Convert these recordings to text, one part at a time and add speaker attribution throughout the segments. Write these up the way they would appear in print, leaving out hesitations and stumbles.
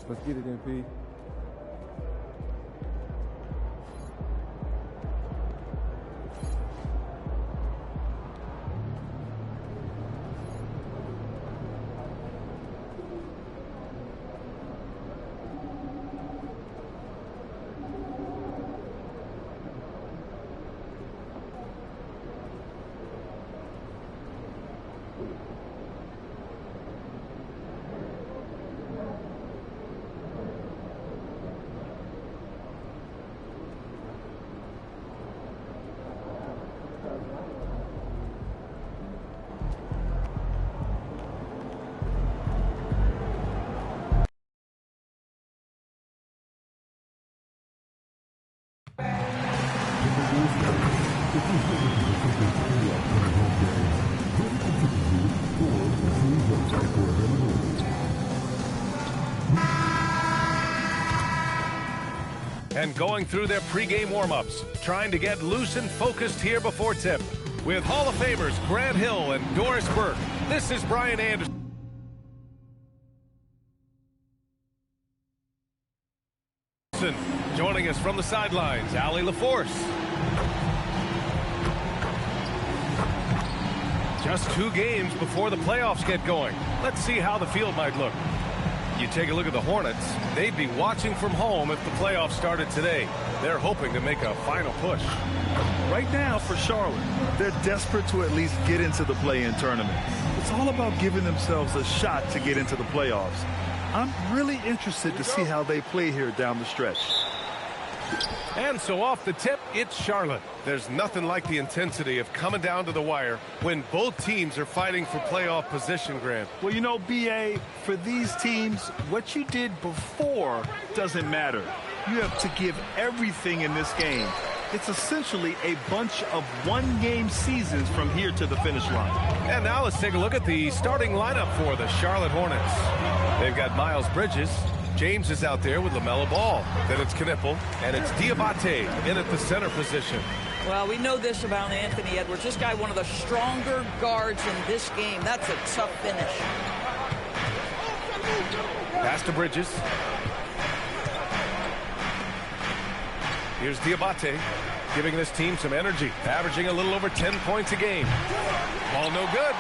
Speaker 1: Let's get it, MP.
Speaker 2: And going through their pregame warm-ups, trying to get loose and focused here before tip. With Hall of Famers Grant Hill and Doris Burke, this is Brian Anderson. Joining us from the sidelines, Allie LaForce. Just 2 games before the playoffs get going. Let's see how the field might look. You take a look at the Hornets, they'd be watching from home if the playoffs started today. They're hoping to make a final push.
Speaker 3: Right now for Charlotte, they're desperate to at least get into the play-in tournament. It's all about giving themselves a shot to get into the playoffs. I'm really interested to see how they play here down the stretch.
Speaker 2: And so off the tip, it's Charlotte. There's nothing like the intensity of coming down to the wire when both teams are fighting for playoff position, Grant.
Speaker 3: Well, you know, B.A., for these teams, what you did before doesn't matter. You have to give everything in this game. It's essentially a bunch of one-game seasons from here to the finish line.
Speaker 2: And now let's take a look at the starting lineup for the Charlotte Hornets. They've got Miles Bridges. James is out there with LaMelo Ball. Then it's Knipple, and it's Diabate in at the center position.
Speaker 4: Well, we know this about Anthony Edwards. This guy, one of the stronger guards in this game. That's a tough finish.
Speaker 2: Pass to Bridges. Here's Diabate, giving this team some energy, averaging a little over 10 points a game. Ball no good.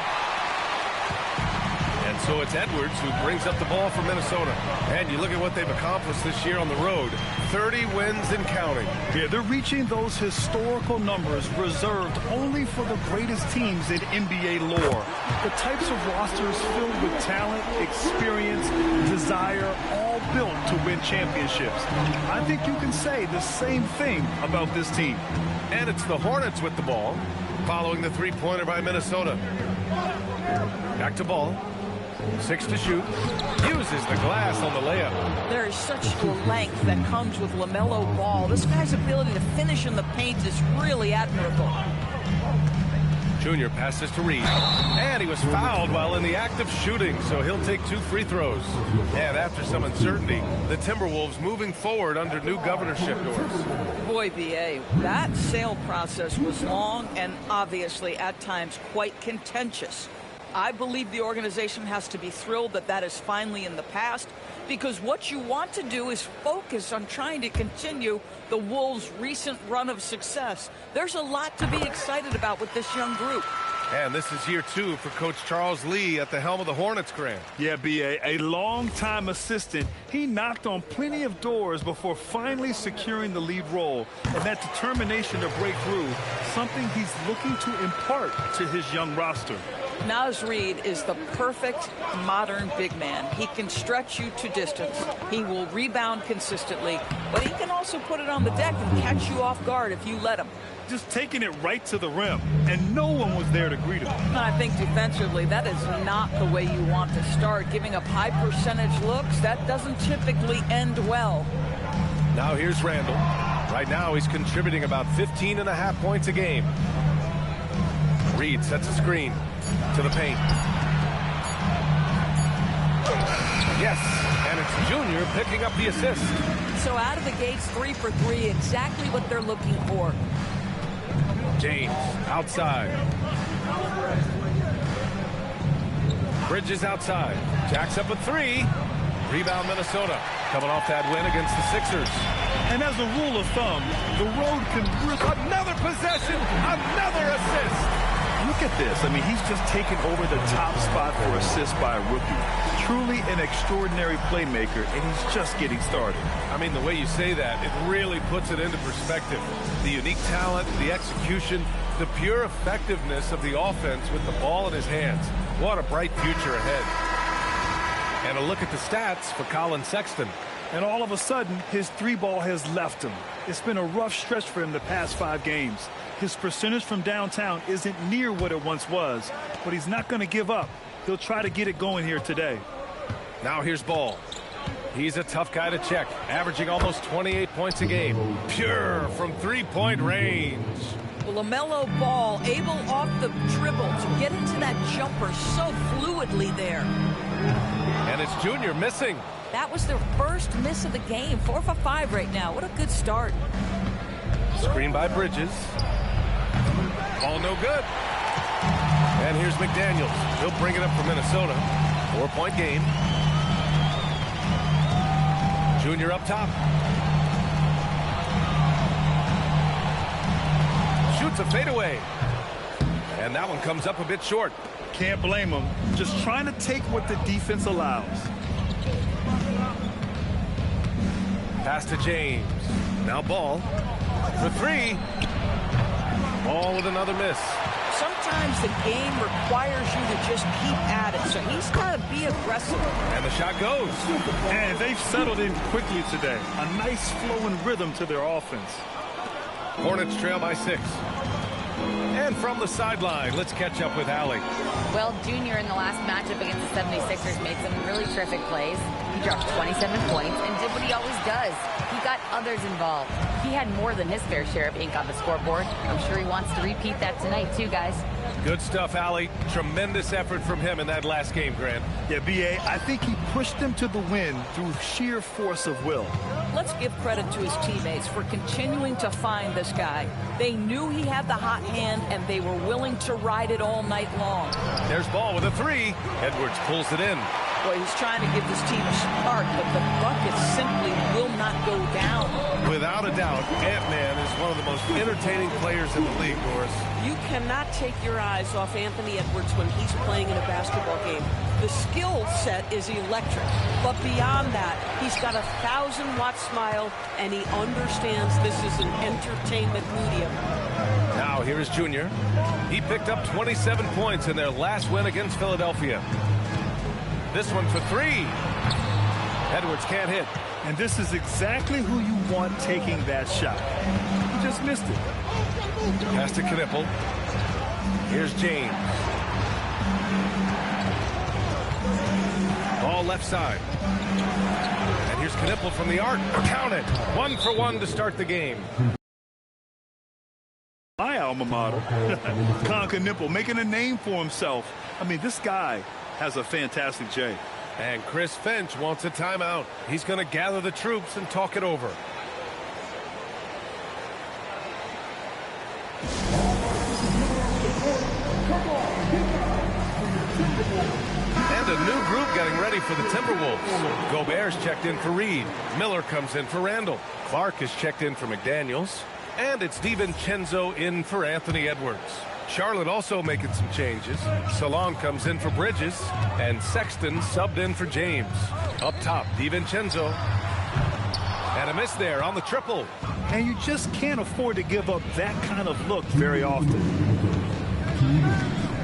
Speaker 2: And so it's Edwards who brings up the ball for Minnesota. And you look at what they've accomplished this year on the road. 30 wins and counting.
Speaker 3: Yeah, they're reaching those historical numbers reserved only for the greatest teams in NBA lore. The types of rosters filled with talent, experience, desire, all built to win championships. I think you can say the same thing about this team.
Speaker 2: And it's the Hornets with the ball, following the three-pointer by Minnesota. Back to Ball. 6 to shoot. Uses the glass on the layup.
Speaker 4: There is such length that comes with LaMelo Ball. This guy's ability to finish in the paint is really admirable.
Speaker 2: Junior passes to Reed. And he was fouled while in the act of shooting, so he'll take 2 free throws. And after some uncertainty, the Timberwolves moving forward under new governorship doors.
Speaker 4: Boy, B.A., that sale process was long and obviously at times quite contentious. I believe the organization has to be thrilled that that is finally in the past, because what you want to do is focus on trying to continue the Wolves' recent run of success. There's a lot to be excited about with this young group.
Speaker 2: And this is year 2 for Coach Charles Lee at the helm of the Hornets, Grant.
Speaker 3: Yeah, B.A., a long-time assistant. He knocked on plenty of doors before finally securing the lead role. And that determination to break through, something he's looking to impart to his young roster.
Speaker 4: Naz Reid is the perfect modern big man. He can stretch you to distance. He will rebound consistently, but he can also put it on the deck and catch you off guard if you let him.
Speaker 3: Just taking it right to the rim, and no one was there to greet him.
Speaker 4: And I think defensively, that is not the way you want to start. Giving up high percentage looks, that doesn't typically end well.
Speaker 2: Now here's Randall. Right now he's contributing about 15.5 points a game. Reed sets a screen to the paint. Yes, and it's Junior picking up the assist.
Speaker 4: So out of the gates, 3 for 3, exactly what they're looking for.
Speaker 2: James outside. Bridges outside. Jacks up a 3. Rebound Minnesota, coming off that win against the Sixers.
Speaker 3: And as a rule of thumb, the road can another possession, another assist. Look at this. I mean, he's just taken over the top spot for assists by a rookie. Truly an extraordinary playmaker, and he's just getting started.
Speaker 2: I mean, the way you say that, it really puts it into perspective. The unique talent, the execution, the pure effectiveness of the offense with the ball in his hands. What a bright future ahead. And a look at the stats for Colin Sexton.
Speaker 3: And all of a sudden, his three ball has left him. It's been a rough stretch for him the past 5 games. His percentage from downtown isn't near what it once was, but he's not going to give up. He'll try to get it going here today.
Speaker 2: Now here's Ball. He's a tough guy to check, averaging almost 28 points a game. Pure from three-point range.
Speaker 4: Well, LaMelo Ball able off the dribble to get into that jumper so fluidly there.
Speaker 2: And it's Junior missing.
Speaker 1: That was their first miss of the game. 4 for 5 right now. What a good start.
Speaker 2: Screen by Bridges. Ball no good. And here's McDaniels. He'll bring it up for Minnesota. 4-point game. Junior up top. Shoots a fadeaway. And that one comes up a bit short.
Speaker 3: Can't blame him. Just trying to take what the defense allows.
Speaker 2: Pass to James. Now Ball. For 3. Ball with another miss.
Speaker 4: Sometimes the game requires you to just keep at it, so he's got to be aggressive.
Speaker 2: And the shot goes.
Speaker 3: And they've settled in quickly today. A nice flowing rhythm to their offense.
Speaker 2: Hornets trail by 6. And from the sideline, let's catch up with Allie.
Speaker 5: Well, Junior in the last matchup against the 76ers made some really terrific plays. He dropped 27 points and did what he always does. He got others involved. He had more than his fair share of ink on the scoreboard. I'm sure he wants to repeat that tonight, too, guys.
Speaker 2: Good stuff, Allie. Tremendous effort from him in that last game, Grant.
Speaker 3: Yeah, B.A., I think he pushed them to the win through sheer force of will.
Speaker 4: Let's give credit to his teammates for continuing to find this guy. They knew he had the hot hand, and they were willing to ride it all night long.
Speaker 2: There's Ball with a 3. Edwards pulls it in.
Speaker 4: Boy, he's trying to give this team a spark, but the bucket simply will not go down.
Speaker 2: Without a doubt, Ant-Man is one of the most entertaining players in the league, Norris.
Speaker 6: You cannot take your eyes off Anthony Edwards when he's playing in a basketball game. The skill set is electric, but beyond that, he's got a 1,000-watt smile, and he understands this is an entertainment medium.
Speaker 2: Now, here is Junior. He picked up 27 points in their last win against Philadelphia. This one for 3. Edwards can't hit.
Speaker 3: And this is exactly who you want taking that shot. He just missed it.
Speaker 2: Pass to Knipple. Here's James. Ball left side. And here's Knipple from the arc. Count it. 1 for 1 to start the game.
Speaker 3: My alma mater. Con Knipple making a name for himself. I mean, this guy has a fantastic J.
Speaker 2: And Chris Finch wants a timeout. He's going to gather the troops and talk it over. And a new group getting ready for the Timberwolves. Gobert's checked in for Reed. Miller comes in for Randall. Clark is checked in for McDaniels. And it's DiVincenzo in for Anthony Edwards. Charlotte also making some changes. Salon comes in for Bridges, and Sexton subbed in for James. Up top, DiVincenzo. And a miss there on the triple.
Speaker 3: And you just can't afford to give up that kind of look very often.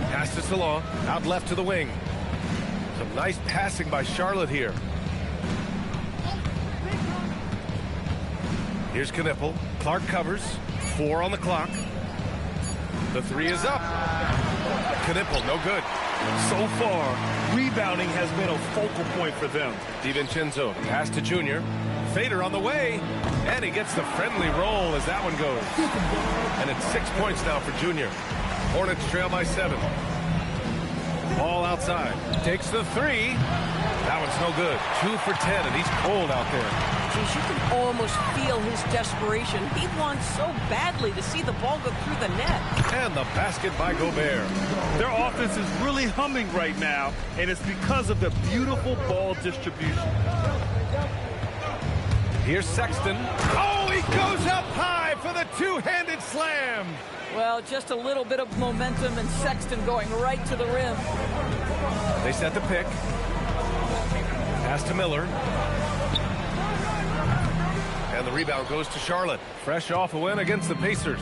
Speaker 2: Pass to Salon, out left to the wing. Some nice passing by Charlotte here. Here's Knipple. Clark covers. 4 on the clock. The 3 is up. Knipple, no good.
Speaker 3: So far, rebounding has been a focal point for them.
Speaker 2: DiVincenzo, pass to Junior. Fader on the way. And he gets the friendly roll as that one goes. And it's 6 points now for Junior. Hornets trail by 7. Ball outside. Takes the 3. That one's no good. 2 for 10, and he's cold out there.
Speaker 6: Geez, you can almost feel his desperation. He wants so badly to see the ball go through the net.
Speaker 2: And the basket by Gobert.
Speaker 3: Their offense is really humming right now, and it's because of the beautiful ball distribution.
Speaker 2: Here's Sexton. Oh, he goes up high for the two-handed slam.
Speaker 4: Well, just a little bit of momentum, and Sexton going right to the rim.
Speaker 2: They set the pick. Pass to Miller. And the rebound goes to Charlotte. Fresh off a win against the Pacers.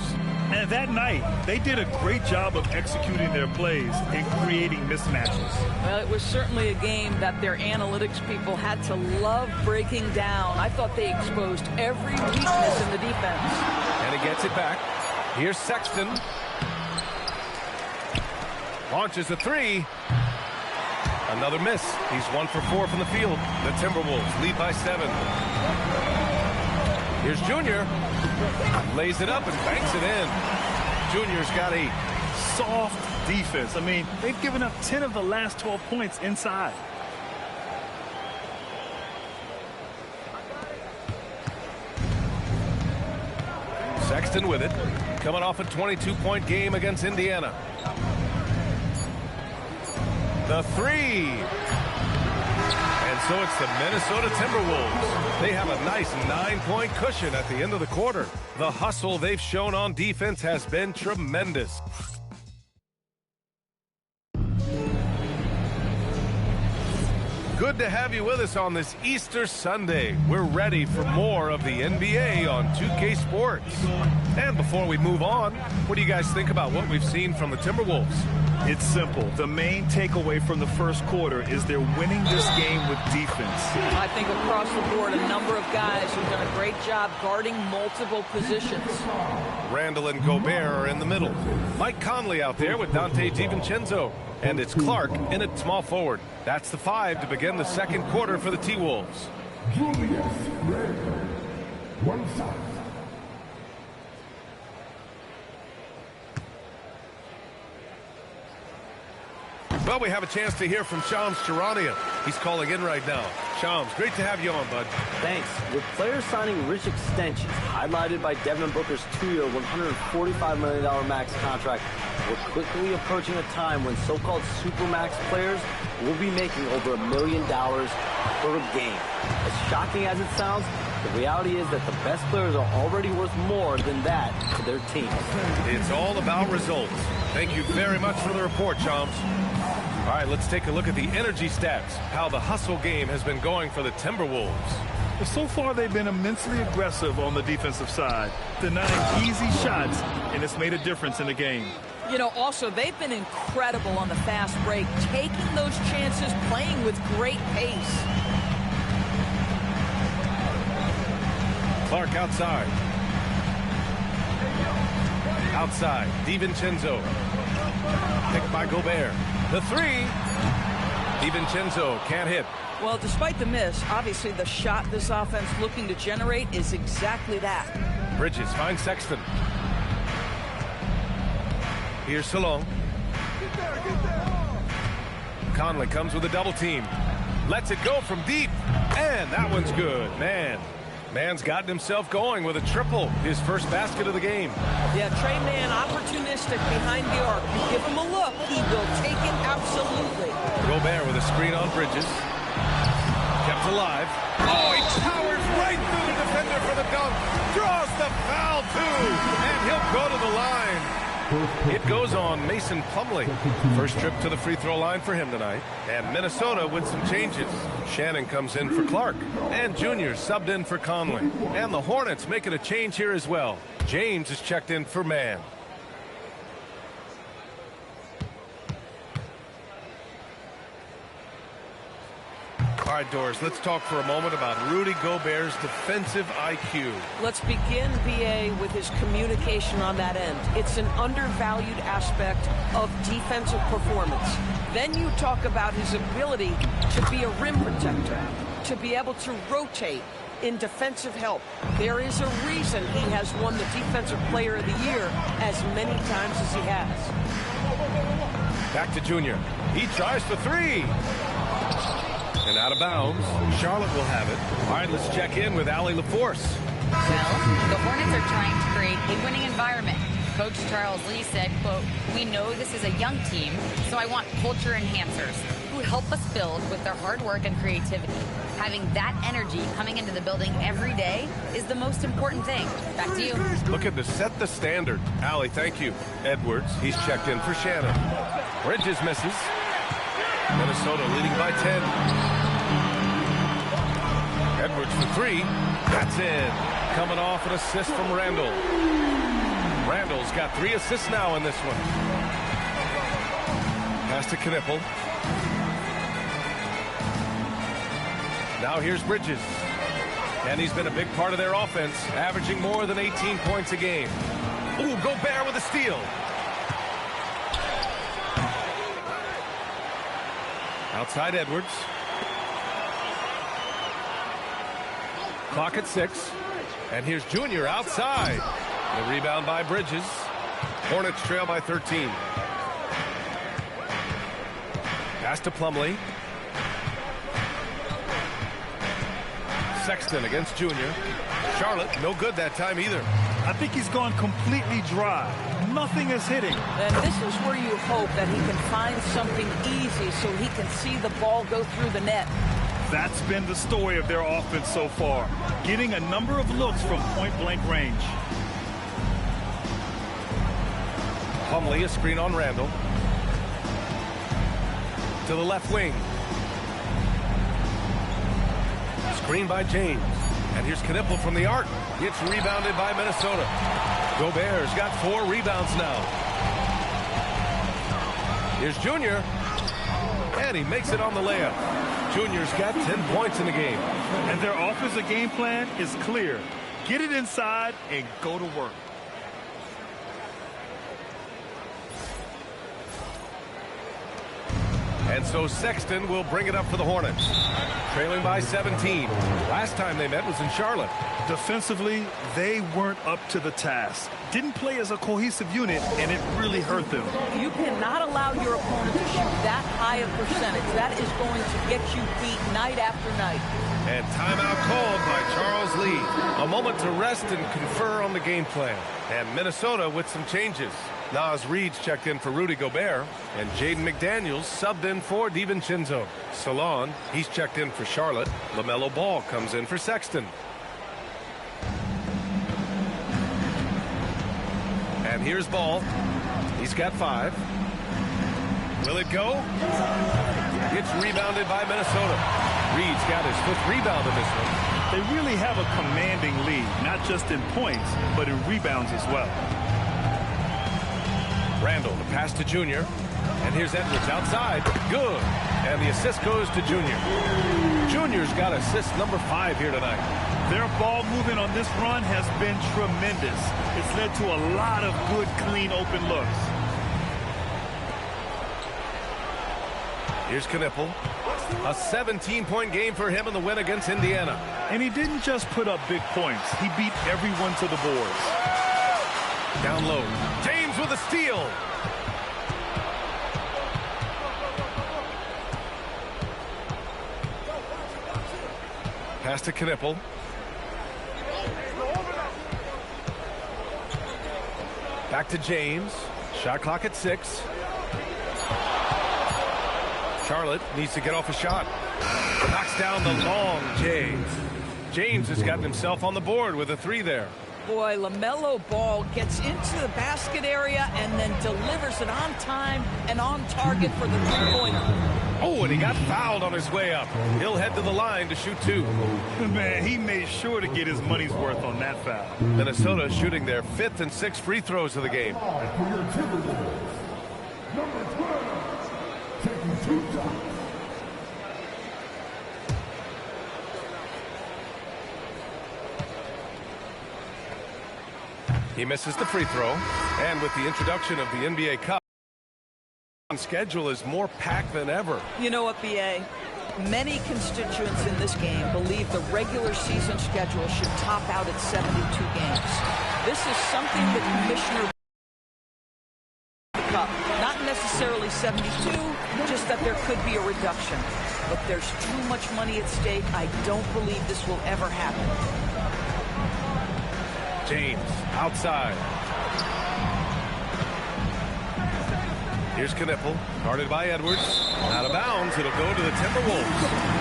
Speaker 3: And that night, they did a great job of executing their plays and creating mismatches.
Speaker 4: Well, it was certainly a game that their analytics people had to love breaking down. I thought they exposed every weakness in the defense.
Speaker 2: And he gets it back. Here's Sexton. Launches a three. Another miss. He's 1 for 4 from the field. The Timberwolves lead by 7. Here's Junior. Lays it up and banks it in. Junior's got a
Speaker 3: Soft defense. I mean, they've given up 10 of the last 12 points inside.
Speaker 2: Sexton with it. Coming off a 22-point game against Indiana. The three. And so it's the Minnesota Timberwolves. They have a nice 9-point cushion at the end of the quarter. The hustle they've shown on defense has been tremendous. Good to have you with us on this Easter Sunday. We're ready for more of the NBA on 2K Sports. And before we move on, what do you guys think about what we've seen from the Timberwolves?
Speaker 3: It's simple. The main takeaway from the first quarter is they're winning this game with defense.
Speaker 4: I think across the board, a number of guys who've done a great job guarding multiple positions.
Speaker 2: Randall and Gobert are in the middle. Mike Conley out there with Dante DiVincenzo. And it's Clark in at small forward. That's the 5 to begin the second quarter for the T-Wolves.
Speaker 7: Julius Randle, one side.
Speaker 2: Well, we have a chance to hear from Shams Charania. He's calling in right now. Shams, great to have you on, bud.
Speaker 8: Thanks. With players signing rich extensions, highlighted by Devin Booker's 2-year, $145 million max contract, we're quickly approaching a time when so-called supermax players will be making over $1 million per game. As shocking as it sounds, the reality is that the best players are already worth more than that to their teams.
Speaker 2: It's all about results. Thank you very much for the report, Shams. All right, let's take a look at the energy stats, how the hustle game has been going for the Timberwolves.
Speaker 3: But so far, they've been immensely aggressive on the defensive side, denying easy shots, and it's made a difference in the game.
Speaker 4: You know, also, they've been incredible on the fast break, taking those chances, playing with great pace.
Speaker 2: Clark outside. Outside, DiVincenzo. Picked by Gobert. The 3. DiVincenzo can't hit.
Speaker 4: Well, despite the miss, obviously the shot this offense looking to generate is exactly that.
Speaker 2: Bridges finds Sexton. Here's Salon. Conley comes with a double team. Lets it go from deep. And that one's good. Man's gotten himself going with a triple. His first basket of the game.
Speaker 6: Yeah, Trey Mann opportunistic behind the arc. You give him a look, he will take it absolutely.
Speaker 2: Gobert with a screen on Bridges. Kept alive. Oh, he powers right through the defender for the dunk. Draws the foul, too. And he'll go to the line. It goes on Mason Plumlee. First trip to the free throw line for him tonight. And Minnesota with some changes. Shannon comes in for Clark. And Junior subbed in for Conley. And the Hornets making a change here as well. James is checked in for Mann. All right, Doris, let's talk for a moment about Rudy Gobert's defensive IQ.
Speaker 6: Let's begin, B.A., with his communication on that end. It's an undervalued aspect of defensive performance. Then you talk about his ability to be a rim protector, to be able to rotate in defensive help. There is a reason he has won the Defensive Player of the Year as many times as he has.
Speaker 2: Back to Junior. He tries for 3. And out of bounds. Charlotte will have it. All right, let's check in with Allie LaForce.
Speaker 5: Well, the Hornets are trying to create a winning environment. Coach Charles Lee said, quote, "We know this is a young team, so I want culture enhancers who help us build with their hard work and creativity. Having that energy coming into the building every day is the most important thing." Back to you.
Speaker 2: Looking to set the standard. Allie, thank you. Edwards, he's checked in for Shannon. Bridges misses. Minnesota leading by 10. Edwards for 3. That's in. Coming off an assist from Randall. Randall's got 3 assists now in this one. Pass to Knipple. Now here's Bridges. And he's been a big part of their offense, averaging more than 18 points a game. Ooh, Gobert with a steal. Outside Edwards. Clock at 6. And here's Junior outside. The rebound by Bridges. Hornets trail by 13. Pass to Plumlee. Sexton against Junior. Charlotte, no good that time either.
Speaker 3: I think he's gone completely dry. Nothing is hitting.
Speaker 4: And this is where you hope that he can find something easy so he can see the ball go through the net.
Speaker 3: That's been the story of their offense so far. Getting a number of looks from point-blank range.
Speaker 2: Plumlee, a screen on Randall. To the left wing. Screen by James. And here's Knipple from the arc. It's rebounded by Minnesota. Gobert's got 4 rebounds now. Here's Junior. And he makes it on the layup. Junior's got 10 points in the game.
Speaker 3: And their offensive game plan is clear. Get it inside and go to work.
Speaker 2: And so Sexton will bring it up for the Hornets. Trailing by 17. Last time they met was in Charlotte.
Speaker 3: Defensively, they weren't up to the task. Didn't play as a cohesive unit, and it really hurt them.
Speaker 4: You cannot allow your opponent to shoot that high a percentage. That is going to get you beat night after night.
Speaker 2: And timeout called by Charles Lee. A moment to rest and confer on the game plan. And Minnesota with some changes. Naz Reid's checked in for Rudy Gobert, and Jaden McDaniels subbed in for DiVincenzo. Salon, he's checked in for Charlotte. LaMelo Ball comes in for Sexton. And here's Ball. He's got 5. Will it go? It's rebounded by Minnesota. Reid's got his 5th rebound in this one.
Speaker 3: They really have a commanding lead, not just in points, but in rebounds as well.
Speaker 2: Randall, the pass to Junior. And here's Edwards outside. Good. And the assist goes to Junior. Junior's got assist number 5 here tonight.
Speaker 3: Their ball movement on this run has been tremendous. It's led to a lot of good, clean, open looks.
Speaker 2: Here's Knipple. A 17-point game for him in the win against Indiana.
Speaker 3: And he didn't just put up big points. He beat everyone to the boards.
Speaker 2: Down low. James with a steal. Pass to Knipple. Back to James. Shot clock at 6. Charlotte needs to get off a shot. Knocks down the long James. James has gotten himself on the board with a 3 there.
Speaker 4: Boy, LaMelo Ball gets into the basket area and then delivers it on time and on target for the 3-pointer.
Speaker 2: Oh, and he got fouled on his way up. He'll head to the line to shoot 2.
Speaker 3: Man, he made sure to get his money's worth on that foul.
Speaker 2: Minnesota shooting their 5th and 6th free throws of the game.
Speaker 7: Number 12, taking 2 shots.
Speaker 2: He misses the free throw. And with the introduction of the NBA Cup, the schedule is more packed than ever.
Speaker 4: You know what, B.A.? Many constituents in this game believe the regular season schedule should top out at 72 games. This is something the commissioner Cup, not necessarily 72, just that there could be a reduction. but there's too much money at stake. I don't believe this will ever happen.
Speaker 2: James outside. Here's Knipple, guarded by Edwards. Out of bounds, it'll go to the Timberwolves.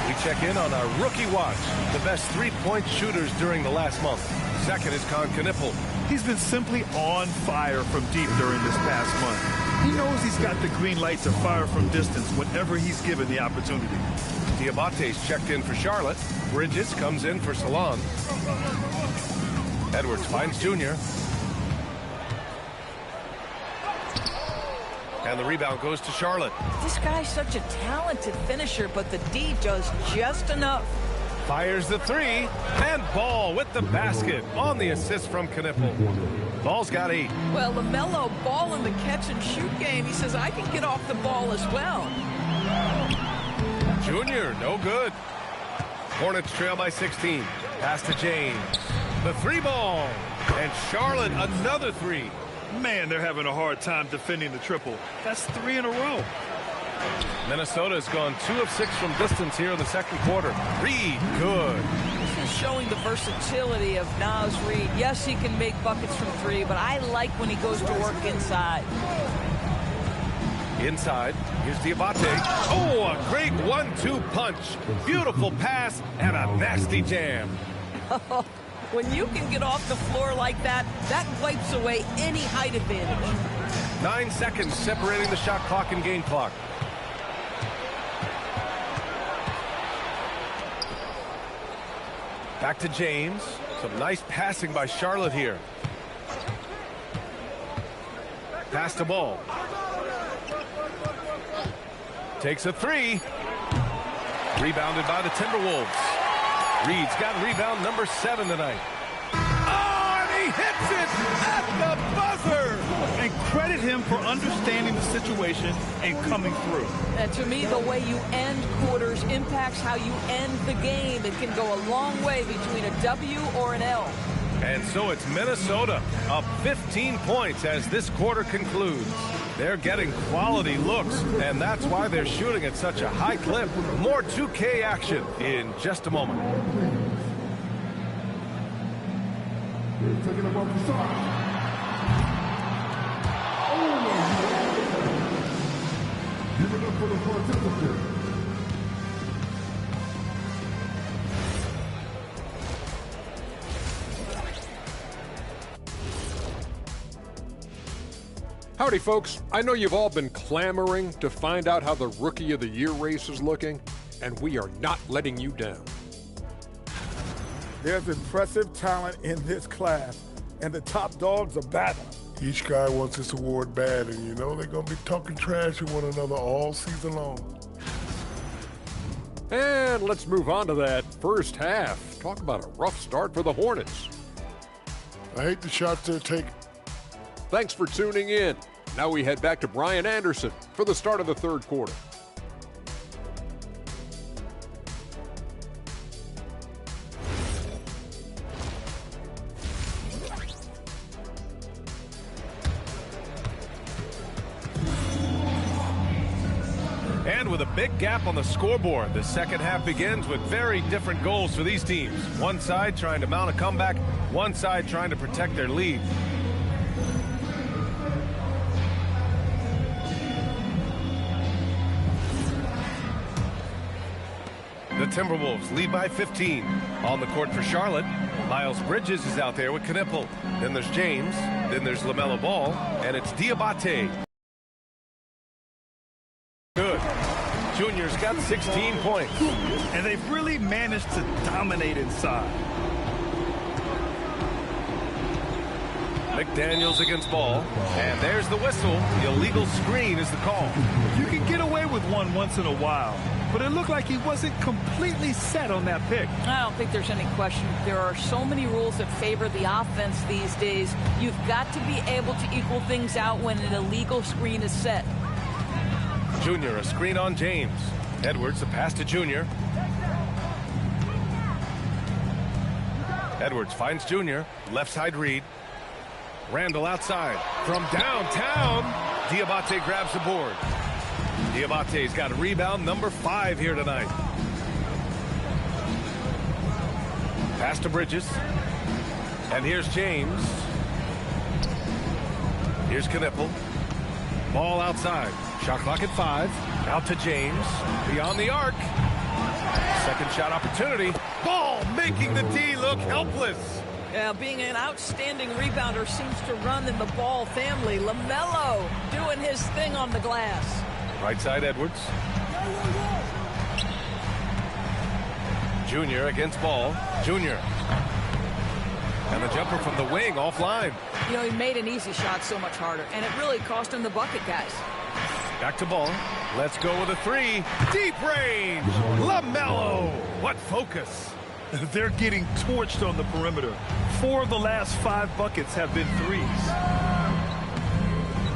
Speaker 2: We check in on our rookie watch, the best three-point shooters during the last month. Second is Kon Knipple.
Speaker 3: He's been simply on fire from deep during this past month. He knows he's got the green light to fire from distance whenever he's given the opportunity.
Speaker 2: Diabate's checked in for Charlotte. Bridges comes in for Salon. Edwards finds Junior. And the rebound goes to Charlotte.
Speaker 4: This guy's such a talented finisher, but the D does just enough.
Speaker 2: Fires the three, and Ball with the basket on the assist from Knipple. Ball's got 8.
Speaker 4: Well, LaMelo Ball in the catch-and-shoot game. He says, I can get off the ball as well.
Speaker 2: Junior, no good. Hornets trail by 16. Pass to James. The 3-ball. And Charlotte, another 3.
Speaker 3: Man, they're having a hard time defending the triple. That's 3 in a row.
Speaker 2: Minnesota's gone 2 of 6 from distance here in the second quarter. Reed, good.
Speaker 4: This is showing the versatility of Naz Reid. Yes, he can make buckets from 3, but I like when he goes to work inside.
Speaker 2: Inside, here's Diabate. Oh, a great 1-2 punch. Beautiful pass and a nasty jam.
Speaker 4: When you can get off the floor like that, that wipes away any height advantage.
Speaker 2: 9 seconds separating the shot clock and game clock. Back to James. Some nice passing by Charlotte here. Pass to Ball. Takes a 3. Rebounded by the Timberwolves. Reed's got rebound number 7 tonight. Oh, and he hits it at the buzzer!
Speaker 3: And credit him for understanding the situation and coming through.
Speaker 4: And to me, the way you end quarters impacts how you end the game. It can go a long way between a W or an L.
Speaker 2: And so it's Minnesota up 15 points as this quarter concludes. They're getting quality looks, and that's why they're shooting at such a high clip. More 2K action in just a moment.
Speaker 7: Taking him off the side. Give it up for the participant.
Speaker 9: Howdy, folks. I know you've all been clamoring to find out how the Rookie of the Year race is looking, and we are not letting you down.
Speaker 10: There's impressive talent in this class, and the top dogs are battling.
Speaker 7: Each guy wants this award bad, and you know they're going to be talking trash to one another all season long.
Speaker 9: And let's move on to that first half. Talk about a rough start for the Hornets.
Speaker 7: I hate the shots they're taking.
Speaker 9: Thanks for tuning in. Now we head back to Brian Anderson for the start of the third quarter.
Speaker 2: And with a big gap on the scoreboard, the second half begins with very different goals for these teams. One side trying to mount a comeback, one side trying to protect their lead. The Timberwolves lead by 15. On the court for Charlotte, Miles Bridges is out there with Knipple. Then there's James. Then there's LaMelo Ball. And it's Diabate. Good. Junior's got 16 points.
Speaker 3: And they've really managed to dominate inside.
Speaker 2: McDaniels against Ball. And there's the whistle. The illegal screen is the call.
Speaker 3: You can get away with one once in a while, but it looked like he wasn't completely set on that pick.
Speaker 4: I don't think there's any question. There are so many rules that favor the offense these days. You've got to be able to equal things out when an illegal screen is set.
Speaker 2: Junior, a screen on James. Edwards, a pass to Junior. Edwards finds Junior. Left side Reed. Randall outside. From downtown, Diabate grabs the board. Diabate's got rebound number 5 here tonight. Pass to Bridges. And here's James. Here's Knipple. Ball outside. Shot clock at 5. Out to James. Beyond the arc. Second shot opportunity. Ball making the D look helpless.
Speaker 4: Yeah, being an outstanding rebounder seems to run in the Ball family. LaMelo doing his thing on the glass.
Speaker 2: Right side Edwards. Junior against Ball. Junior. And the jumper from the wing offline.
Speaker 4: You know, he made an easy shot so much harder, and it really cost him the bucket, guys.
Speaker 2: Back to Ball. Let's go with a 3. Deep range. LaMelo. What focus.
Speaker 3: They're getting torched on the perimeter. 4 of the last 5 buckets have been threes.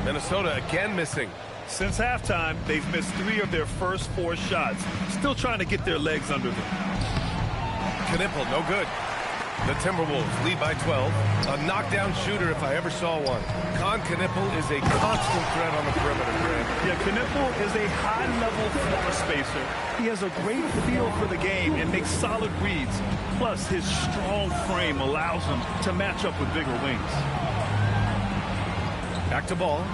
Speaker 2: Minnesota again missing.
Speaker 3: Since halftime, they've missed 3 of their first 4 shots. Still trying to get their legs under them.
Speaker 2: Knipple, no good. The Timberwolves lead by 12. A knockdown shooter if I ever saw one. Con Knipple is a constant threat on the perimeter, Grant.
Speaker 3: Yeah, Knipple is a high-level floor spacer. He has a great feel for the game and makes solid reads. Plus, his strong frame allows him to match up with bigger wings.
Speaker 2: Back to Ball.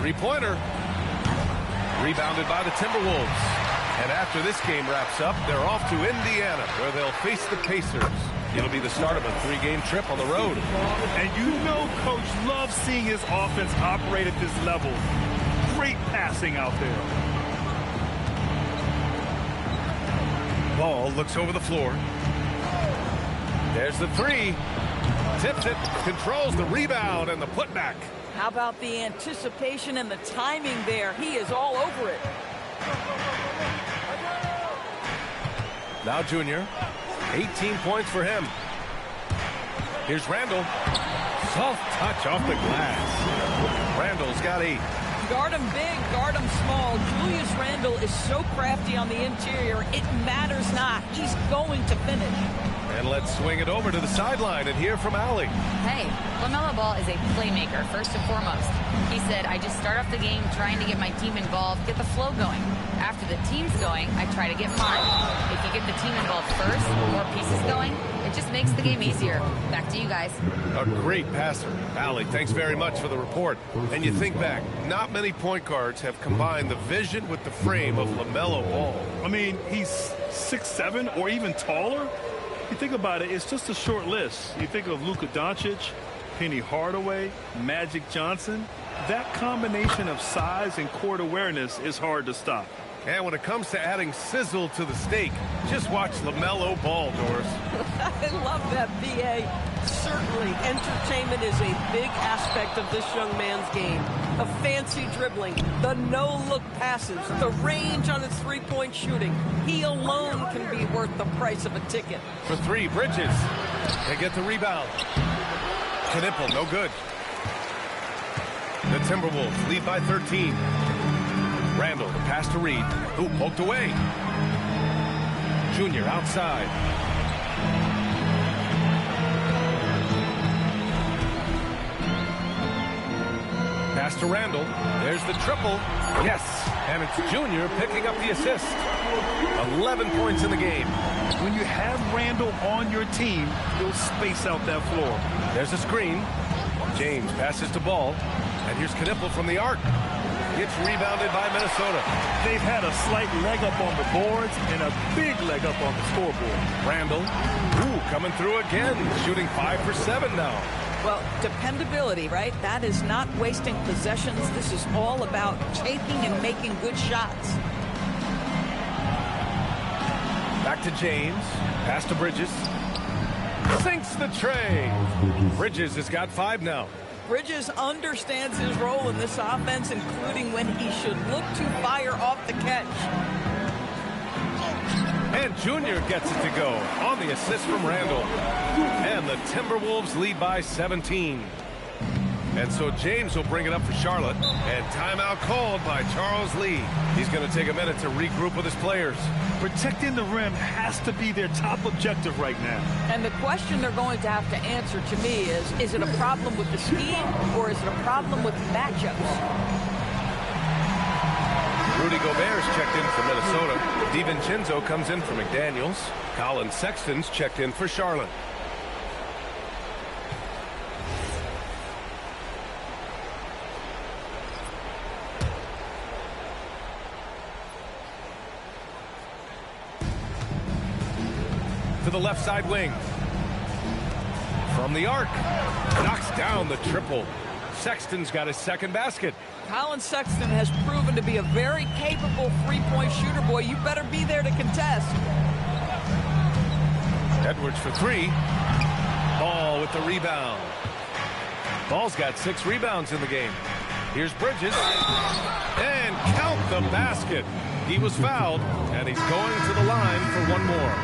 Speaker 2: Three-pointer. Rebounded by the Timberwolves. And after this game wraps up, they're off to Indiana, where they'll face the Pacers. It'll be the start of a 3-game trip on the road.
Speaker 3: And you know Coach loves seeing his offense operate at this level. Great passing out there.
Speaker 2: Ball looks over the floor. There's the 3. Tips it, controls the rebound and the putback.
Speaker 4: How about the anticipation and the timing there? He is all over it.
Speaker 2: Now Junior. 18 points for him. Here's Randall. Soft touch off the glass. Randall's got 8.
Speaker 4: Guard him big, guard him small. Julius Randle is so crafty on the interior, it matters not. He's going to finish.
Speaker 2: And let's swing it over to the sideline and hear from Allie.
Speaker 5: Hey, LaMelo Ball is a playmaker, first and foremost. He said, I just start off the game trying to get my team involved, get the flow going. After the team's going, I try to get mine. If you get the team involved first, more pieces going, it just makes the game easier. Back to you guys.
Speaker 2: A great passer. Allie, thanks very much for the report. And you think back, not many point guards have combined the vision with the frame of LaMelo Ball.
Speaker 3: I mean, he's 6'7" or even taller. You think about it, it's just a short list. You think of Luka Doncic, Penny Hardaway, Magic Johnson. That combination of size and court awareness is hard to stop.
Speaker 2: And when it comes to adding sizzle to the steak, just watch LaMelo Ball, Doris.
Speaker 6: I love that, B.A. Certainly, entertainment is a big aspect of this young man's game. The fancy dribbling, the no-look passes, the range on his three-point shooting. He alone can be worth the price of a ticket.
Speaker 2: For 3, Bridges. They get the rebound. Knipple, no good. The Timberwolves lead by 13. Randall, the pass to Reed, who poked away. Junior outside. Pass to Randall. There's the triple. Yes, and it's Junior picking up the assist. 11 points in the game.
Speaker 3: When you have Randall on your team, he'll space out that floor.
Speaker 2: There's a screen. James passes to Ball. And here's Knipple from the arc. Gets rebounded by Minnesota.
Speaker 3: They've had a slight leg up on the boards and a big leg up on the scoreboard.
Speaker 2: Randall, coming through again, shooting 5 for 7 now.
Speaker 4: Well, dependability, right? That is not wasting possessions. This is all about taking and making good shots.
Speaker 2: Back to James. Pass to Bridges. Sinks the tray. Bridges has got 5 now.
Speaker 4: Bridges understands his role in this offense, including when he should look to fire off the catch.
Speaker 2: And Junior gets it to go on the assist from Randall. And the Timberwolves lead by 17. And so James will bring it up for Charlotte. And timeout called by Charles Lee. He's going to take a minute to regroup with his players.
Speaker 3: Protecting the rim has to be their top objective right now.
Speaker 4: And the question they're going to have to answer to me is it a problem with the scheme or is it a problem with matchups?
Speaker 2: Rudy Gobert's checked in for Minnesota. DiVincenzo comes in for McDaniels. Colin Sexton's checked in for Charlotte. To the left side wing. From the arc. Knocks down the triple. Sexton's got his second basket.
Speaker 4: Colin Sexton has proven to be a very capable three-point shooter. Boy, you better be there to contest.
Speaker 2: Edwards for three. Ball with the rebound. Ball's got 6 rebounds in the game. Here's Bridges. And count the basket. He was fouled, and he's going to the line for one more.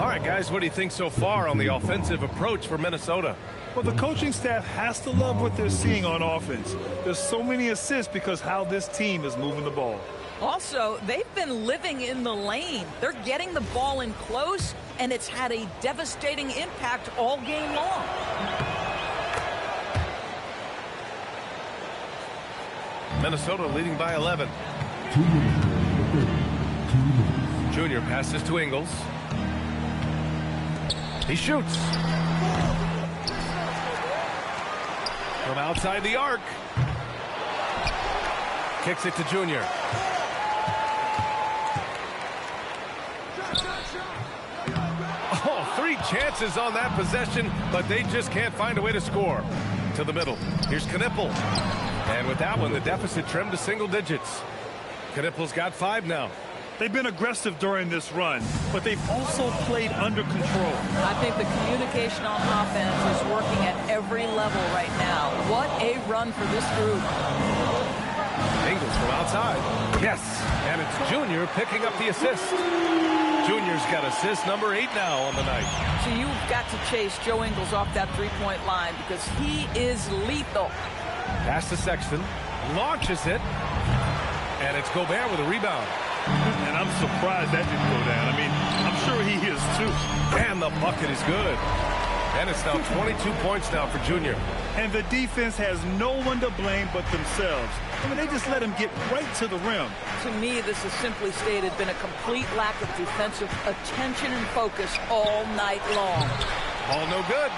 Speaker 2: All right, guys, what do you think so far on the offensive approach for Minnesota?
Speaker 3: Well, the coaching staff has to love what they're seeing on offense. There's so many assists because how this team is moving the ball.
Speaker 4: Also, they've been living in the lane. They're getting the ball in close, and it's had a devastating impact all game long.
Speaker 2: Minnesota leading by 11. Junior passes to Ingles. He shoots. From outside the arc. Kicks it to Junior. Oh, 3 chances on that possession, but they just can't find a way to score. To the middle. Here's Knipple. And with that one, the deficit trimmed to single digits. Knipple's got 5 now.
Speaker 3: They've been aggressive during this run, but they've also played under control.
Speaker 4: I think the communication on offense is working at every level right now. What a run for this group.
Speaker 2: Ingles from outside. Yes, and it's Junior picking up the assist. Junior's got assist number 8 now on the night.
Speaker 4: So you've got to chase Joe Ingles off that three-point line because he is lethal.
Speaker 2: Pass to Sexton. Launches it. And it's Gobert with a rebound.
Speaker 3: And I'm surprised that didn't go down. I mean, I'm sure he is too.
Speaker 2: And the bucket is good. And it's now 22 points now for Junior.
Speaker 3: And the defense has no one to blame but themselves. I mean, they just let him get right to the rim.
Speaker 4: To me, this has simply stated been a complete lack of defensive attention and focus all night long.
Speaker 2: All no good.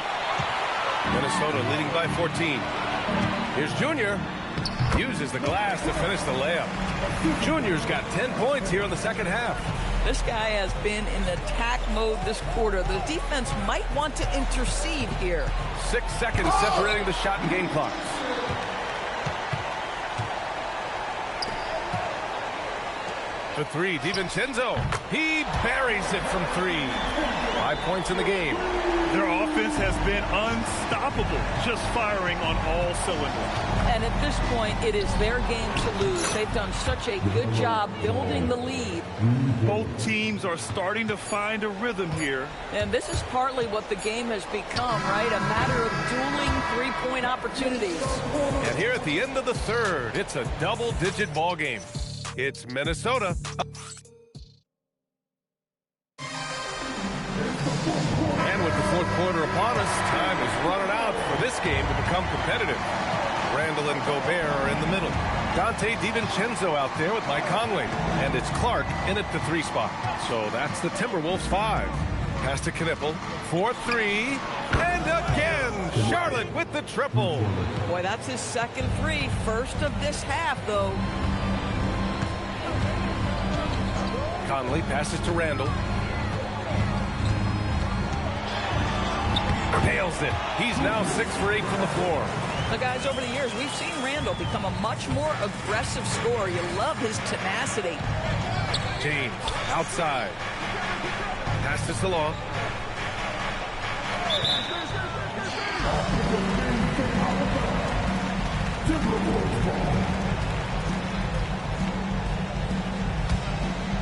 Speaker 2: Minnesota leading by 14. Here's Junior. Uses the glass to finish the layup. Junior's got 10 points here in the second half.
Speaker 4: This guy has been in attack mode this quarter. The defense might want to intercede here.
Speaker 2: 6 seconds separating the shot and game clocks. For 3, DiVincenzo. He buries it from 3. 5 points in the game.
Speaker 3: Their offense has been unstoppable, just firing on all cylinders.
Speaker 4: And at this point, it is their game to lose. They've done such a good job building the lead.
Speaker 3: Both teams are starting to find a rhythm here.
Speaker 4: And this is partly what the game has become, right? A matter of dueling three-point opportunities.
Speaker 2: And here at the end of the third, it's a double-digit ball game. It's Minnesota. And with the fourth quarter upon us, time is running out for this game to become competitive. Randall and Gobert are in the middle. Dante DiVincenzo out there with Mike Conley. And it's Clark in at the 3 spot. So that's the Timberwolves 5. Pass to Knipple. 4-3. And again, Charlotte with the triple.
Speaker 4: Boy, that's his second 3. First of this half, though.
Speaker 2: Conley passes to Randall. Nails it. He's now 6 for 8 from the floor.
Speaker 4: The guys, over the years, we've seen Randall become a much more aggressive scorer. You love his tenacity.
Speaker 2: James outside. Pass to Salon.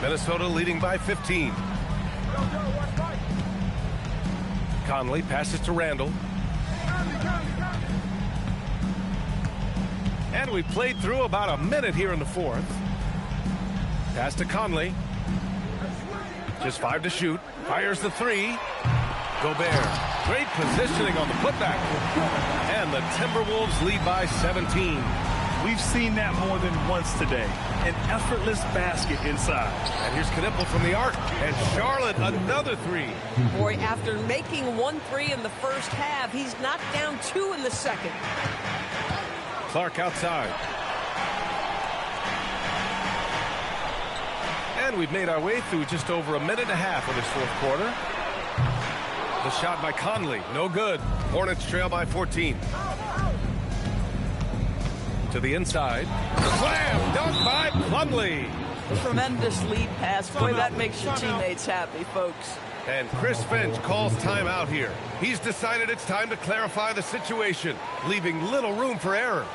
Speaker 2: Minnesota leading by 15. Conley passes to Randall. And we played through about a minute here in the fourth. Pass to Conley. Just 5 to shoot. Fires the 3. Gobert. Great positioning on the putback. And the Timberwolves lead by 17.
Speaker 3: We've seen that more than once today. An effortless basket inside.
Speaker 2: And here's Knipple from the arc. And Charlotte, another 3.
Speaker 6: Boy, after making 1 3 in the first half, he's knocked down 2 in the second.
Speaker 2: Clark outside. And we've made our way through just over a minute and a half of this fourth quarter. The shot by Conley, no good. Hornets trail by 14. To the inside. Slam! Dunk by Plumlee.
Speaker 4: Tremendous lead pass. Boy, that makes your teammates happy, folks.
Speaker 2: And Chris Finch calls timeout here. He's decided it's time to clarify the situation, leaving little room for error.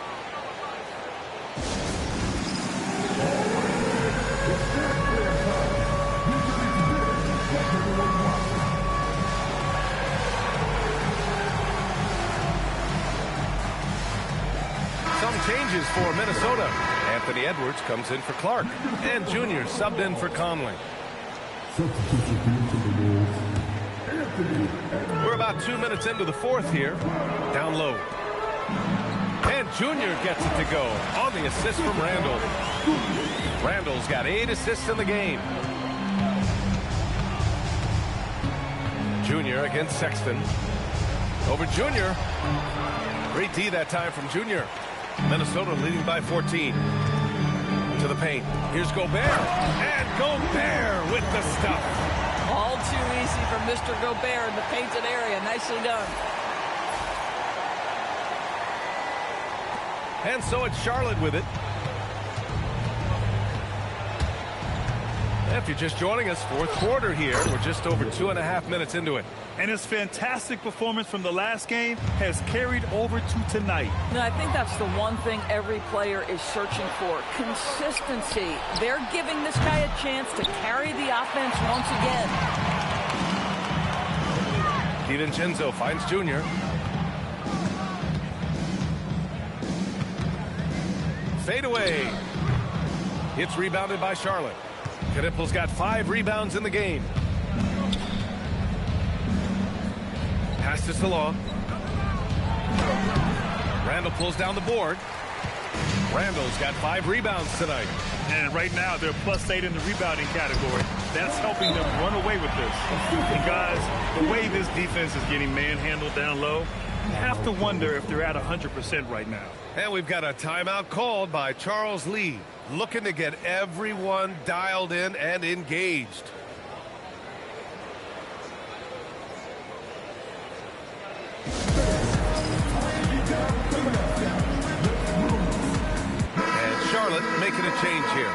Speaker 2: Some changes for Minnesota. Anthony Edwards comes in for Clark. And Junior subbed in for Conley. We're about 2 minutes into the fourth here. Down low. And Junior gets it to go on the assist from Randall. Randall's got 8 assists in the game. Junior against Sexton. Over Junior. Great D that time from Junior. Minnesota leading by 14. To the paint. Here's Gobert. And Gobert with the stuff.
Speaker 4: All too easy for Mr. Gobert in the painted area. Nicely done.
Speaker 2: And so it's Charlotte with it. If you're just joining us, fourth quarter here. We're just over 2.5 minutes into it.
Speaker 3: And his fantastic performance from the last game has carried over to tonight.
Speaker 4: No, I think that's the one thing every player is searching for. Consistency. They're giving this guy a chance to carry the offense once again.
Speaker 2: DiVincenzo finds Junior. Fade away. It's rebounded by Charlotte. Knipple's got 5 rebounds in the game. Pass to Salaw. Randall pulls down the board. Randall's got 5 rebounds tonight.
Speaker 3: And right now, they're +8 in the rebounding category. That's helping them run away with this. And guys, the way this defense is getting manhandled down low, you have to wonder if they're at 100% right now.
Speaker 2: And we've got a timeout called by Charles Lee, looking to get everyone dialed in and engaged. And Charlotte making a change here.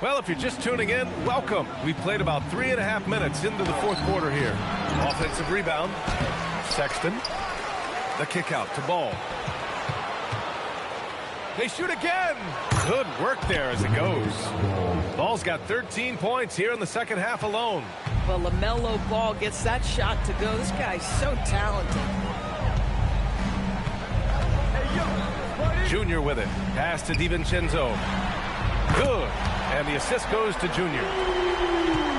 Speaker 2: Well, if you're just tuning in, welcome. We played about 3.5 minutes into the fourth quarter here. Offensive rebound. Sexton. The kick out to Ball. They shoot again. Good work there as it goes. Ball's got 13 points here in the second half alone.
Speaker 4: Well, LaMelo Ball gets that shot to go. This guy's so talented.
Speaker 2: Junior with it. Pass to DiVincenzo. Good. And the assist goes to Junior.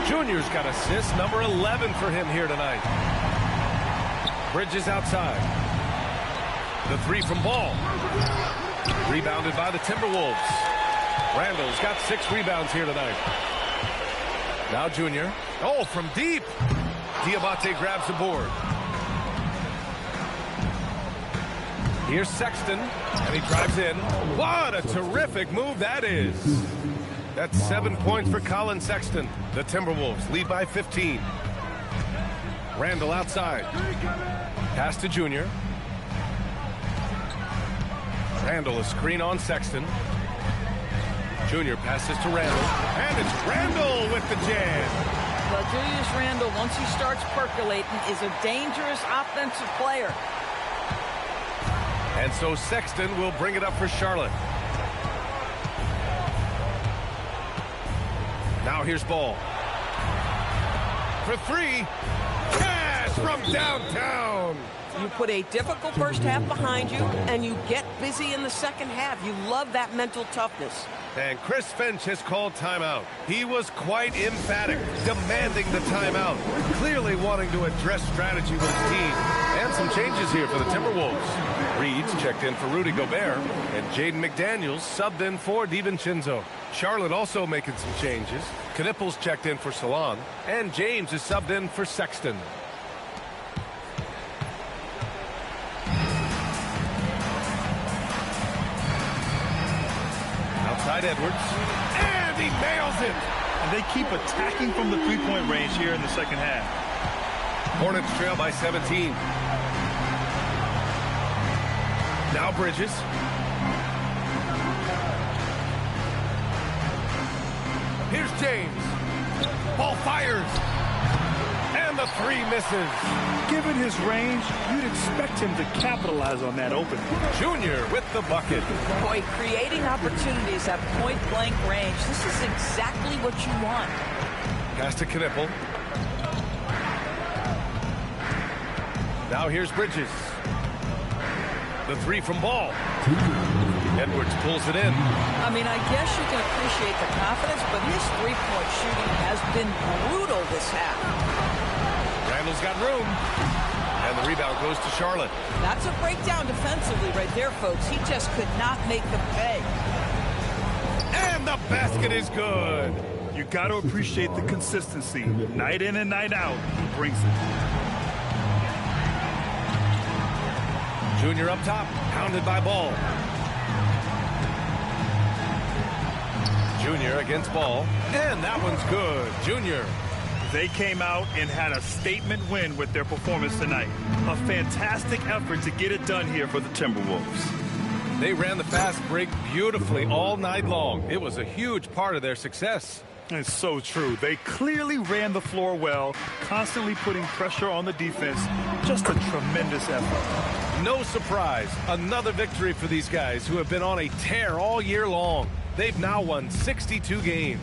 Speaker 2: Junior's got assist number 11 for him here tonight. Bridges outside. The 3 from Ball. Rebounded by the Timberwolves. Randall's got 6 rebounds here tonight. Now Junior. Oh, from deep. Diabate grabs the board. Here's Sexton, and he drives in. What a terrific move that is. That's 7 points for Colin Sexton. The Timberwolves lead by 15. Randall outside. Pass to Junior. Randall a screen on Sexton. Junior passes to Randall. And it's Randall with the jam.
Speaker 4: Well, Julius Randall, once he starts percolating, is a dangerous offensive player.
Speaker 2: And so Sexton will bring it up for Charlotte. Now here's Ball. For three. Cash from downtown.
Speaker 6: You put a difficult first half behind you, and you get busy in the second half. You love that mental toughness.
Speaker 2: And Chris Finch has called timeout. He was quite emphatic, demanding the timeout, clearly wanting to address strategy with his team. And some changes here for the Timberwolves. Reed's checked in for Rudy Gobert, and Jaden McDaniels subbed in for DiVincenzo. Charlotte also making some changes. Knipples checked in for Salon, and James is subbed in for Sexton. Outside Edwards, and he nails it.
Speaker 3: And they keep attacking from the three-point range here in the second half.
Speaker 2: Hornets trail by 17. Now Bridges. Here's James. Ball fires. And the three misses.
Speaker 3: Given his range, you'd expect him to capitalize on that opening.
Speaker 2: Junior with the bucket.
Speaker 4: Boy, creating opportunities at point-blank range. This is exactly what you want.
Speaker 2: Pass to Knipple. Now here's Bridges. The three from Ball. Edwards pulls it in.
Speaker 4: I mean, I guess you can appreciate the confidence, but his three-point shooting has been brutal this half.
Speaker 2: Randall's got room. And the rebound goes to Charlotte.
Speaker 4: That's a breakdown defensively right there, folks. He just could not make them pay.
Speaker 2: And the basket is good.
Speaker 3: You got to appreciate the consistency. Night in and night out, he brings it.
Speaker 2: Junior up top, pounded by Ball. Junior against Ball, and that one's good. Junior.
Speaker 3: They came out and had a statement win with their performance tonight. A fantastic effort to get it done here for the Timberwolves.
Speaker 2: They ran the fast break beautifully all night long. It was a huge part of their success.
Speaker 3: It's so true. They clearly ran the floor well, constantly putting pressure on the defense. Just a tremendous effort.
Speaker 2: No surprise, another victory for these guys who have been on a tear all year long. They've now won 62 games.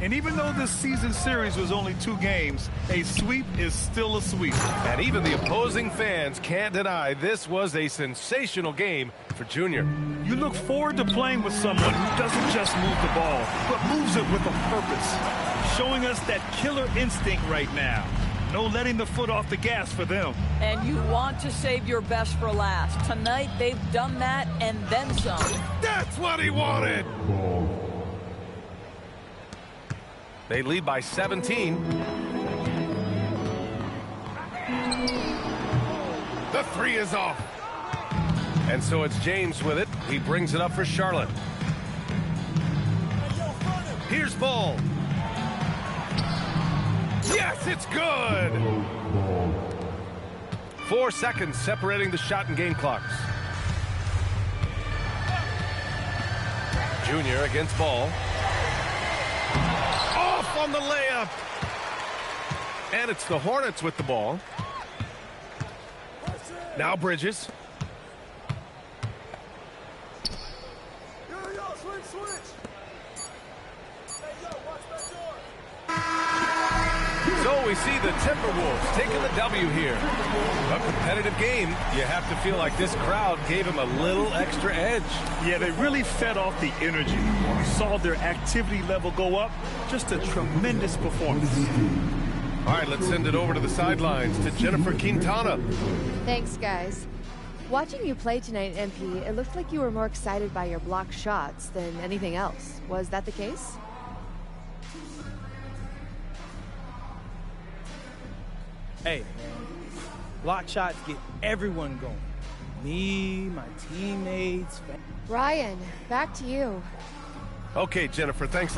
Speaker 3: And even though this season series was only 2 games, a sweep is still a sweep.
Speaker 2: And even the opposing fans can't deny this was a sensational game for Junior.
Speaker 3: You look forward to playing with someone who doesn't just move the ball, but moves it with a purpose, showing us that killer instinct right now. No letting the foot off the gas for them.
Speaker 4: And you want to save your best for last. Tonight, they've done that and then some.
Speaker 2: That's what he wanted! They lead by 17. The three is off. And so it's James with it. He brings it up for Charlotte. Here's Ball. Yes, it's good! 4 seconds separating the shot and game clocks. Junior against Ball. Off on the layup. And it's the Hornets with the ball. Now Bridges. So we see the Timberwolves taking the W here. A competitive game. You have to feel like this crowd gave him a little extra edge.
Speaker 3: Yeah, they really fed off the energy. We saw their activity level go up. Just a tremendous performance.
Speaker 2: All right, let's send it over to the sidelines to Jennifer Quintana.
Speaker 11: Thanks, guys. Watching you play tonight, MP, it looked like you were more excited by your block shots than anything else. Was that the case?
Speaker 12: Hey, block shots get everyone going. Me, my teammates.
Speaker 11: Ryan, back to you.
Speaker 2: Okay, Jennifer, thanks.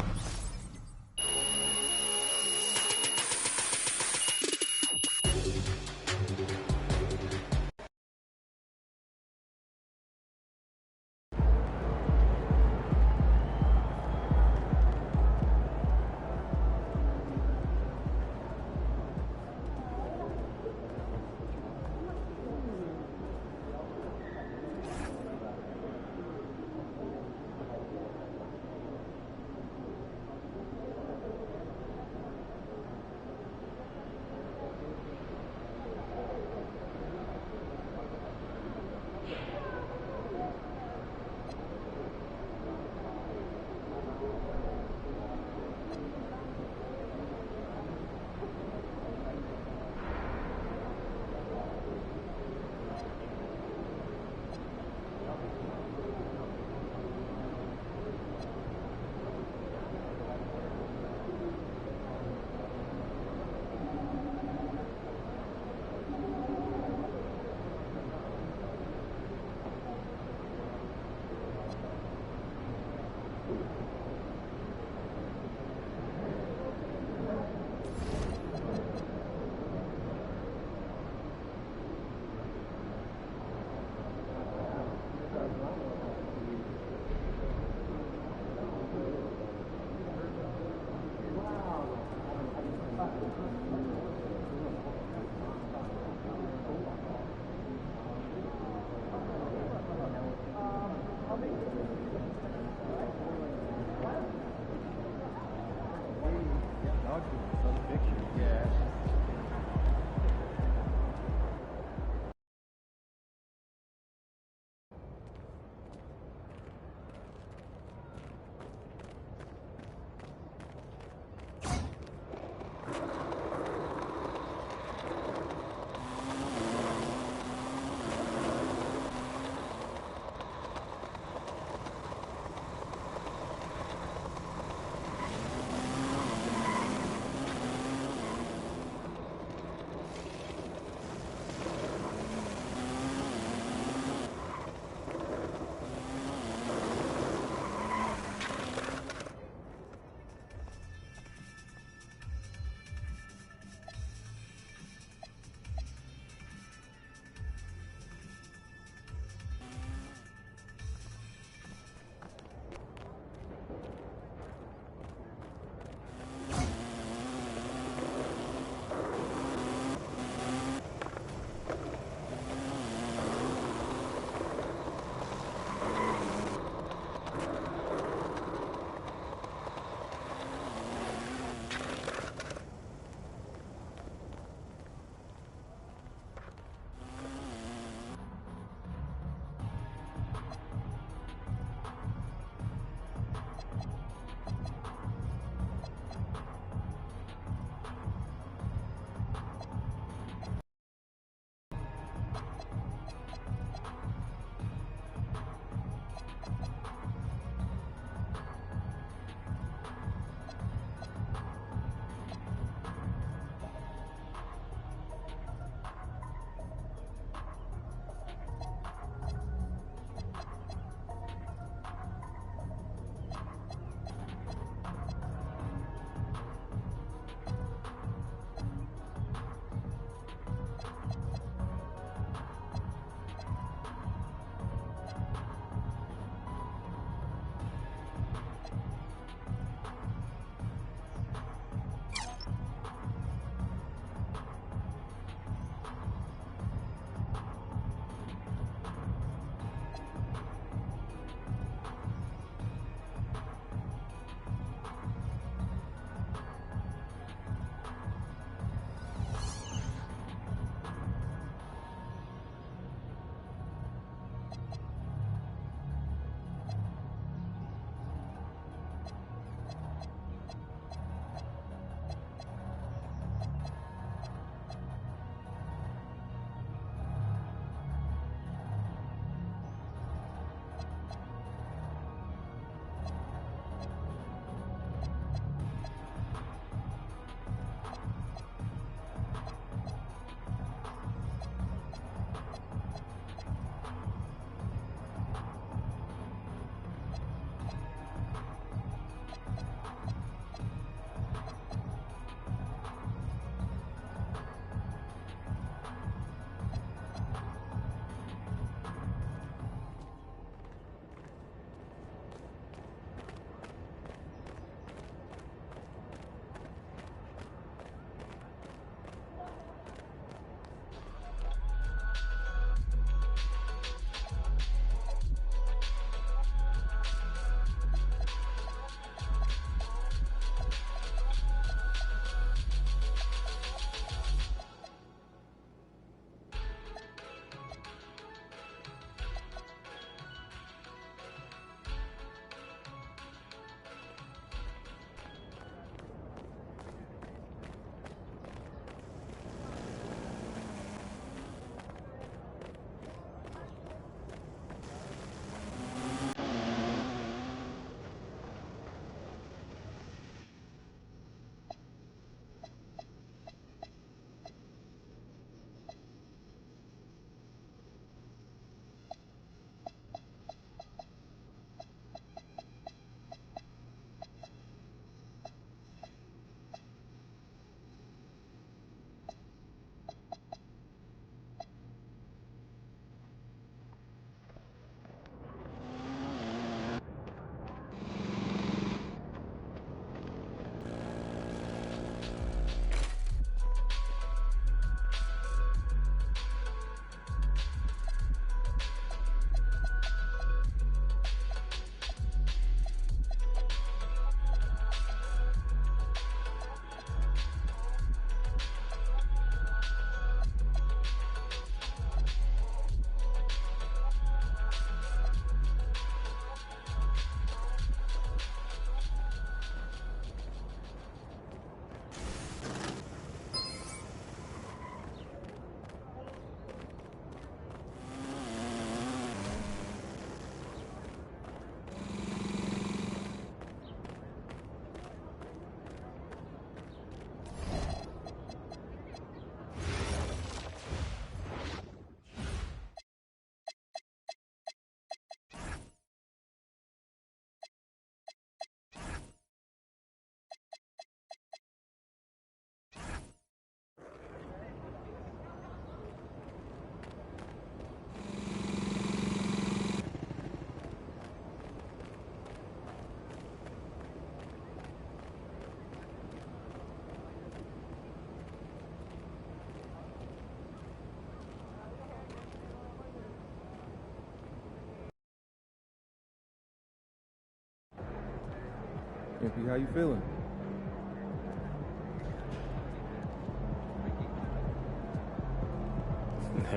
Speaker 13: MP, how you feeling?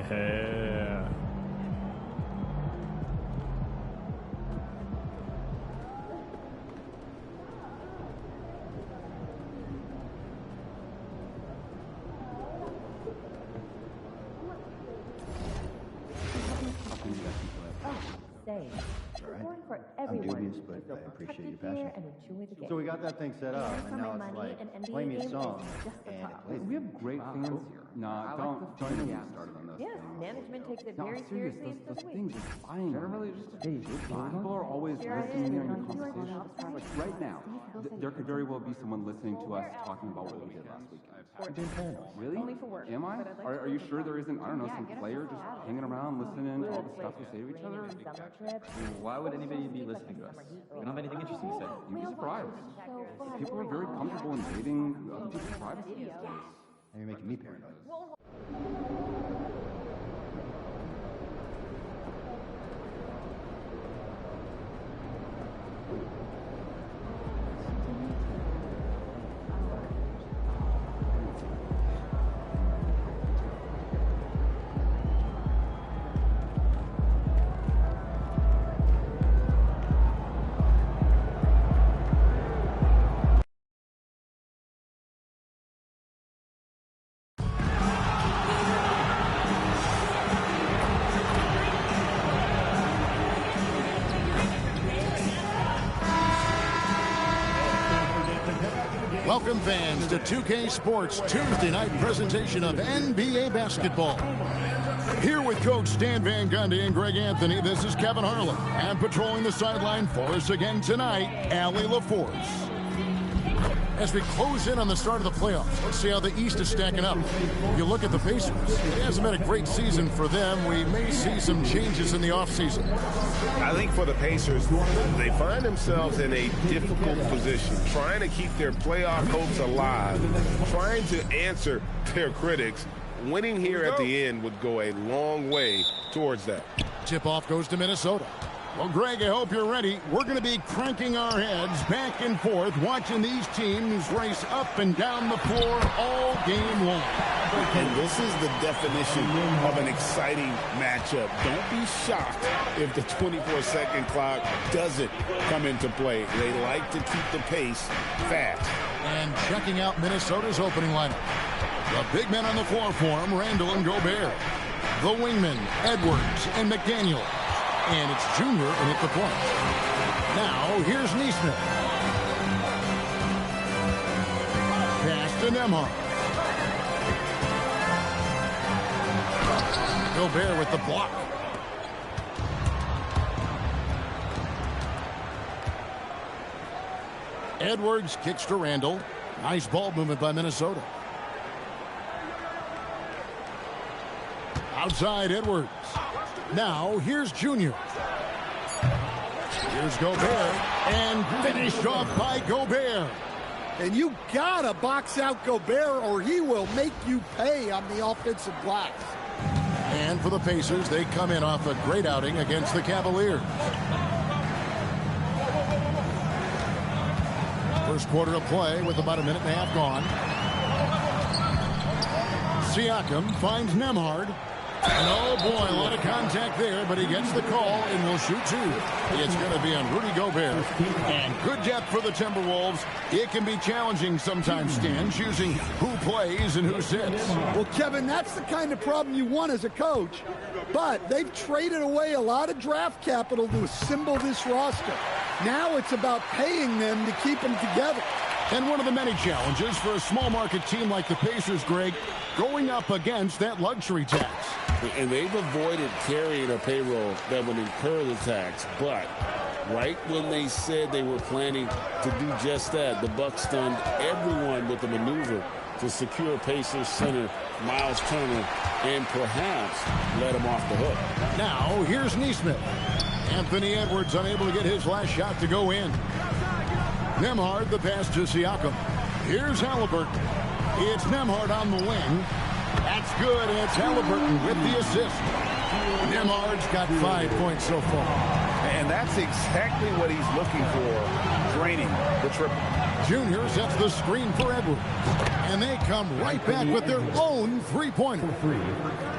Speaker 3: Yeah.
Speaker 14: I'm dubious, but I appreciate your passion. So we got that thing set up, and now it's like, play me a song, and it plays.
Speaker 15: We have great fans here. No, don't even get started on this.
Speaker 16: Yes, management takes it
Speaker 15: No,
Speaker 16: very
Speaker 15: serious,
Speaker 16: seriously.
Speaker 15: those things are fine. Generally, just a day. People are always listening to your conversations. Like right now, there could very well be someone listening to us talking about what we did last week. Really?
Speaker 16: Only for work.
Speaker 15: Am I? Are you sure there isn't, I don't know, some player just hanging around listening to all the stuff we say to each other?
Speaker 17: Why would anybody be listening to us? We don't have anything interesting to say.
Speaker 15: You'd be surprised. People are very comfortable invading other people's privacy these days.
Speaker 14: And you're making me paranoid.
Speaker 18: Welcome fans to 2K Sports Tuesday night presentation of NBA basketball. Here with Coach Stan Van Gundy and Greg Anthony, this is Kevin Harlan. And patrolling the sideline for us again tonight, Allie LaForce. As we close in on the start of the playoffs, let's see how the East is stacking up. You look at the Pacers. It hasn't been a great season for them. We may see some changes in the offseason.
Speaker 2: I think for the Pacers, they find themselves in a difficult position, trying to keep their playoff hopes alive, trying to answer their critics. Winning here at the end would go a long way towards that.
Speaker 18: Tip-off goes to Minnesota. Well, Greg, I hope you're ready. We're going to be cranking our heads back and forth, watching these teams race up and down the floor all game long.
Speaker 19: And this is the definition of an exciting matchup. Don't be shocked if the 24-second clock doesn't come into play. They like to keep the pace fast.
Speaker 18: And checking out Minnesota's opening lineup. The big men on the floor for him, Randall and Gobert. The wingmen, Edwards and McDaniel. And it's Junior in at the point. Now, here's Neesmith. Pass to Nembhard. Gobert with the block. Edwards kicks to Randall. Nice ball movement by Minnesota. Outside Edwards. Now, here's Junior. Here's Gobert. And finished off by Gobert.
Speaker 10: And you gotta box out Gobert or he will make you pay on the offensive glass.
Speaker 18: And for the Pacers, they come in off a great outing against the Cavaliers. First quarter of play with about a minute and a half gone. Siakam finds Nembhard. And oh boy, a lot of contact there, but he gets the call and will shoot two. It's going to be on Rudy Gobert. And good depth for the Timberwolves. It can be challenging sometimes, Stan, choosing who plays and who sits.
Speaker 10: Well, Kevin, that's the kind of problem you want as a coach. But they've traded away a lot of draft capital to assemble this roster. Now it's about paying them to keep them together.
Speaker 18: And one of the many challenges for a small market team like the Pacers, Greg, going up against that luxury tax.
Speaker 19: And they've avoided carrying a payroll that would incur the tax. But right when they said they were planning to do just that, the Bucks stunned everyone with the maneuver to secure Pacers center Miles Turner and perhaps let him off the hook.
Speaker 18: Now, here's Neesmith. Anthony Edwards unable to get his last shot to go in. Nembhard, the pass to Siakam. Here's Halliburton. It's Nembhard on the wing. That's good, and it's Halliburton with the assist. Nembhard's got 5 points so far.
Speaker 13: And that's exactly what he's looking for, draining the triple.
Speaker 18: Junior sets the screen for Edwards. And they come right back with their own three-pointer.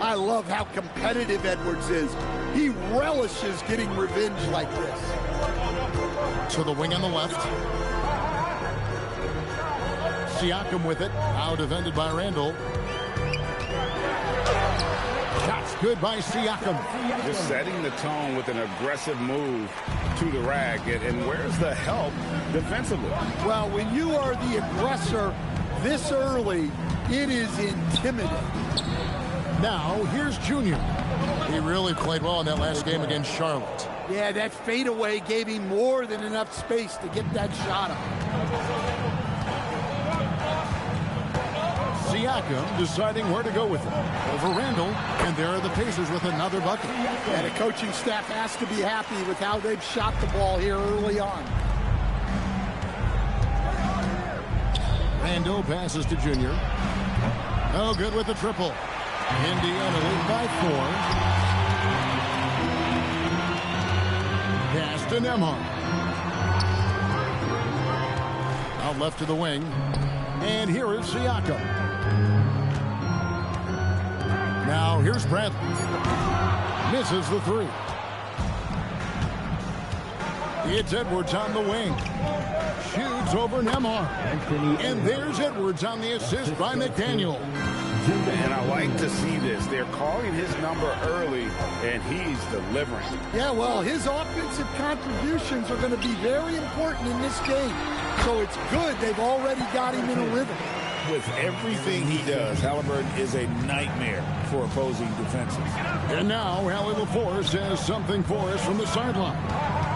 Speaker 10: I love how competitive Edwards is. He relishes getting revenge like this.
Speaker 18: To the wing on the left. Siakam with it. Now defended by Randall. Shots good by Siakam.
Speaker 13: Just setting the tone with an aggressive move to the rack. And where's the help defensively?
Speaker 10: Well, when you are the aggressor this early, it is intimidating.
Speaker 18: Now, here's Junior. He really played well in that last game against Charlotte.
Speaker 10: Yeah, that fadeaway gave him more than enough space to get that shot up.
Speaker 18: Siakam deciding where to go with it. Over Randall, and there are the Pacers with another bucket.
Speaker 10: Yeah, the coaching staff has to be happy with how they've shot the ball here early on.
Speaker 18: Randall passes to Junior. Oh, good with the triple. Indiana lead by 4. Pass to Nembhard. Out left to the wing. And here is Siakam. Now here's Bradley. Misses the 3. It's Edwards on the wing. Shoots over Nembhard. And there's Edwards on the assist by McDaniel.
Speaker 13: And I like to see this. They're calling his number early, and he's delivering.
Speaker 10: Yeah, well, his offensive contributions are going to be very important in this game. So it's good they've already got him in a rhythm.
Speaker 13: With everything he does, Halliburton is a nightmare for opposing defenses.
Speaker 18: And now, Allie LaForce has something for us from the sideline.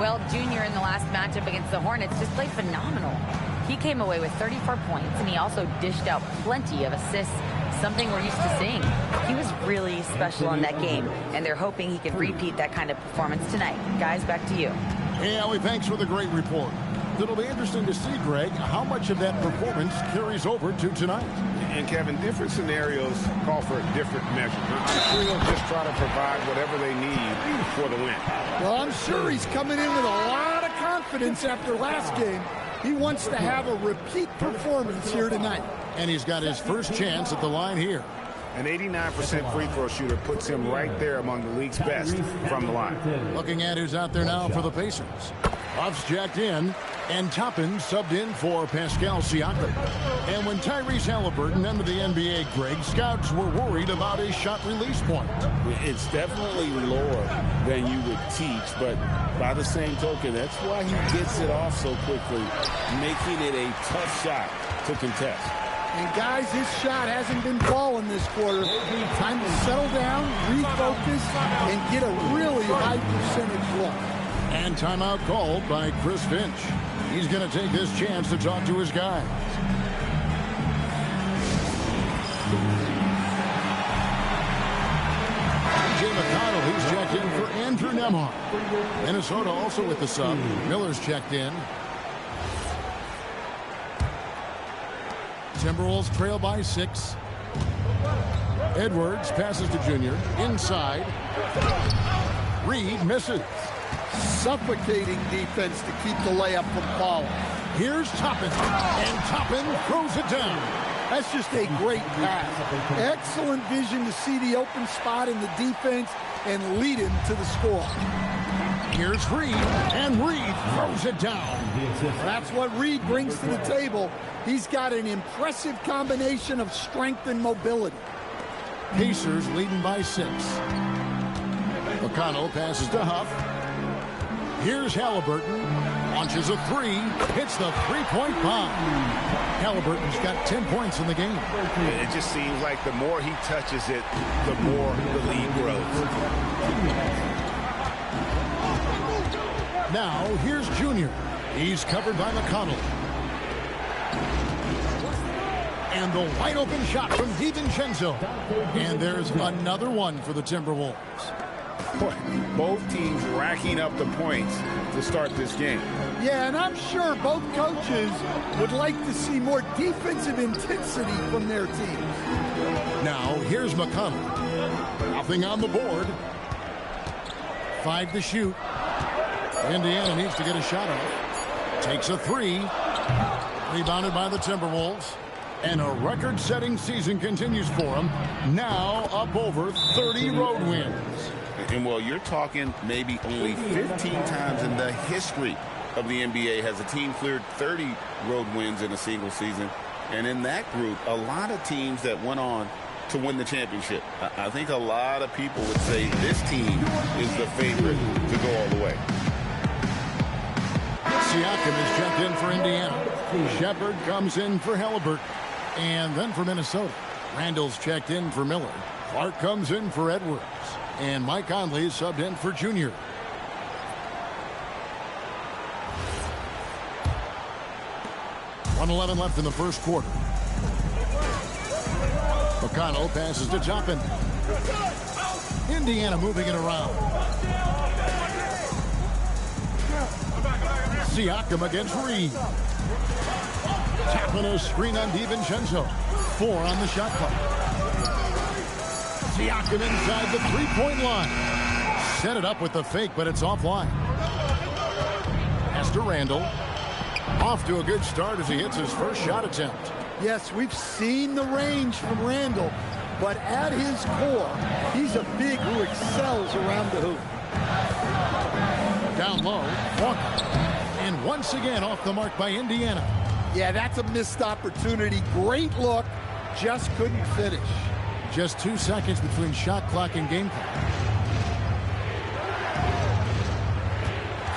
Speaker 5: Well, Junior in the last matchup against the Hornets just played phenomenal. He came away with 34 points, and he also dished out plenty of assists, something we're used to seeing. He was really special in that game, and they're hoping he can repeat that kind of performance tonight. Guys, back to you.
Speaker 18: Hey, Allie, thanks for the great report. It'll be interesting to see, Greg, how much of that performance carries over to tonight.
Speaker 13: And, Kevin, different scenarios call for different measures. I'm sure he'll just try to provide whatever they need for the win.
Speaker 10: Well, I'm sure he's coming in with a lot of confidence after last game. He wants to have a repeat performance here tonight.
Speaker 18: And he's got his first chance at the line here.
Speaker 13: An 89% free throw shooter puts him right there among the league's best from the line.
Speaker 18: Looking at who's out there now for the Pacers. Buffs jacked in, and Toppin subbed in for Pascal Siakam. And when Tyrese Halliburton entered the NBA, Greg, scouts were worried about his shot release point.
Speaker 13: It's definitely lower than you would teach, but by the same token, that's why he gets it off so quickly, making it a tough shot to contest.
Speaker 10: And guys, his shot hasn't been falling this quarter. Time to settle down, refocus, and get a really high percentage look.
Speaker 18: And timeout called by Chris Finch. He's going to take this chance to talk to his guys. T.J. McConnell, he's checked in for Andrew Nembhard. Minnesota also with the sub. Miller's checked in. Timberwolves trail by 6. Edwards passes to Junior. Inside. Reed misses.
Speaker 10: Suffocating defense to keep the layup from falling.
Speaker 18: Here's Toppin. And Toppin throws it down.
Speaker 10: That's just a great pass. Excellent vision to see the open spot in the defense and lead him to the score.
Speaker 18: Here's Reed, and Reed throws it down.
Speaker 10: That's what Reed brings to the table. He's got an impressive combination of strength and mobility.
Speaker 18: Pacers leading by 6. McConnell passes to Huff. Here's Halliburton. Launches a 3. Hits the three-point bomb. Halliburton's got 10 points in the game.
Speaker 13: It just seems like the more he touches it, the more the lead grows.
Speaker 18: Now, here's Junior. He's covered by McConnell. And the wide-open shot from DiVincenzo. And there's another one for the Timberwolves.
Speaker 13: Both teams racking up the points to start this game.
Speaker 10: Yeah, and I'm sure both coaches would like to see more defensive intensity from their teams.
Speaker 18: Now, here's McConnell. Nothing on the board. 5 to shoot. Indiana needs to get a shot off. Takes a three. Rebounded by the Timberwolves. And a record-setting season continues for them. Now up over 30 road wins.
Speaker 19: And, well, you're talking maybe only 15 times in the history of the NBA has a team cleared 30 road wins in a single season. And in that group, a lot of teams that went on to win the championship. I think a lot of people would say this team is the favorite to go all the way.
Speaker 18: Siakam is checked in for Indiana. Shepard comes in for Halliburton. And then for Minnesota, Randall's checked in for Miller. Clark comes in for Edwards. And Mike Conley is subbed in for Junior. .111 left in the first quarter. McConnell passes to Toppin. Indiana moving it around. Siakam against Reed. Tapping a screen on DiVincenzo. 4 on the shot clock. Siakam inside the three-point line. Set it up with the fake, but it's offline. Pass to Randall. Off to a good start as he hits his first shot attempt.
Speaker 10: Yes, we've seen the range from Randall, but at his core, he's a big who excels around the hoop.
Speaker 18: Down low, Walker. And once again off the mark by Indiana.
Speaker 10: Yeah, that's a missed opportunity. Great look, just couldn't finish.
Speaker 18: Just 2 seconds between shot clock and game clock.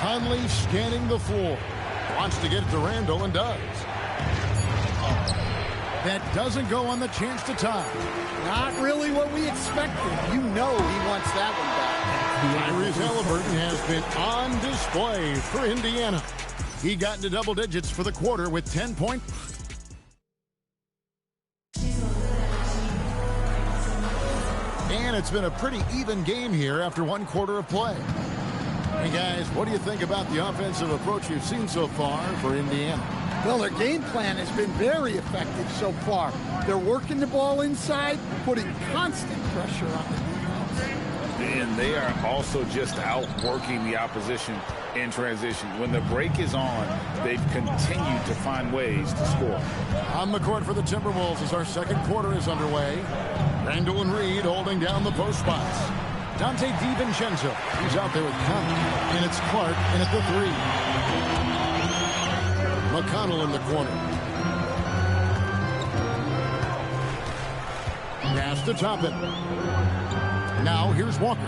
Speaker 18: Conley scanning the floor. Wants to get it to Randall and does. That doesn't go on the chance to tie.
Speaker 10: Not really what we expected. You know he wants that one back.
Speaker 18: Tyrese Halliburton has been on display for Indiana. He got into double digits for the quarter with 10 points. And it's been a pretty even game here after 1 quarter of play. Hey guys, what do you think about the offensive approach you've seen so far for Indiana?
Speaker 10: Well, their game plan has been very effective so far. They're working the ball inside, putting constant pressure on the defense.
Speaker 13: And they are also just outworking the opposition in transition. When the break is on, they've continued to find ways to score.
Speaker 18: On the court for the Timberwolves as our second quarter is underway. Randall and Reed holding down the post spots. Dante DiVincenzo, he's out there with Conley, and it's Clark in at the 3. McConnell in the corner. Pass to Toppin. Now here's Walker,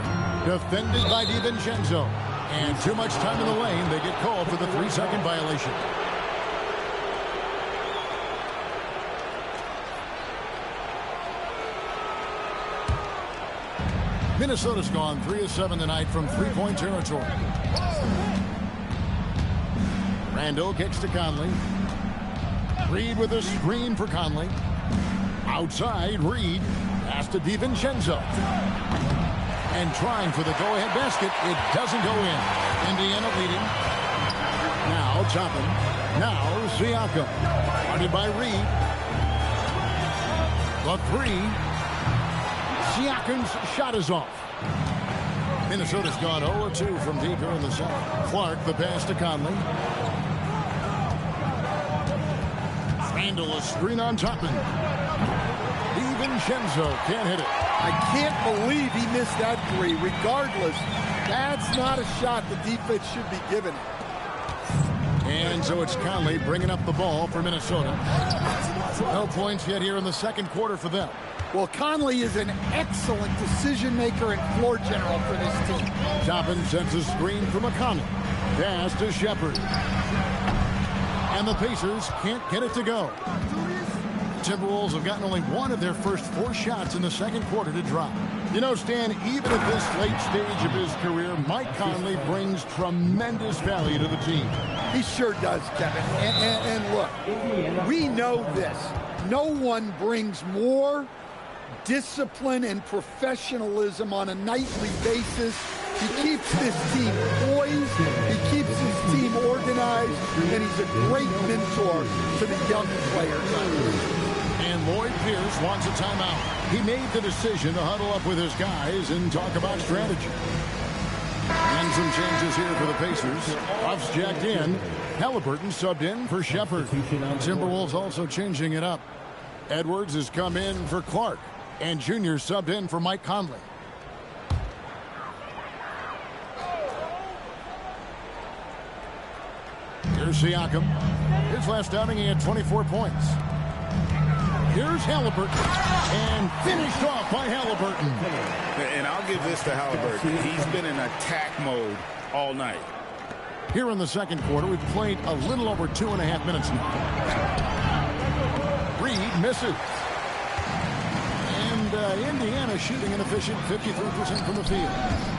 Speaker 18: defended by DiVincenzo. And too much time in the lane, they get called for the 3-second violation. Minnesota's gone 3 of 7 tonight from three-point territory. Randall kicks to Conley. Reed with a screen for Conley. Outside, Reed. Pass to DiVincenzo. And trying for the go-ahead basket. It doesn't go in. Indiana leading. Now Toppin. Now Siakam. Guarded by Reed. The 3. Siakam's shot is off. Minnesota's gone 0-2 from deep here in the second. Clark, the pass to Conley. Randall, a screen on Toppin. DiVincenzo can't hit it.
Speaker 10: I can't believe he missed that 3. Regardless, that's not a shot the defense should be giving it.
Speaker 18: And so it's Conley bringing up the ball for Minnesota. No points yet here in the second quarter for them.
Speaker 10: Well, Conley is an excellent decision maker and floor general for this team.
Speaker 18: Toppin sets a screen for McConnell. Pass to Shepard. And the Pacers can't get it to go. Timberwolves have gotten only 1 of their first 4 shots in the second quarter to drop. You know, Stan, even at this late stage of his career, Mike Conley brings tremendous value to the team.
Speaker 10: He sure does, Kevin. And look, we know this. No one brings more discipline and professionalism on a nightly basis. He keeps this team poised, he keeps his team organized, and he's a great mentor to the young players on here.
Speaker 18: And Lloyd Pierce wants a timeout. He made the decision to huddle up with his guys and talk about strategy. And some changes here for the Pacers. Ruff's jacked in. Halliburton subbed in for Shepherd. Timberwolves also changing it up. Edwards has come in for Clark. And Junior subbed in for Mike Conley. Here's Siakam. His last outing, he had 24 points. Here's Halliburton. And finished off by Halliburton.
Speaker 13: And I'll give this to Halliburton. He's been in attack mode all night.
Speaker 18: Here in the second quarter, we've played a little over 2.5 minutes now. Reed misses. And Indiana shooting an efficient 53% from the field.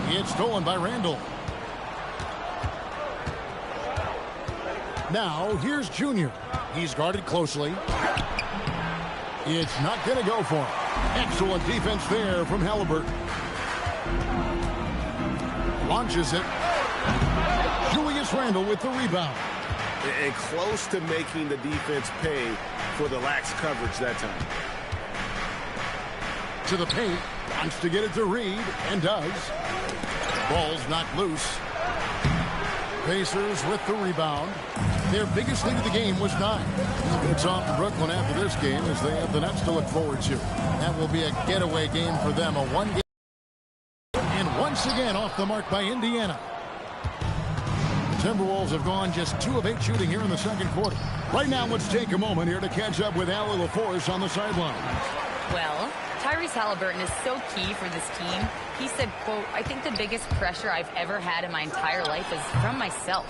Speaker 18: It's stolen by Randall. Now, here's Junior. He's guarded closely. It's not going to go for him. Excellent defense there from Halliburton. Launches it. Julius Randle with the rebound.
Speaker 13: And close to making the defense pay for the lax coverage that time.
Speaker 18: To the paint. Wants to get it to Reed, and does. Ball's knocked loose. Pacers with the rebound. Their biggest lead of the game was 9. It's off to Brooklyn after this game as they have the Nets to look forward to. That will be a getaway game for them, a one-game. And once again off the mark by Indiana. The Timberwolves have gone just 2 of 8 shooting here in the second quarter. Right now, let's take a moment here to catch up with Allie LaForce on the sideline.
Speaker 5: Well, Tyrese Halliburton is so key for this team. He said, quote, "I think the biggest pressure I've ever had in my entire life is from myself.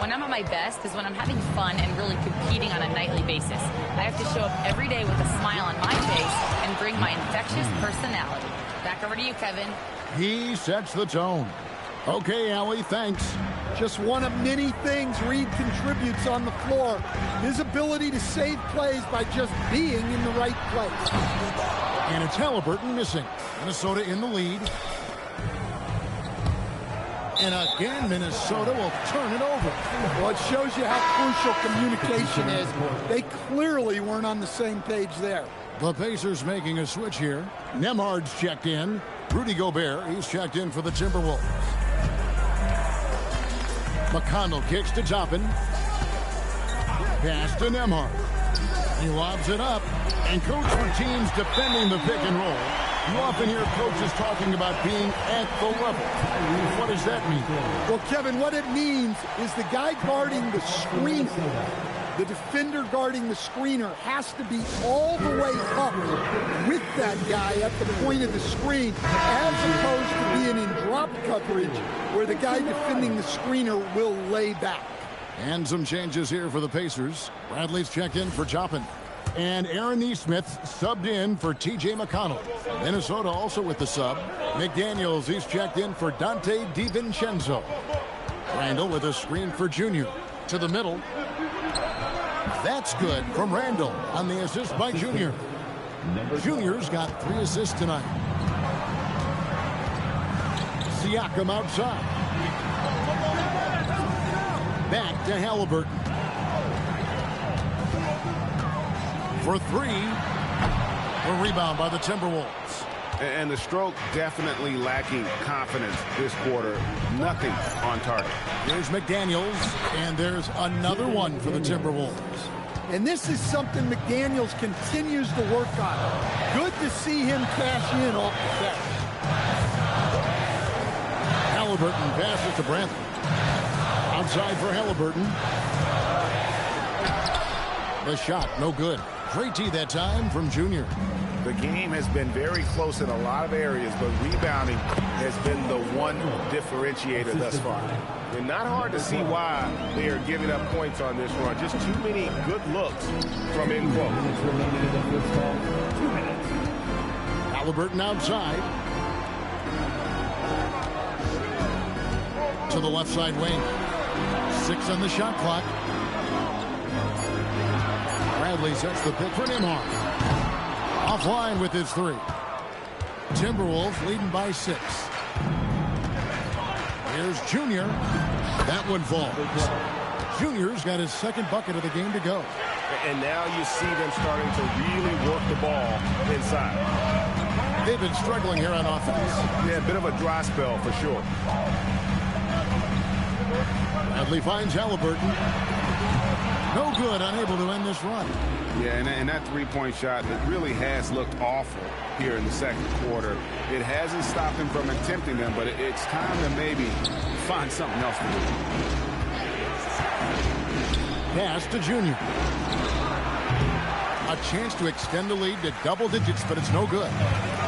Speaker 5: When I'm at my best is when I'm having fun and really competing on a nightly basis. I have to show up every day with a smile on my face and bring my infectious personality." Back over to you, Kevin.
Speaker 18: He sets the tone. Okay, Allie, thanks.
Speaker 10: Just one of many things Reed contributes on the floor. His ability to save plays by just being in the right place.
Speaker 18: And it's Halliburton missing. Minnesota in the lead. And again, Minnesota will turn it over.
Speaker 10: Well, it shows you how crucial communication is. They clearly weren't on the same page there.
Speaker 18: The Pacers making a switch here. Nembhard's checked in. Rudy Gobert, he's checked in for the Timberwolves. McConnell kicks to Toppin. Pass to Nembhard. He lobs it up. And coach for teams defending the pick and roll. You often hear coaches talking about being at the level. What does that mean?
Speaker 10: Well, Kevin, what it means is the guy guarding the screener, the defender guarding the screener, has to be all the way up with that guy at the point of the screen, as opposed to being in drop coverage where the guy defending the screener will lay back.
Speaker 18: And some changes here for the Pacers. Bradley's checked in for Toppin. And Aaron Nesmith subbed in for T.J. McConnell. Minnesota also with the sub. McDaniels, he's checked in for Dante DiVincenzo. Randall with a screen for Junior. To the middle. That's good from Randall on the assist by Junior. Junior's got 3 assists tonight. Siakam outside. Back to Halliburton. For 3. A rebound by the Timberwolves.
Speaker 13: And the stroke definitely lacking confidence this quarter. Nothing on target.
Speaker 18: Here's McDaniels, and there's another one for the Timberwolves.
Speaker 10: And this is something McDaniels continues to work on. Good to see him cash in off the bench.
Speaker 18: Halliburton passes to Brantley. Outside for Halliburton. The shot, no good. Great tee that time from Junior.
Speaker 13: The game has been very close in a lot of areas, but rebounding has been the one differentiator thus far. And not hard to see why they are giving up points on this run. Just too many good looks from in close.
Speaker 18: Halliburton outside. To the left side wing. 6 on the shot clock. Bradley sets the pick for Nembhard. Offline with his 3. Timberwolves leading by 6. Here's Junior. That one falls. Junior's got his second bucket of the game to go.
Speaker 13: And now you see them starting to really work the ball inside.
Speaker 18: They've been struggling here on offense.
Speaker 13: Yeah, a bit of a dry spell for sure.
Speaker 18: Bradley finds Halliburton. No good, unable to end this run.
Speaker 13: Yeah, and that three-point shot, it really has looked awful here in the second quarter. It hasn't stopped him from attempting them, but it's time to maybe find something else to do.
Speaker 18: Pass to Junior. A chance to extend the lead to double digits, but it's no good.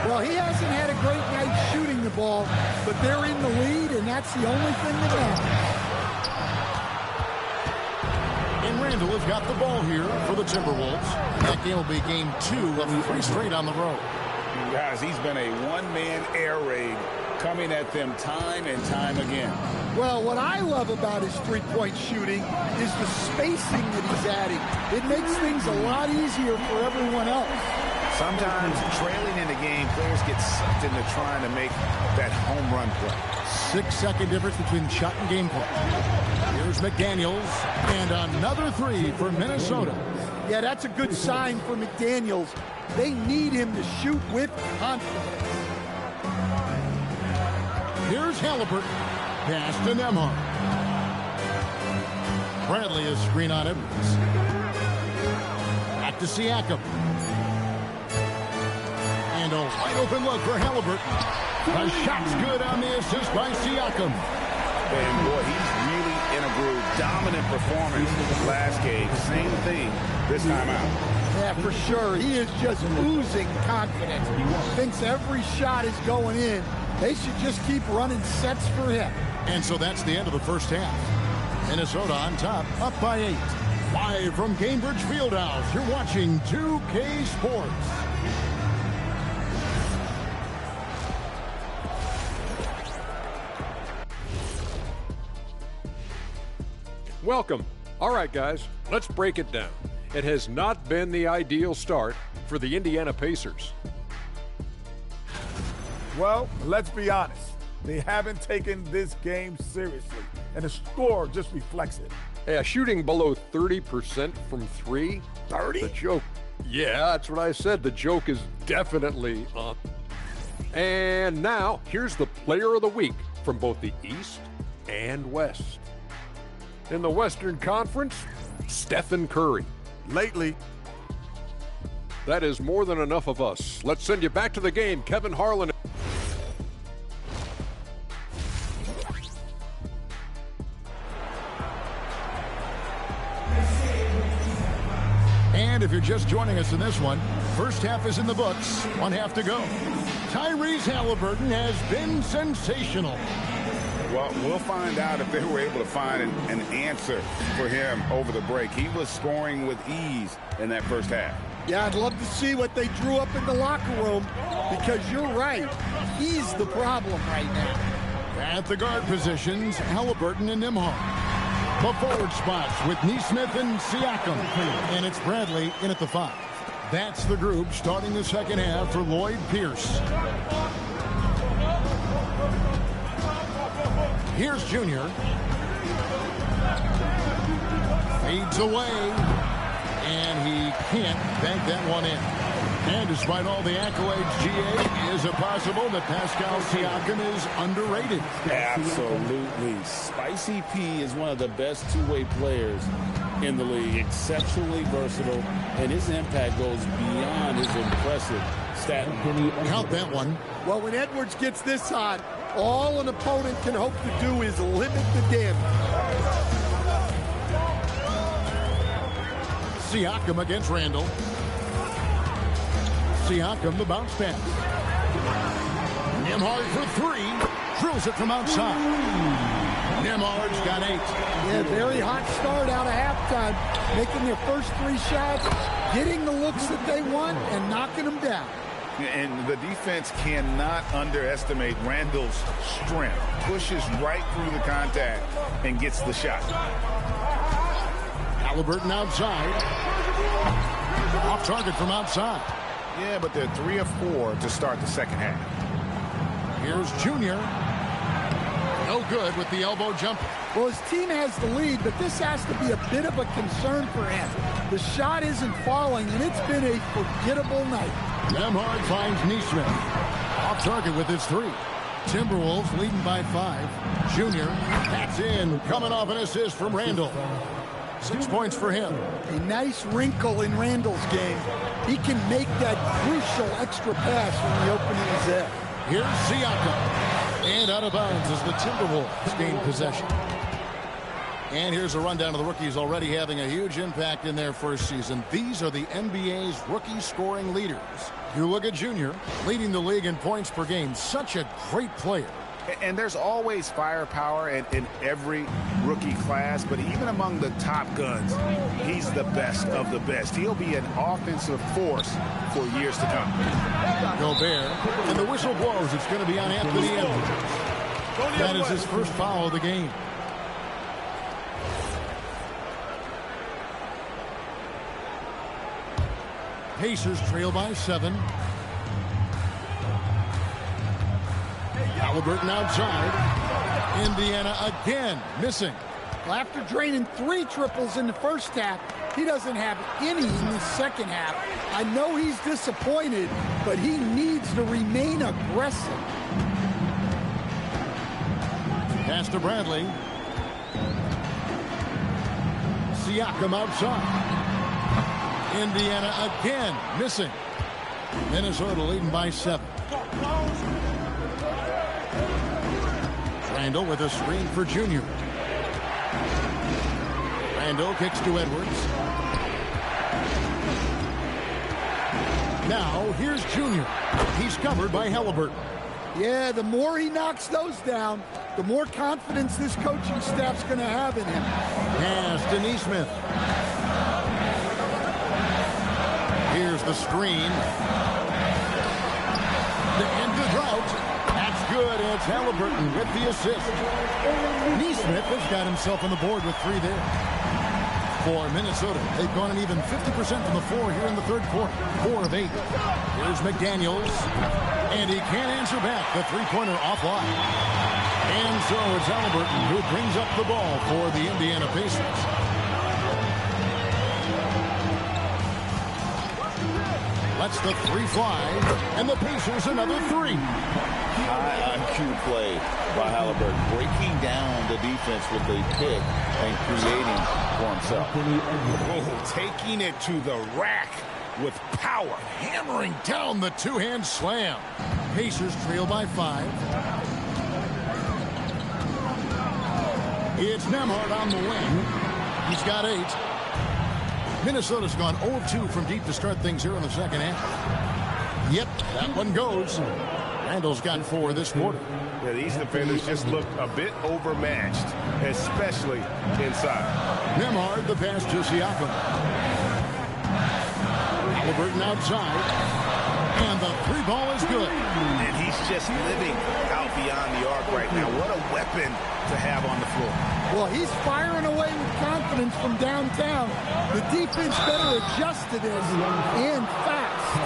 Speaker 10: Well, he hasn't had a great night shooting the ball, but they're in the lead, and that's the only thing that matters.
Speaker 18: And Randall has got the ball here for the Timberwolves. That game will be game 2 of 3 straight on the road.
Speaker 13: Guys, he's been a one-man air raid coming at them time and time again.
Speaker 10: Well, what I love about his three-point shooting is the spacing that he's adding. It makes things a lot easier for everyone else.
Speaker 13: Sometimes trailing in the game, players get sucked into trying to make that home run play.
Speaker 18: 6-second difference between shot and gameplay. Here's McDaniels, and another 3 for Minnesota.
Speaker 10: Yeah, that's a good sign for McDaniels. They need him to shoot with confidence.
Speaker 18: Here's Halliburton. Pass to Nembhard. Bradley is screen on Edwards. Back to Siakam. And a wide open look for Halliburton. The shot's good on the assist by Siakam.
Speaker 13: And boy, he's really in a groove. Dominant performance last game. Same thing this time out.
Speaker 10: Yeah, for sure. He is just oozing confidence. He thinks every shot is going in. They should just keep running sets for him.
Speaker 18: And so that's the end of the first half. Minnesota on top, up by 8. Live from Cambridge Fieldhouse, you're watching 2K Sports.
Speaker 9: Welcome. All right, guys, let's break it down. It has not been the ideal start for the Indiana Pacers.
Speaker 16: Well, let's be honest. They haven't taken this game seriously, and the score just reflects it.
Speaker 9: Yeah, shooting below 30% from 3.
Speaker 16: 30?
Speaker 9: The joke. Yeah, that's what I said. The joke is definitely on. And now, here's the player of the week from both the East and West. In the Western Conference, Stephen Curry.
Speaker 16: Lately.
Speaker 9: That is more than enough of us. Let's send you back to the game, Kevin Harlan.
Speaker 18: And if you're just joining us in this one, first half is in the books. 1 half to go. Tyrese Halliburton has been sensational.
Speaker 13: Well, we'll find out if they were able to find an answer for him over the break. He was scoring with ease in that first half.
Speaker 10: Yeah, I'd love to see what they drew up in the locker room, because you're right. He's the problem right now.
Speaker 18: At the guard positions, Halliburton and Nembhard. The forward spots with Nesmith and Siakam. And it's Bradley in at the 5. That's the group starting the second half for Lloyd Pierce. Here's Junior. Fades away. And he can't bank that one in. And despite all the accolades, GA, is it possible that Pascal Siakam is underrated?
Speaker 19: Absolutely. Spicy P is one of the best two-way players in the league. Exceptionally versatile, and his impact goes beyond his impressive stat.
Speaker 18: Count that one.
Speaker 10: Well, when Edwards gets this hot, all an opponent can hope to do is limit the damage.
Speaker 18: Siakam against Randall. Siakam the bounce pass. Nembhard for 3. Drills it from outside. Nembhard's got 8.
Speaker 10: Yeah, very hot start out of halftime. Making their first 3 shots, getting the looks that they want, and knocking them down.
Speaker 13: And the defense cannot underestimate Randall's strength. Pushes right through the contact and gets the shot.
Speaker 18: Halliburton outside. Off target from outside.
Speaker 13: Yeah, but they're 3 of 4 to start the second half.
Speaker 18: Here's Junior. No good with the elbow jumper.
Speaker 10: Well, his team has the lead, but this has to be a bit of a concern for him. The shot isn't falling, and it's been a forgettable night.
Speaker 18: Nembhard finds Nesmith. Off target with his 3. Timberwolves leading by 5. Junior, that's in, coming off an assist from Randall. 6 points for him.
Speaker 10: A nice wrinkle in Randall's game. He can make that crucial extra pass when the opening is there.
Speaker 18: Here's Siakam. And out of bounds as the Timberwolves gain possession. And here's a rundown of the rookies already having a huge impact in their first season. These are the NBA's rookie scoring leaders. You look at Junior, leading the league in points per game. Such a great player.
Speaker 13: And there's always firepower in every rookie class, but even among the top guns, he's the best of the best. He'll be an offensive force for years to come.
Speaker 18: Gobert, and the whistle blows. It's going to be on Anthony Edwards. That is his first foul of the game. Pacers trail by 7. Halliburton outside. Indiana again missing.
Speaker 10: Well, after draining 3 triples in the first half, he doesn't have any in the second half. I know he's disappointed, but he needs to remain aggressive.
Speaker 18: Pass to Bradley. Siakam outside. Indiana again missing. Minnesota leading by 7. Randall with a screen for Junior. Randall kicks to Edwards. Now here's Junior. He's covered by Halliburton.
Speaker 10: Yeah, the more he knocks those down, the more confidence this coaching staff's going to have in him.
Speaker 18: Pass to Nesmith. Here's the screen. The end of drought. That's good. It's Halliburton with the assist. Nesmith has got himself on the board with 3 there. For Minnesota, they've gone an even 50% from the floor here in the third quarter. 4 of 8. Here's McDaniels. And he can't answer back. The three-pointer offline. And so it's Halliburton who brings up the ball for the Indiana Pacers. Lets the 3 fly, and the Pacers another 3.
Speaker 20: High IQ play by Halliburton, breaking down the defense with a pick and creating for himself.
Speaker 13: Oh, taking it to the rack with power.
Speaker 18: Hammering down the two-hand slam. Pacers trail by 5. It's Nembhard on the wing. He's got 8. Minnesota's gone 0 of 2 from deep to start things here in the second half. Yep, that one goes. Randall's got 4 this quarter.
Speaker 13: Yeah, these defenders just look a bit overmatched, especially inside.
Speaker 18: Nembhard, the pass to Siakam. Halliburton outside. And the 3-ball is good.
Speaker 13: And he's just living out beyond the arc right now. What a weapon to have on the floor.
Speaker 10: Well, he's firing away with confidence from downtown. The defense better adjust to this and fast.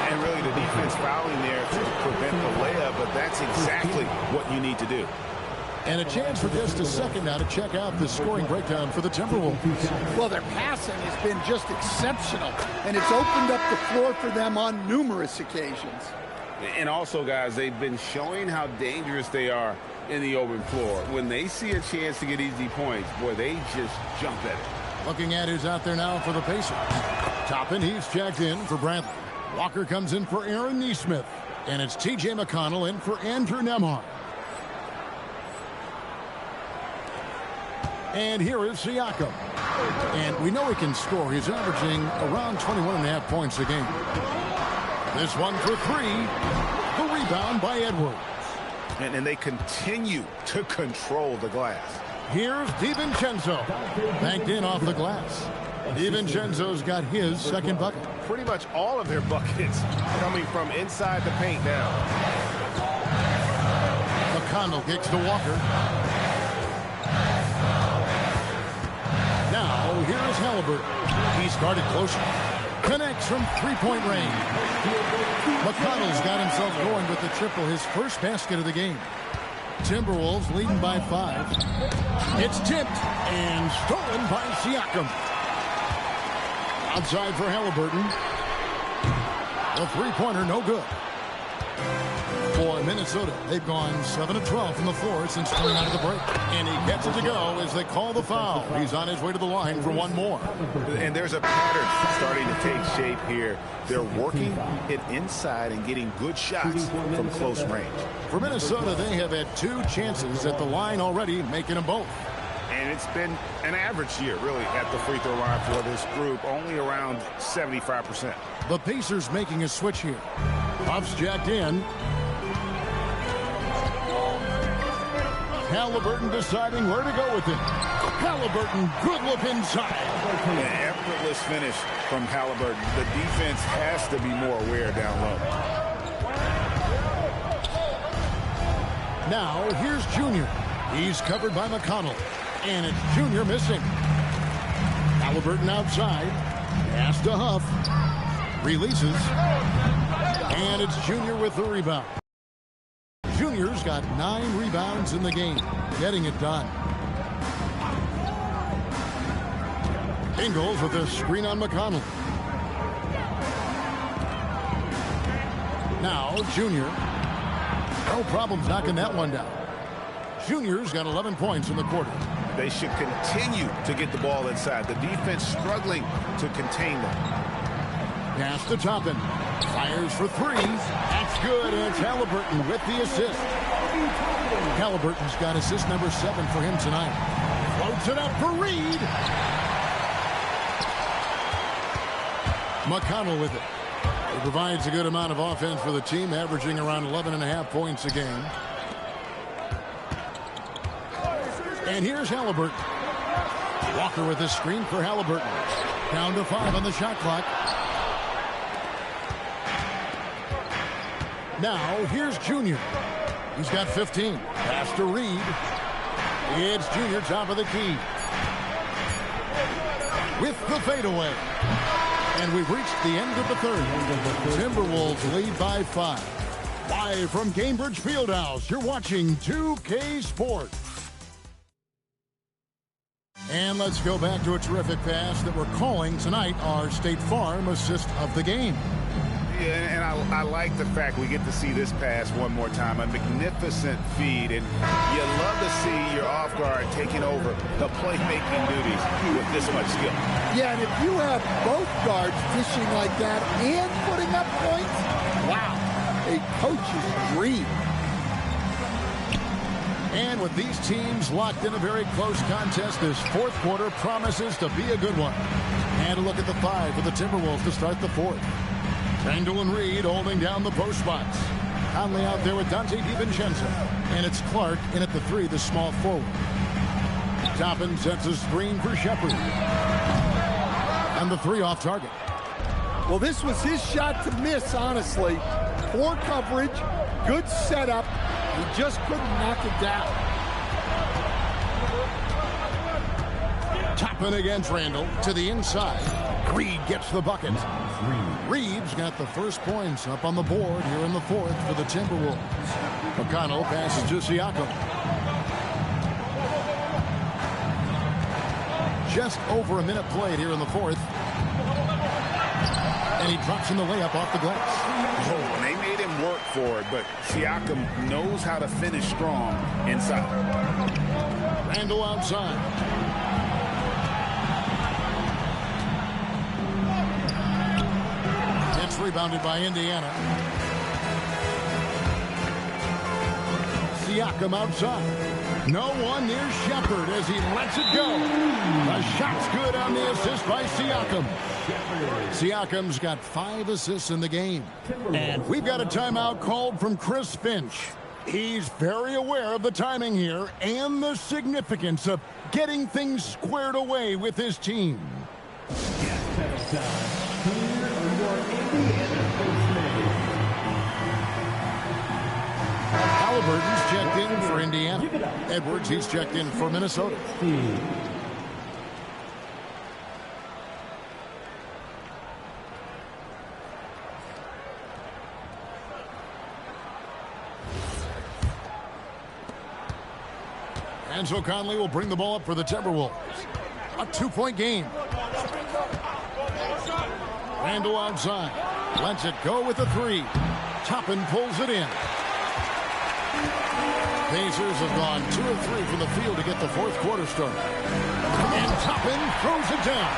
Speaker 13: And really the defense fouling there to prevent the layup, but that's exactly what you need to do.
Speaker 18: And a chance for just a second now to check out the scoring breakdown for the Timberwolves.
Speaker 10: Well, their passing has been just exceptional, and it's opened up the floor for them on numerous occasions.
Speaker 13: And also, guys, they've been showing how dangerous they are in the open floor. When they see a chance to get easy points, boy, they just jump at it.
Speaker 18: Looking at who's out there now for the Pacers. Toppin, he's checked in for Bradley. Walker comes in for Aaron Nesmith. And it's T.J. McConnell in for Andrew Nembhard. And here is Siakam. And we know he can score. He's averaging around 21.5 points a game. This one for 3. The rebound by Edwards.
Speaker 13: And they continue to control the glass.
Speaker 18: Here's DiVincenzo. Banked in off the glass. DiVincenzo's got his second bucket.
Speaker 13: Pretty much all of their buckets coming from inside the paint now.
Speaker 18: McConnell kicks to Walker. Now, here is Halliburton. He's guarded closer. Connects from three-point range. McConnell's got himself going with the triple, his first basket of the game. Timberwolves leading by 5. It's tipped and stolen by Siakam. Outside for Halliburton. The three-pointer, no good. For Minnesota, they've gone 7 of 12 from the floor since coming out of the break. And he gets it to go as they call the foul. He's on his way to the line for one more.
Speaker 13: And there's a pattern starting to take shape here. They're working it inside and getting good shots from close range.
Speaker 18: For Minnesota, they have had 2 chances at the line already, making them both.
Speaker 13: And it's been an average year, really, at the free throw line for this group, only around 75%.
Speaker 18: The Pacers making a switch here. Puffs jacked in. Halliburton deciding where to go with it. Halliburton, good look inside.
Speaker 13: An effortless finish from Halliburton. The defense has to be more aware down low.
Speaker 18: Now, here's Junior. He's covered by McConnell. And it's Junior missing. Halliburton outside. Pass to Huff. Releases. And it's Junior with the rebound. Junior's got 9 rebounds in the game. Getting it done. Ingles with a screen on McConnell. Now, Junior. No problems knocking that one down. Junior's got 11 points in the quarter.
Speaker 13: They should continue to get the ball inside. The defense struggling to contain them.
Speaker 18: Pass to Toppin. Fires for 3. That's good, and it's Halliburton with the assist. Halliburton's got assist number 7 for him tonight. Floats it up for Reed. McConnell with it. He provides a good amount of offense for the team, averaging around 11.5 points a game. And here's Halliburton. Walker with a screen for Halliburton. Down to 5 on the shot clock. Now, here's Junior. He's got 15. Pass to Reed. It's Junior top of the key. With the fadeaway. And we've reached the end of the third. Timberwolves lead by 5. Live from Cambridge Fieldhouse, you're watching 2K Sports. And let's go back to a terrific pass that we're calling tonight our State Farm assist of the game.
Speaker 13: Yeah, and I like the fact we get to see this pass one more time. A magnificent feed, and you love to see your off guard taking over the playmaking duties with this much skill.
Speaker 10: Yeah, and if you have both guards dishing like that and putting up points, wow, a coach's dream.
Speaker 18: And with these teams locked in a very close contest, this fourth quarter promises to be a good one. And a look at the 5 for the Timberwolves to start the fourth. Randall and Reed holding down the post spots. Conley out there with Dante DiVincenzo. And it's Clark in at the 3, the small forward. Toppin sets a screen for Shepherd. And the 3 off target.
Speaker 10: Well, this was his shot to miss, honestly. Poor coverage, good setup. He just couldn't knock it down.
Speaker 18: Toppin against Randall to the inside. Reed gets the bucket. Reeves got the first points up on the board here in the fourth for the Timberwolves. McConnell passes to Siakam. Just over a minute played here in the fourth. And he drops in the layup off the glass.
Speaker 13: Oh, and they made him work for it, but Siakam knows how to finish strong inside.
Speaker 18: Randall outside. It's rebounded by Indiana. Siakam outside. No one near Shepherd as he lets it go. The shot's good on the assist by Siakam. Siakam's got 5 assists in the game. And we've got a timeout called from Chris Finch. He's very aware of the timing here and the significance of getting things squared away with his team. Halliburton's checked in for Indiana. Edwards, he's checked in for Minnesota. And so Conley will bring the ball up for the Timberwolves. A 2-point game. Randall outside. Lets it go with a 3. Toppin pulls it in. Pacers have gone 2 of 3 from the field to get the fourth quarter started. And Toppin throws it down.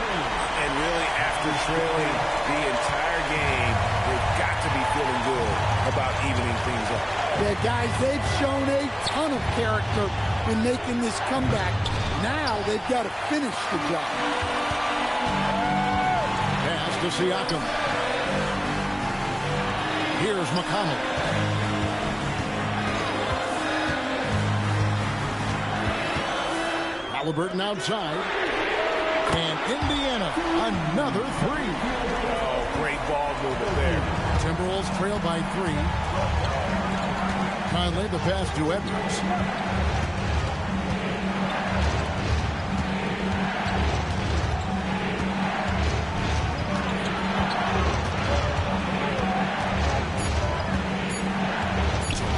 Speaker 13: And really, after trailing the entire game, they've got to be feeling good about evening things up.
Speaker 10: Yeah, guys, they've shown a ton of character in making this comeback. Now they've got to finish the job.
Speaker 18: Pass to Siakam. Here's McConnell. Halliburton outside. And Indiana, another 3.
Speaker 13: Oh, great ball movement there.
Speaker 18: Timberwolves trail by 3. Conley, the pass to Edwards.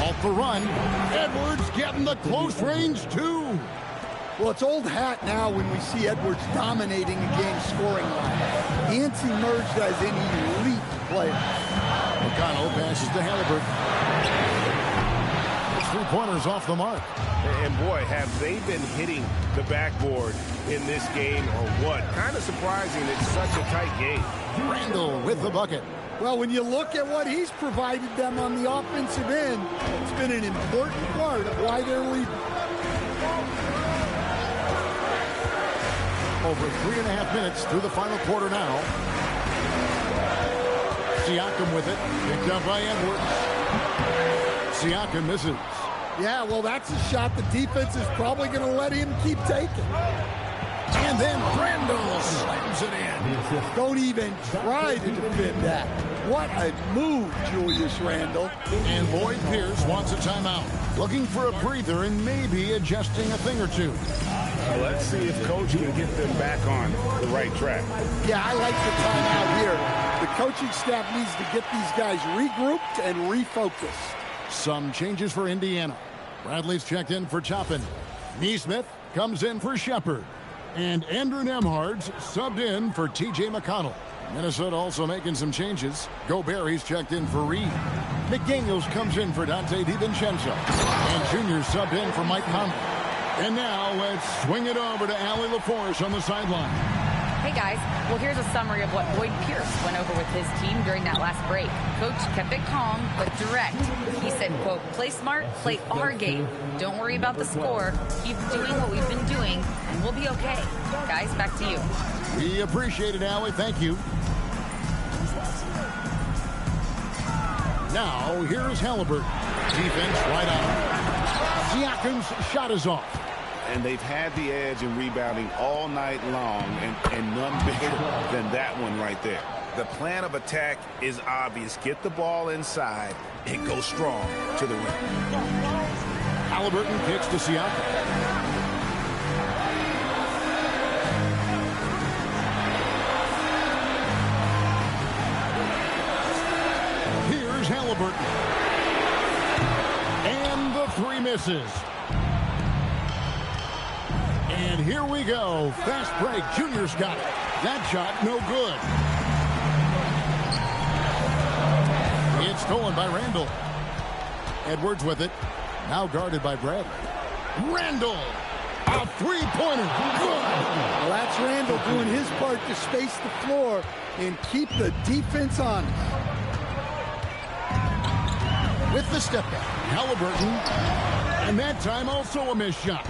Speaker 18: Off the run. Edwards getting the close range, too.
Speaker 10: Well, it's old hat now when we see Edwards dominating a game scoring line. He's emerged as an elite player.
Speaker 18: McConnell passes to Halliburton. 3-pointers off the mark.
Speaker 13: And boy, have they been hitting the backboard in this game or what? Kind of surprising it's such a tight game.
Speaker 18: Randall with the bucket.
Speaker 10: Well, when you look at what he's provided them on the offensive end, it's been an important part of why they're leading.
Speaker 18: Over 3.5 minutes through the final quarter now. Siakam with it. Picked up by Edwards. Siakam misses.
Speaker 10: Yeah, well, that's a shot the defense is probably going to let him keep taking.
Speaker 18: And then Randall slams it in.
Speaker 10: Don't even try to defend that. What a move, Julius Randle.
Speaker 18: And Lloyd Pierce wants a timeout. Looking for a breather and maybe adjusting a thing or two.
Speaker 13: Let's see if Coach can get them back on the right track.
Speaker 10: Yeah, I like the timeout here. The coaching staff needs to get these guys regrouped and refocused.
Speaker 18: Some changes for Indiana. Bradley's checked in for Toppin. Neesmith comes in for Shepard. And Andrew Nembhard's subbed in for T.J. McConnell. Minnesota also making some changes. Gobert, he's checked in for Reed. McDaniels comes in for Dante DiVincenzo. And Junior subbed in for Mike Conley. And now let's swing it over to Allie LaForce on the sideline.
Speaker 5: Hey guys, well here's a summary of what Lloyd Pierce went over with his team during that last break. Coach kept it calm but direct. He said, quote, play smart, play our game. Don't worry about the score. Keep doing what we've been doing and we'll be okay. Guys, back to you.
Speaker 18: We appreciate it, Allie. Thank you. Now, here's Halliburton. Defense right on. Siakam's shot is off.
Speaker 13: And they've had the edge in rebounding all night long, and none bigger than that one right there. The plan of attack is obvious. Get the ball inside and go strong to the rim.
Speaker 18: Halliburton kicks to Siakam. Here's Halliburton. And the 3 misses. And here we go. Fast break. Junior's got it. That shot, no good. It's stolen by Randall. Edwards with it. Now guarded by Bradley. Randall. A 3-pointer. Good.
Speaker 10: Well, that's Randall doing his part to space the floor and keep the defense honest.
Speaker 18: With the step back. Halliburton. And that time also a missed shot.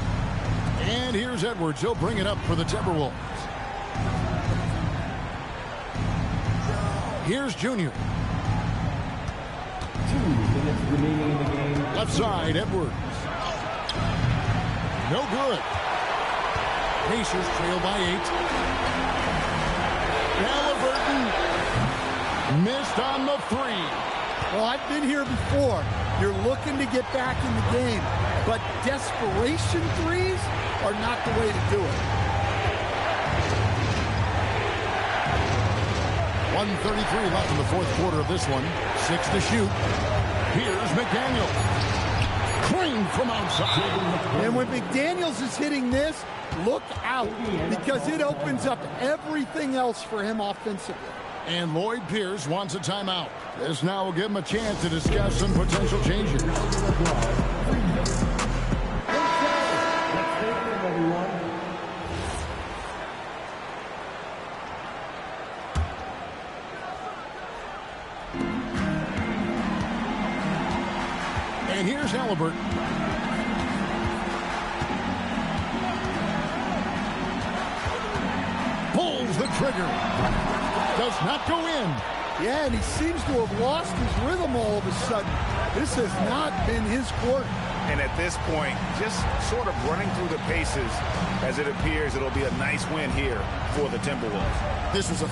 Speaker 18: And here's Edwards. He'll bring it up for the Timberwolves. Here's Junior.
Speaker 17: 2 minutes remaining in the game.
Speaker 18: Left side, Edwards. No good. Pacers trail by 8. Halliburton missed on the 3.
Speaker 10: Well, I've been here before. You're looking to get back in the game, but desperation threes are not the way to do it.
Speaker 18: 1:33 left in the fourth quarter of this one. 6 to shoot. Here's McDaniels. Crane from outside.
Speaker 10: And when McDaniels is hitting this, look out, because it opens up everything else for him offensively.
Speaker 18: And Lloyd Pierce wants a timeout. This now will give him a chance to discuss some potential changes. here's Halliburton. Pulls the trigger. Does not go in.
Speaker 10: Yeah, and he seems to have lost his rhythm all of a sudden. This has not been his quarter.
Speaker 13: And at this point, just sort of running through the paces, as it appears it'll be a nice win here for the Timberwolves.
Speaker 18: This was a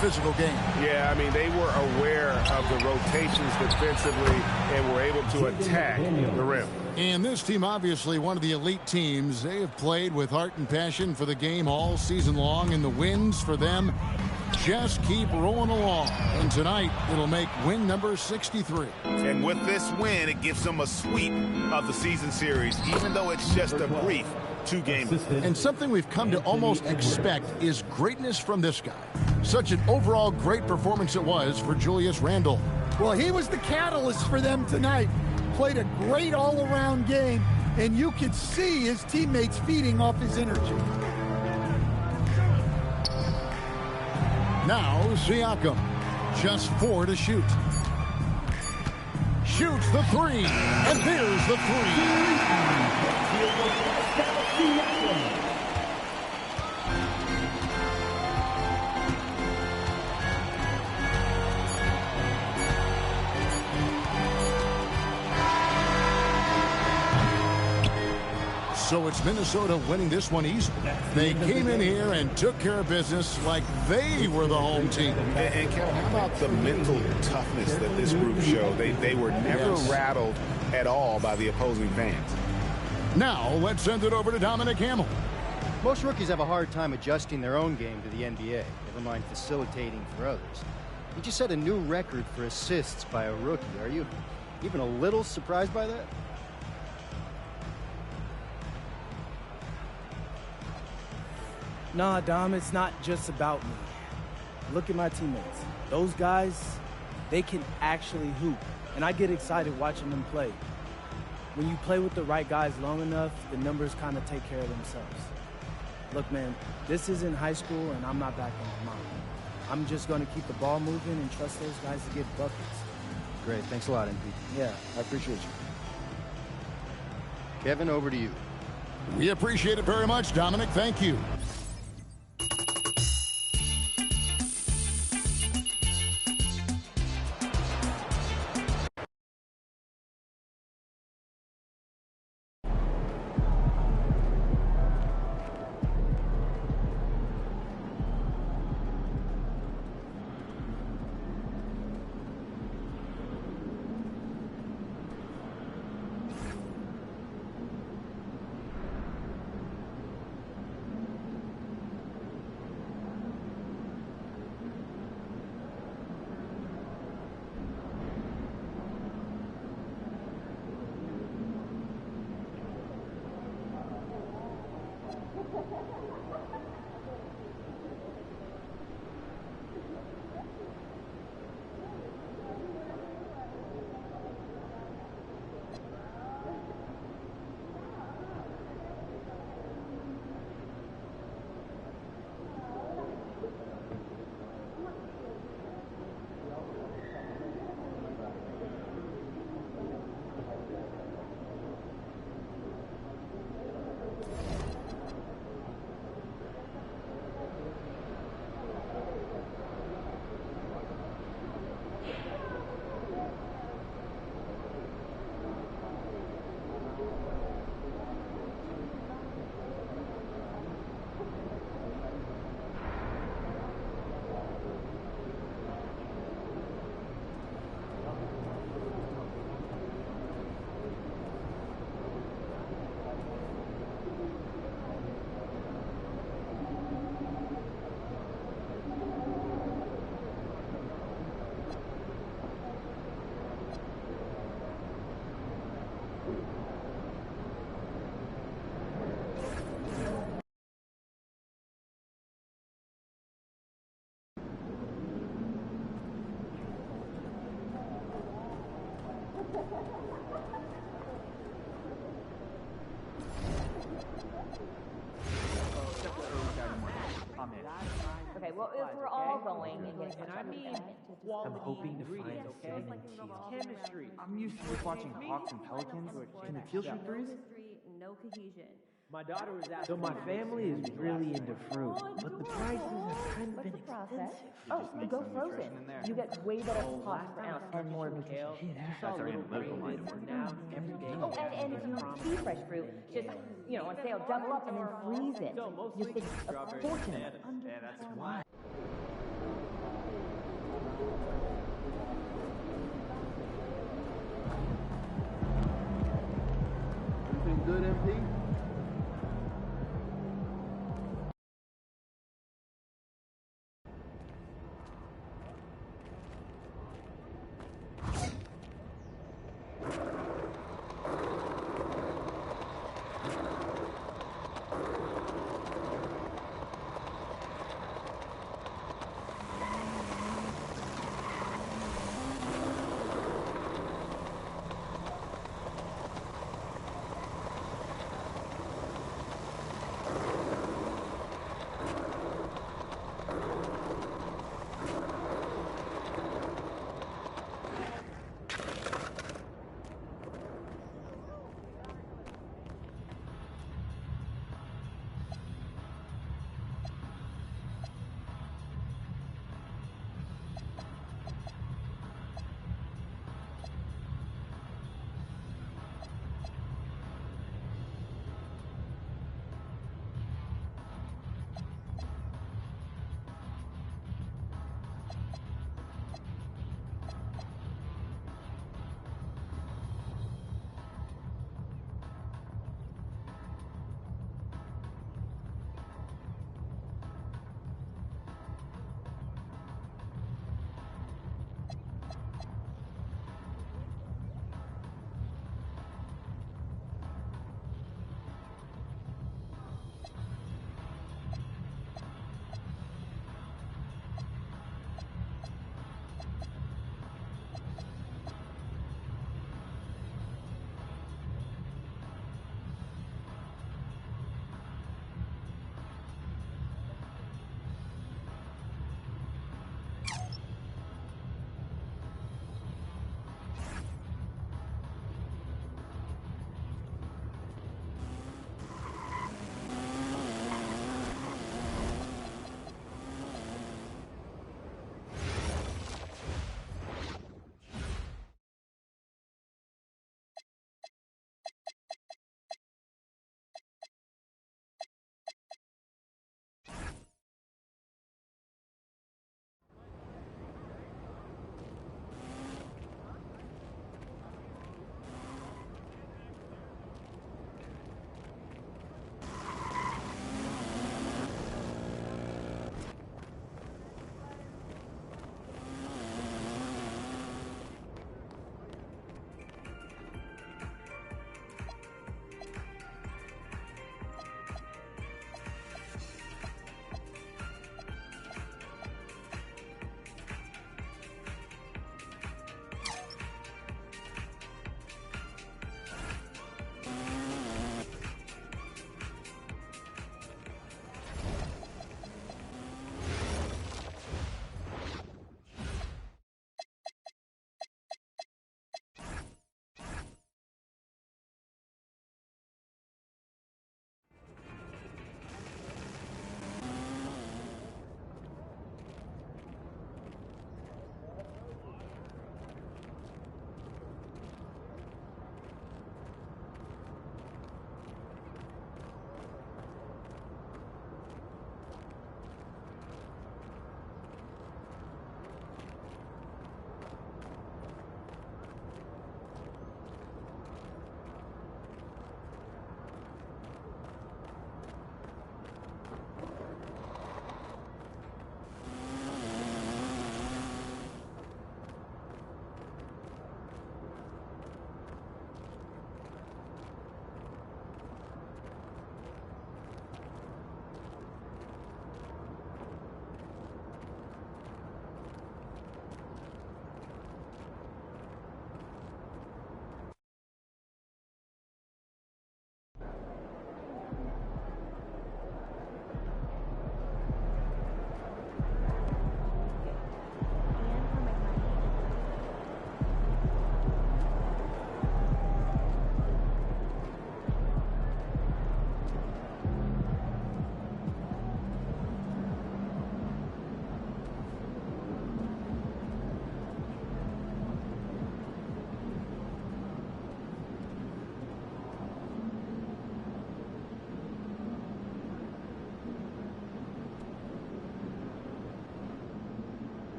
Speaker 18: physical game.
Speaker 13: Yeah, I mean, they were aware of the rotations defensively and were able to attack the rim.
Speaker 18: And this team, obviously one of the elite teams. They have played with heart and passion for the game all season long, and the wins for them just keep rolling along. And tonight, it'll make win number 63.
Speaker 13: And with this win, it gives them a sweep of the season series, even though it's just a brief 2-game.
Speaker 18: And something we've come to almost expect is greatness from this guy. Such an overall great performance it was for Julius Randle.
Speaker 10: Well, he was the catalyst for them tonight. Played a great all-around game, and you could see his teammates feeding off his energy.
Speaker 18: Now Siakam, just 4 to shoot. Shoots the 3, and there's the 3. So it's Minnesota winning this one easily. They came in here and took care of business like they were the home team.
Speaker 13: And Kevin, how about the mental toughness that this group showed? They were never rattled at all by the opposing fans.
Speaker 18: Now let's send it over to Dominic Hamill.
Speaker 14: Most rookies have a hard time adjusting their own game to the NBA, never mind facilitating for others. You just set a new record for assists by a rookie. Are you even a little surprised by that?
Speaker 12: Nah, Dom, it's not just about me. Look at my teammates. Those guys, they can actually hoop, and I get excited watching them play. When you play with the right guys long enough, the numbers kind of take care of themselves. Look, man, this isn't high school, and I'm not backing them out. I'm just going to keep the ball moving and trust those guys to get buckets.
Speaker 14: Great. Thanks a lot, MP.
Speaker 12: Yeah, I appreciate you.
Speaker 14: Kevin, over to you.
Speaker 18: We appreciate it very much, Dominic. Thank you.
Speaker 21: Well, if we're all going and getting
Speaker 17: And I mean I'm hoping to find cinnamon cheese. Chemistry. I'm used to just watching Hawks and Pelicans. Can the field shoot threes?
Speaker 21: No cohesion.
Speaker 17: My daughter was asking. So my family is really into fruit, but the prices have kind of been expensive.
Speaker 21: Oh, you go frozen. You get way better cost per ounce and more nutrition.
Speaker 17: That's already medical now every day.
Speaker 21: Oh, and if you see fresh fruit, just, on sale, double up and then freeze it. You're saving a fortune.
Speaker 17: Yeah, that's why.
Speaker 22: Everything good, MP?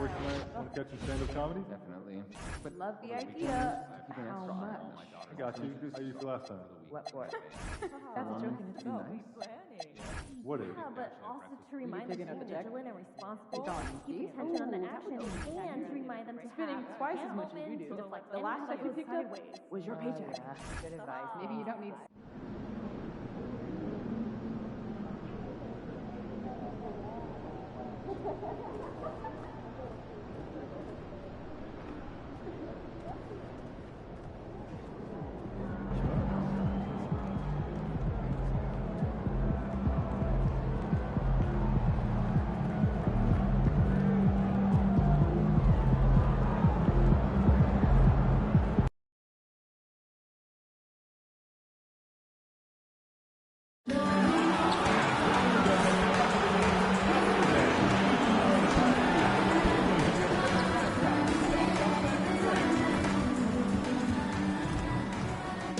Speaker 1: break tonight? Want to catch some stand-up comedy?
Speaker 17: Definitely. But
Speaker 21: love the idea. How much?
Speaker 1: I got you. How you feel last time?
Speaker 21: What for? That's a joke in itself.
Speaker 1: What is it?
Speaker 21: Yeah, but also to remind them to be vigilant and responsible, keep attention on the action, and to remind them to
Speaker 8: spending twice as much as you do.
Speaker 21: Just like
Speaker 8: The last check you picked up
Speaker 21: was your paycheck.
Speaker 8: Good advice. Maybe you don't need.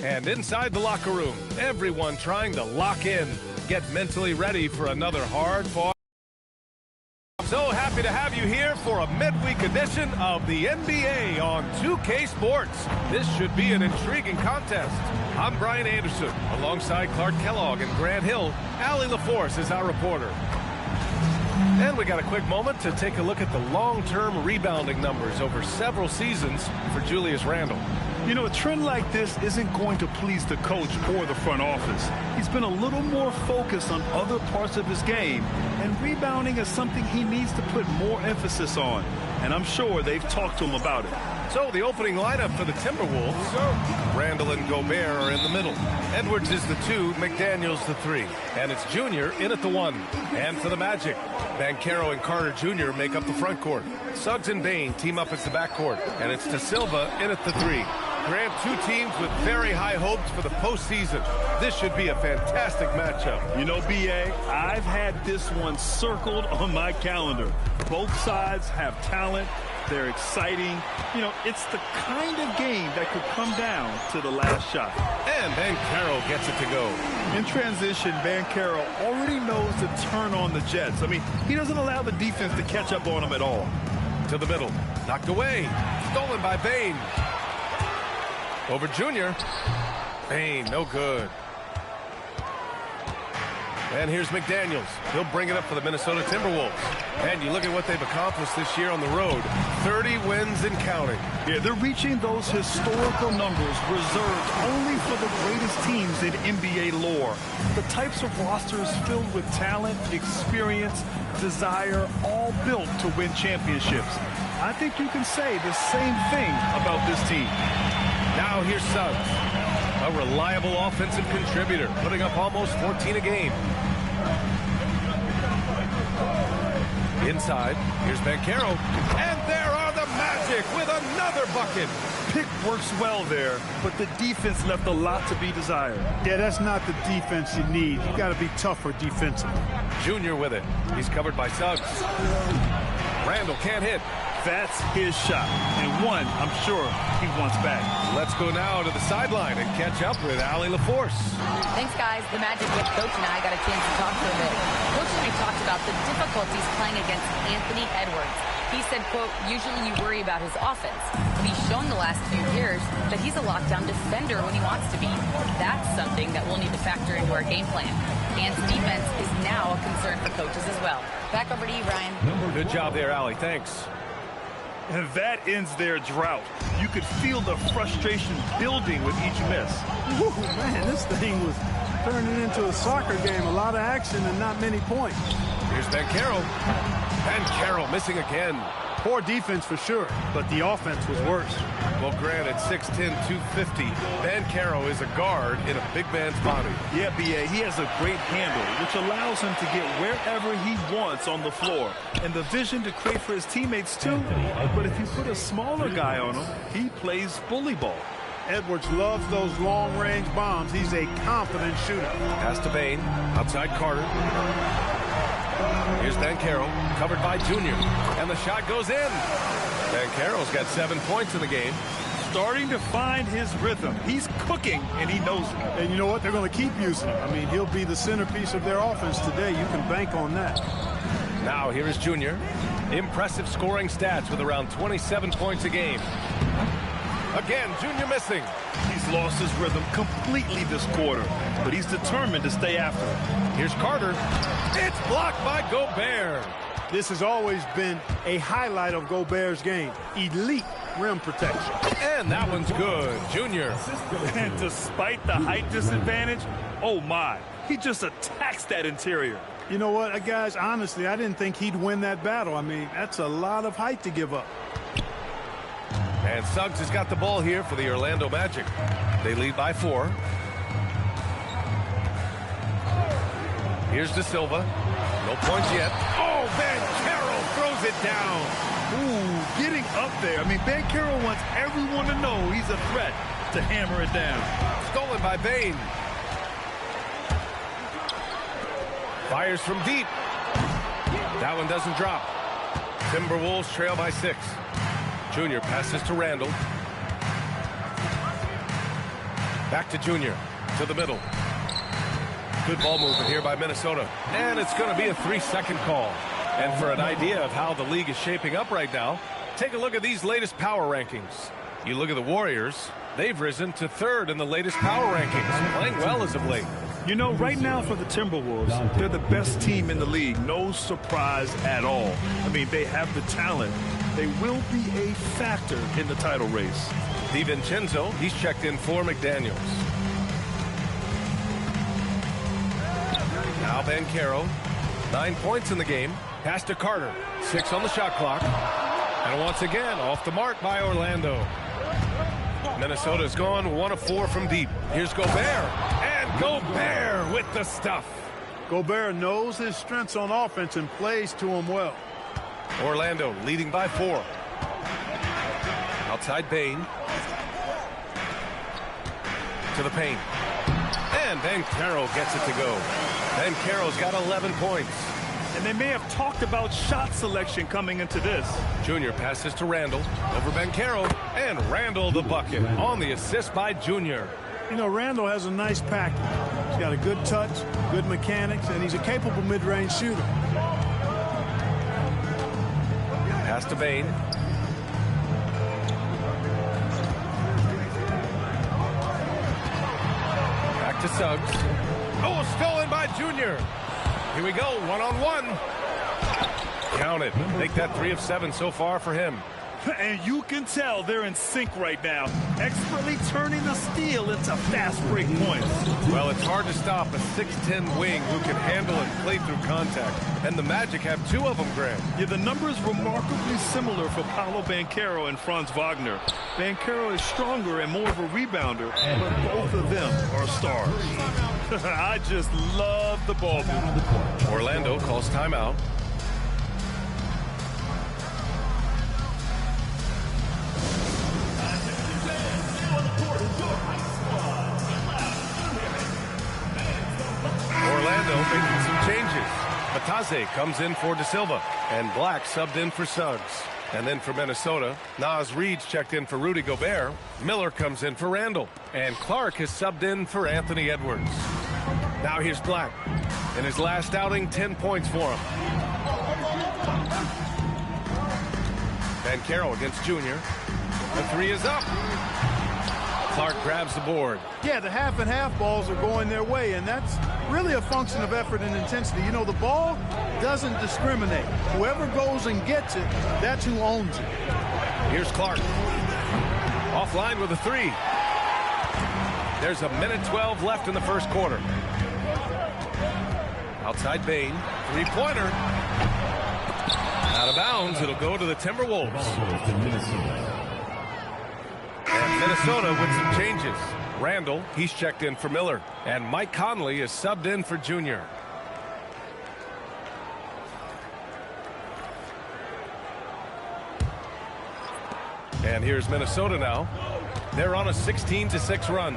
Speaker 2: And inside the locker room, everyone trying to lock in, get mentally ready for another hard-fought. So happy to have you here for a midweek edition of the NBA on 2K Sports. This should be an intriguing contest. I'm Brian Anderson, alongside Clark Kellogg and Grant Hill. Allie LaForce is our reporter. And we got a quick moment to take a look at the long-term rebounding numbers over several seasons for Julius Randle.
Speaker 3: You know, a trend like this isn't going to please the coach or the front office. He's been a little more focused on other parts of his game, and rebounding is something he needs to put more emphasis on. And I'm sure they've talked to him about it.
Speaker 2: So the opening lineup for the Timberwolves, Randle and Gobert are in the middle. Edwards is the 2, McDaniels the 3. And it's Junior in at the 1. And for the Magic, Banchero and Carter Jr. make up the front court. Suggs and Bane team up as the backcourt. And it's De Silva in at the 3. Grant, two teams with very high hopes for the postseason. This should be a fantastic matchup.
Speaker 3: You know, B.A., I've had this one circled on my calendar. Both sides have talent. They're exciting. You know, it's the kind of game that could come down to the last shot.
Speaker 2: And Banchero gets it to go.
Speaker 3: In transition, Banchero already knows to turn on the Jets. I mean, he doesn't allow the defense to catch up on him at all.
Speaker 2: To the middle. Knocked away. Stolen by Bane. Over Junior. Bane, no good. And here's McDaniels. He'll bring it up for the Minnesota Timberwolves. And you look at what they've accomplished this year on the road. 30 wins and counting.
Speaker 3: Yeah, they're reaching those historical numbers reserved only for the greatest teams in NBA lore. The types of rosters filled with talent, experience, desire, all built to win championships. I think you can say the same thing about this team.
Speaker 2: Now here's Suggs, a reliable offensive contributor, putting up almost 14 a game. Inside, here's Banchero, and there are the Magic with another bucket.
Speaker 3: Pick works well there, but the defense left a lot to be desired.
Speaker 23: Yeah, that's not the defense you need. You got to be tougher defensively.
Speaker 2: Junior with it. He's covered by Suggs. Randle can't hit.
Speaker 3: That's his shot, and one I'm sure he wants back.
Speaker 2: Let's go now to the sideline and catch up with Allie LaForce.
Speaker 5: Thanks, guys. The Magic head coach and I got a chance to talk for a bit. Coach and I talked about the difficulties playing against Anthony Edwards. He said, quote, usually you worry about his offense, but he's shown the last few years that he's a lockdown defender when he wants to be. That's something that we'll need to factor into our game plan. Ant's defense is now a concern for coaches as well. Back over to you, Brian.
Speaker 2: Good job there, Allie. Thanks.
Speaker 3: And that ends their drought. You could feel the frustration building with each miss.
Speaker 23: Woo, man, this thing was turning into a soccer game. A lot of action and not many points.
Speaker 2: Here's Banchero. Banchero missing again.
Speaker 23: Poor defense for sure, but the offense was worse.
Speaker 2: Well, granted, 6'10", 250. Banchero is a guard in a big man's body.
Speaker 3: Yeah, B.A., he has a great handle, which allows him to get wherever he wants on the floor. And the vision to create for his teammates, too. But if you put a smaller guy on him, he plays bully ball.
Speaker 23: Edwards loves those long-range bombs. He's a confident shooter.
Speaker 2: Pass to Bane. Outside Carter. Here's Banchero, covered by Junior. And the shot goes in. Banchero's got 7 points in the game.
Speaker 3: Starting to find his rhythm. He's cooking, and he knows it.
Speaker 23: And you know what? They're going to keep using him. I mean, he'll be the centerpiece of their offense today. You can bank on that.
Speaker 2: Now here is Junior. Impressive scoring stats with around 27 points a game. Again, Junior missing.
Speaker 3: He's lost his rhythm completely this quarter, but he's determined to stay after it.
Speaker 2: Here's Carter. It's blocked by Gobert.
Speaker 23: This has always been a highlight of Gobert's game. Elite rim protection.
Speaker 2: And that one's good. Junior.
Speaker 3: And despite the height disadvantage, oh my, he just attacks that interior.
Speaker 23: You know what, guys, honestly, I didn't think he'd win that battle. I mean, that's a lot of height to give up.
Speaker 2: And Suggs has got the ball here for the Orlando Magic. They lead by 4. Here's De Silva. No points yet. Oh, Banchero throws it down.
Speaker 3: Ooh, getting up there. I mean, Banchero wants everyone to know he's a threat to hammer it down.
Speaker 2: Stolen by Bane. Fires from deep. That one doesn't drop. Timberwolves trail by 6. Junior passes to Randall. Back to Junior. To the middle. Good ball movement here by Minnesota. And it's going to be a 3-second call. And for an idea of how the league is shaping up right now, take a look at these latest power rankings. You look at the Warriors, they've risen to 3rd in the latest power rankings, playing well as of late.
Speaker 3: You know, right now for the Timberwolves, they're the best team in the league. No surprise at all. I mean, they have the talent. They will be a factor in the title race.
Speaker 2: DiVincenzo, he's checked in for McDaniels. Now Banchero, 9 points in the game. Pass to Carter, 6 on the shot clock. And once again, off the mark by Orlando. Minnesota's gone 1 of 4 from deep. Here's Gobert. And Gobert with the stuff.
Speaker 23: Gobert knows his strengths on offense and plays to them well.
Speaker 2: Orlando leading by 4. Outside Bane. To the paint. And Banchero gets it to go. Banchero's got 11 points.
Speaker 3: And they may have talked about shot selection coming into this.
Speaker 2: Junior passes to Randall. Over Banchero. And Randall the bucket on the assist by Junior.
Speaker 23: You know, Randall has a nice package. He's got a good touch, good mechanics, and he's a capable mid-range shooter.
Speaker 2: Pass to Bane. Back to Suggs. Oh, stolen by Junior. Here we go, 1-on-1. Count it. Make that 3 of 7 so far for him.
Speaker 3: And you can tell they're in sync right now, expertly turning the steal into fast break points.
Speaker 2: Well, it's hard to stop a 6'10 wing who can handle and play through contact. And the Magic have 2 of them, Graham.
Speaker 3: Yeah, the numbers remarkably similar for Paolo Banchero and Franz Wagner. Banchero is stronger and more of a rebounder, but both of them are stars. I just love the ball movement.
Speaker 2: Orlando calls timeout. Orlando making some changes. Bataze comes in for De Silva, and Black subbed in for Suggs. And then for Minnesota, Naz Reid's checked in for Rudy Gobert. Miller comes in for Randall, and Clark has subbed in for Anthony Edwards. Now here's Black. In his last outing, 10 points for him. Banchero against Junior. The 3 is up. Clark grabs the board.
Speaker 23: Yeah, the half and half balls are going their way, and that's really a function of effort and intensity. You know, the ball doesn't discriminate. Whoever goes and gets it, that's who owns it.
Speaker 2: Here's Clark. Offline with a 3. There's 1:12 left in the first quarter. Outside Bane. 3-pointer. Out of bounds. It'll go to the Timberwolves. And Minnesota with some changes. Randall, he's checked in for Miller. And Mike Conley is subbed in for Junior. And here's Minnesota now. They're on a 16-6 run.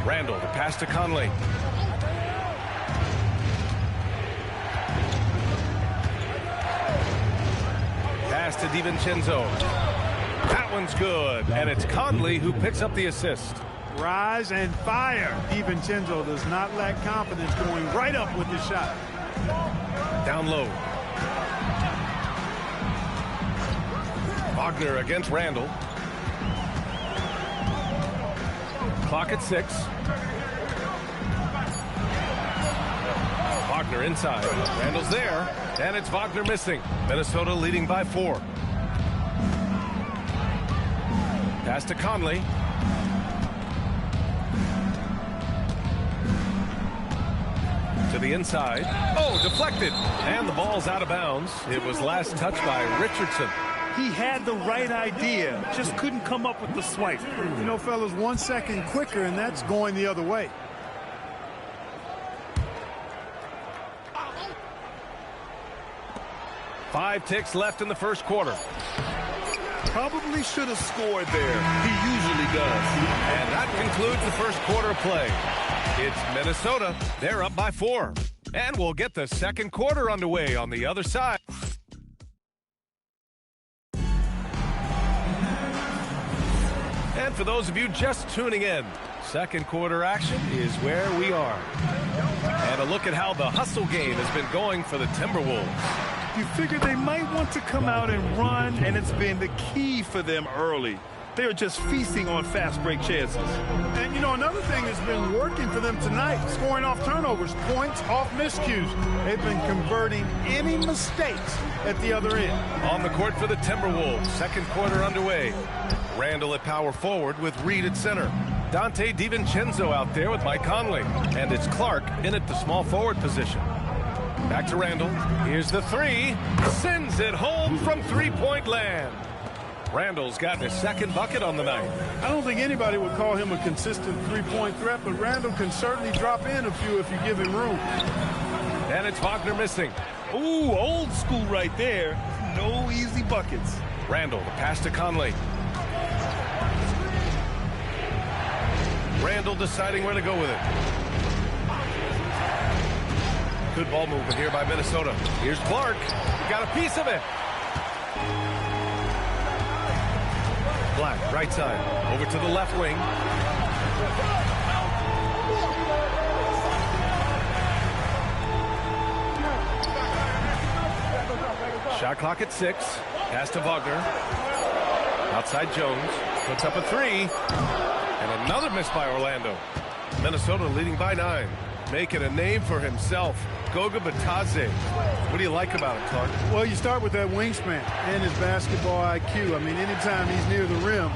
Speaker 2: Randall, the pass to Conley. Pass to DiVincenzo. That one's good, and it's Conley who picks up the assist.
Speaker 23: Rise and fire. DiVincenzo does not lack confidence, going right up with the shot.
Speaker 2: Down low. Wagner against Randall. Clock at 6. Wagner inside. Randall's there, and it's Wagner missing. Minnesota leading by 4. Pass to Conley. To the inside. Oh, deflected. And the ball's out of bounds. It was last touched by Richardson.
Speaker 23: He had the right idea, just couldn't come up with the swipe. You know, fellas, 1 second quicker, and that's going the other way.
Speaker 2: Five ticks left in the first quarter.
Speaker 23: Probably should have scored there. He usually does.
Speaker 2: And that concludes the first quarter of play. It's Minnesota. They're up by 4. And we'll get the second quarter underway on the other side. And for those of you just tuning in, second quarter action is where we are. And a look at how the hustle game has been going for the Timberwolves.
Speaker 23: You figure they might want to come out and run, and it's been the key for them early. They are just feasting on fast break chances. And, you know, another thing that's been working for them tonight, scoring off turnovers, points off miscues. They've been converting any mistakes at the other end.
Speaker 2: On the court for the Timberwolves, second quarter underway. Randall at power forward with Reed at center. Dante DiVincenzo out there with Mike Conley. And it's Clark in at the small forward position. Back to Randall. Here's the 3. Sends it home from three-point land. Randall's gotten his second bucket on the night.
Speaker 23: I don't think anybody would call him a consistent three-point threat, but Randall can certainly drop in a few if you give him room.
Speaker 2: And it's Wagner missing.
Speaker 23: Ooh, old school right there. No easy buckets.
Speaker 2: Randall, the pass to Conley. Randall deciding where to go with it. Good ball movement here by Minnesota. Here's Clark. Got a piece of it. Black, right side. Over to the left wing. Shot clock at 6. Pass to Wagner. Outside Jones. Puts up a 3. And another miss by Orlando. Minnesota leading by 9. Making a name for himself. Goga Bitadze. What do you like about him, Clark?
Speaker 23: Well, you start with that wingspan and his basketball IQ. I mean, anytime he's near the rim,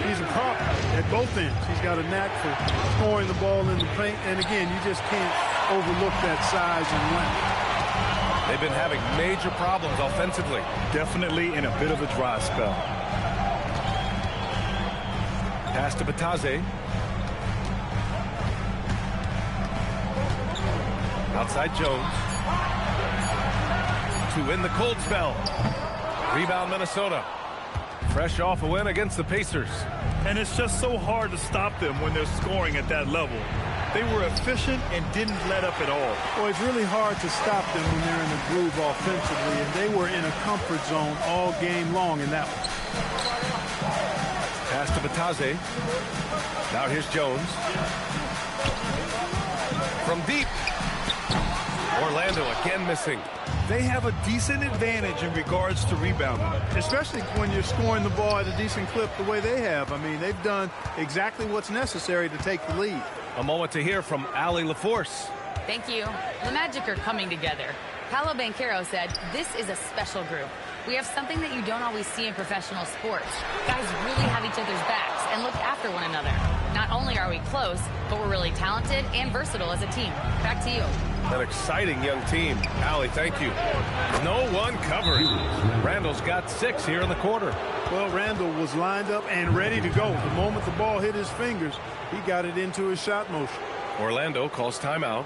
Speaker 23: he's a problem at both ends. He's got a knack for scoring the ball in the paint. And again, you just can't overlook that size and length.
Speaker 2: They've been having major problems offensively.
Speaker 23: Definitely in a bit of a dry spell.
Speaker 2: Pass to Bitadze. Outside Jones. To win the cold spell. Rebound Minnesota. Fresh off a win against the Pacers.
Speaker 23: And it's just so hard to stop them when they're scoring at that level. They were efficient and didn't let up at all. Well, it's really hard to stop them when they're in the groove offensively, and they were in a comfort zone all game long in that one.
Speaker 2: Pass to Bitadze. Now here's Jones. From deep. Orlando again missing.
Speaker 23: They have a decent advantage in regards to rebounding, especially when you're scoring the ball at a decent clip the way they have. I mean, they've done exactly what's necessary to take the lead.
Speaker 2: A moment to hear from Allie LaForce.
Speaker 5: Thank you. The Magic are coming together. Paolo Banchero said, "This is a special group. We have something that you don't always see in professional sports. Guys really have each other's backs and look after one another. Not only are we close, but we're really talented and versatile as a team." Back to you.
Speaker 2: An exciting young team. Allie, thank you. No one covering. Randall's got 6 here in the quarter.
Speaker 23: Well, Randall was lined up and ready to go. The moment the ball hit his fingers, he got it into his shot motion.
Speaker 2: Orlando calls timeout.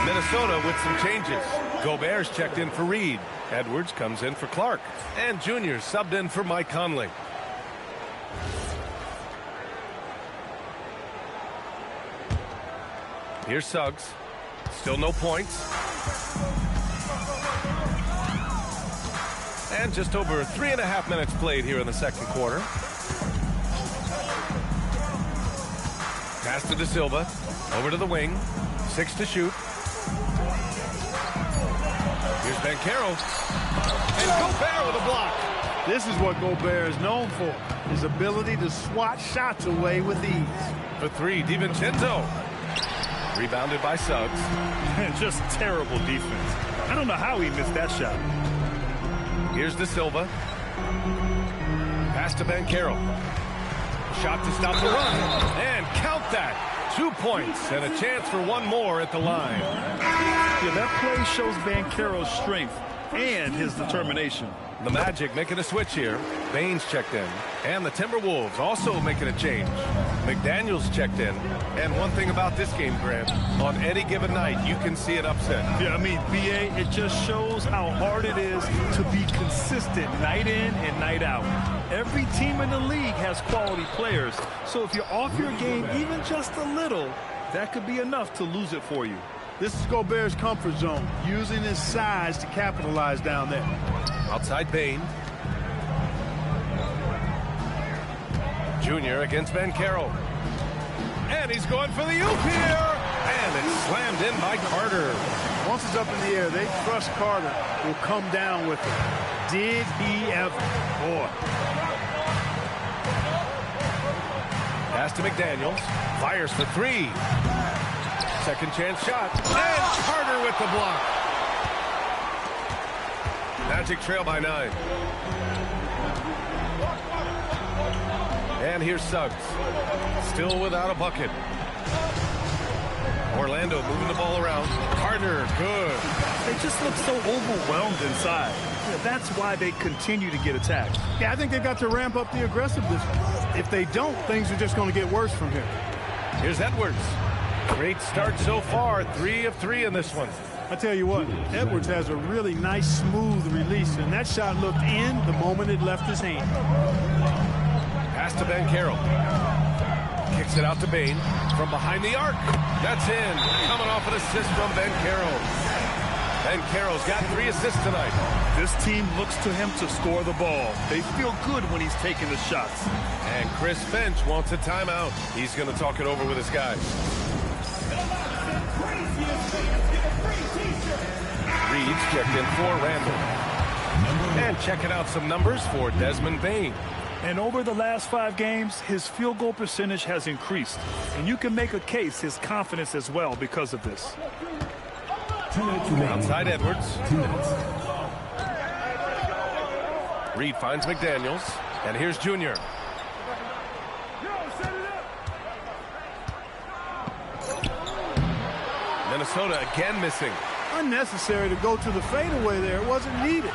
Speaker 2: Minnesota with some changes. Gobert's checked in for Reed. Edwards comes in for Clark. And Junior subbed in for Mike Conley. Here's Suggs. Still no points. And just over 3.5 minutes played here in the second quarter. Pass to De Silva. Over to the wing. 6 to shoot. Here's Banchero. And Gobert with a block.
Speaker 3: This is what Gobert is known for. His ability to swat shots away with ease.
Speaker 2: For 3, DiVincenzo. Rebounded by Suggs.
Speaker 3: Just terrible defense. I don't know how he missed that shot.
Speaker 2: Here's De Silva. Pass to Banchero. Shot to stop the run. And count that. 2 points and a chance for one more at the line.
Speaker 3: Yeah, that play shows Banchero's strength and his determination.
Speaker 2: The Magic making a switch here. Baines checked in. And the Timberwolves also making a change. McDaniels checked in. And one thing about this game, Grant, on any given night, you can see an upset.
Speaker 3: Yeah, I mean, BA, it just shows how hard it is to be consistent night in and night out. Every team in the league has quality players. So if you're off your game even just a little, that could be enough to lose it for you. This is Gobert's comfort zone, using his size to capitalize down there.
Speaker 2: Outside Bane. Junior against Banchero. And he's going for the oop here. And it's slammed in by Carter.
Speaker 3: Once it's up in the air, they trust Carter will come down with it. Did he ever? Boy.
Speaker 2: Pass to McDaniels. Fires for 3. Second chance shot. And Carter with the block. Magic trail by 9. And here's Suggs. Still without a bucket. Orlando moving the ball around. Carter, good.
Speaker 3: They just look so overwhelmed inside. Yeah, that's why they continue to get attacked. Yeah, I think they've got to ramp up the aggressiveness. If they don't, things are just going to get worse from here.
Speaker 2: Here's Edwards. Great start so far. 3 of 3 in this one.
Speaker 3: I tell you what, Edwards has a really nice, smooth release, and that shot looked in the moment it left his hand.
Speaker 2: Pass to Banchero. Kicks it out to Bane from behind the arc. That's in. Coming off an assist from Banchero. Banchero's got 3 assists tonight.
Speaker 3: This team looks to him to score the ball. They feel good when he's taking the shots.
Speaker 2: And Chris Finch wants a timeout. He's going to talk it over with his guys. Reed's checked in for Randall. And checking out some numbers for Desmond Bane.
Speaker 3: And over the last 5 games, his field goal percentage has increased. And you can make a case his confidence as well because of this.
Speaker 2: Outside Edwards. Reed finds McDaniels. And here's Junior. Minnesota again missing.
Speaker 3: Unnecessary to go to the fadeaway there. It wasn't needed.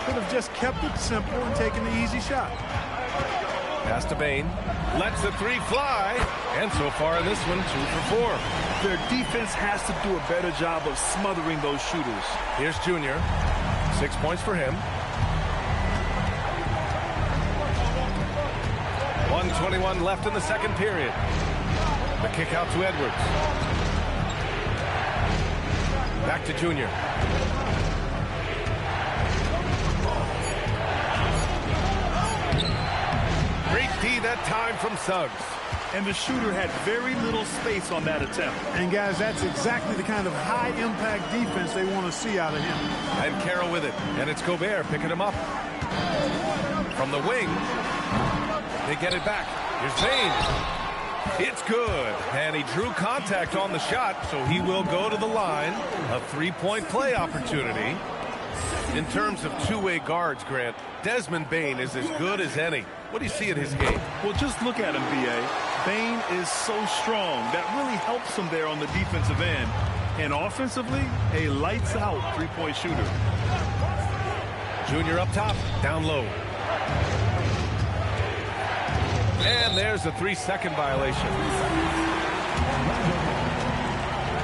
Speaker 3: Could have just kept it simple and taken the easy shot.
Speaker 2: Pass to Bane. Lets the 3 fly. And so far in this one, 2 for 4.
Speaker 3: Their defense has to do a better job of smothering those shooters.
Speaker 2: Here's Junior. 6 points for him. 1:21 left in the second period. The kick out to Edwards. Back to Junior. Great D that time from Suggs.
Speaker 3: And the shooter had very little space on that attempt. And guys, that's exactly the kind of high-impact defense they want to see out of him.
Speaker 2: And Carroll with it. And it's Gobert picking him up. From the wing. They get it back. Here's Bane. It's good. And he drew contact on the shot, so he will go to the line. A 3-point play opportunity. In terms of two-way guards, Grant, Desmond Bane is as good as any. What do you see in his game?
Speaker 3: Well, just look at him, B.A. Bane is so strong. That really helps him there on the defensive end. And offensively, a lights-out 3-point shooter.
Speaker 2: Junior up top, down low. And there's a 3-second violation.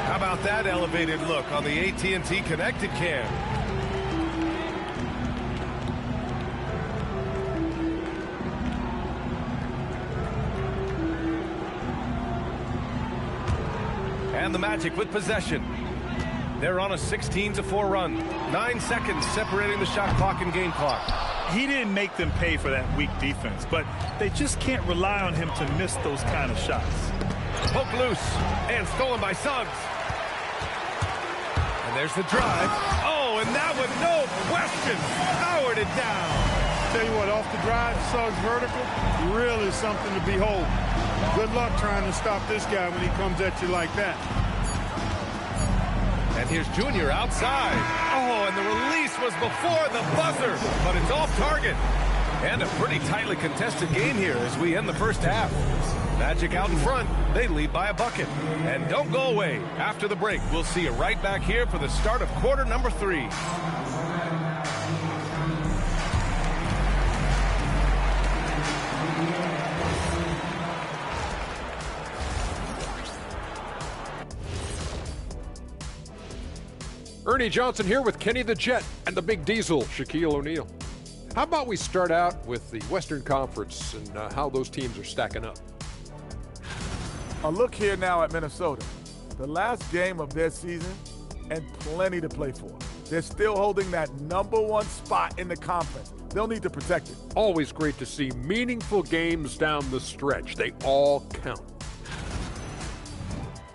Speaker 2: How about that elevated look on the AT&T Connected Cam? And the Magic with possession. They're on a 16-4 run. 9 seconds separating the shot clock and game clock.
Speaker 3: He didn't make them pay for that weak defense, but they just can't rely on him to miss those kind of shots.
Speaker 2: Poke loose and stolen by Suggs. And there's the drive. Oh, and that one, no question, powered it down.
Speaker 4: Tell you what, off the drive, Suggs vertical, really something to behold. Good luck trying to stop this guy when he comes at you like that.
Speaker 2: And here's Junior outside. Oh, and the release was before the buzzer, but it's off target. And a pretty tightly contested game here as we end the first half. Magic out in front. They lead by a bucket. And don't go away. After the break, we'll see you right back here for the start of quarter number 3.
Speaker 9: Ernie Johnson here with Kenny the Jet and the Big Diesel, Shaquille O'Neal. How about we start out with the Western Conference and how those teams are stacking up?
Speaker 16: A look here now at Minnesota. The last game of their season and plenty to play for. They're still holding that #1 spot in the conference. They'll need to protect it.
Speaker 9: Always great to see meaningful games down the stretch. They all count.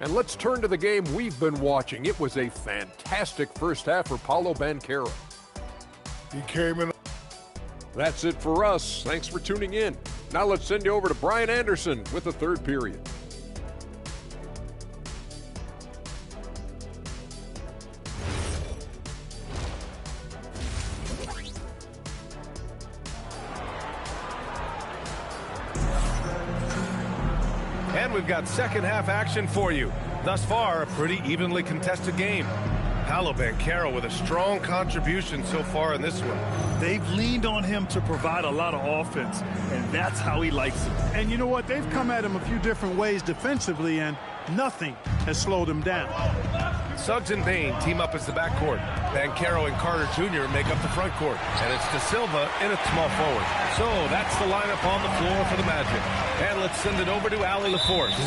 Speaker 9: And let's turn to the game we've been watching. It was a fantastic first half for Paolo Banchero.
Speaker 16: He came in.
Speaker 9: That's it for us. Thanks for tuning in. Now let's send you over to Brian Anderson with the third period.
Speaker 2: And we've got second half action for you. Thus far, a pretty evenly contested game. Paolo Banchero with a strong contribution so far in this one.
Speaker 3: They've leaned on him to provide a lot of offense, and that's how he likes it.
Speaker 4: And you know what? They've come at him a few different ways defensively, and nothing has slowed him down.
Speaker 2: Suggs and Bane team up as the backcourt. Banchero and Carter Jr. make up the front court. And it's De Silva in at small forward. So that's the lineup on the floor for the Magic. And let's send it over to Allie LaForce.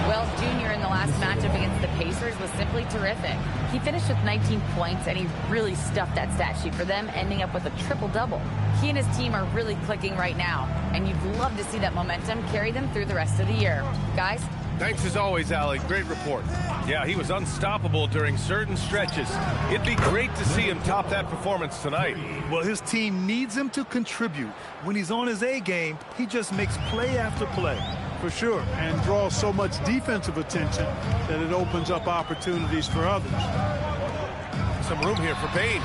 Speaker 5: Wells Jr. in the last matchup against the Pacers was simply terrific. He finished with 19 points, and he really stuffed that stat sheet for them, ending up with a triple-double. He and his team are really clicking right now, and you'd love to see that momentum carry them through the rest of the year. Guys?
Speaker 2: Thanks as always, Allie. Great report. Yeah, he was unstoppable during certain stretches. It'd be great to see him top that performance tonight.
Speaker 3: Well, his team needs him to contribute. When he's on his A game, he just makes play after play.
Speaker 4: For sure, and draws so much defensive attention that it opens up opportunities for others.
Speaker 2: Some room here for Bane.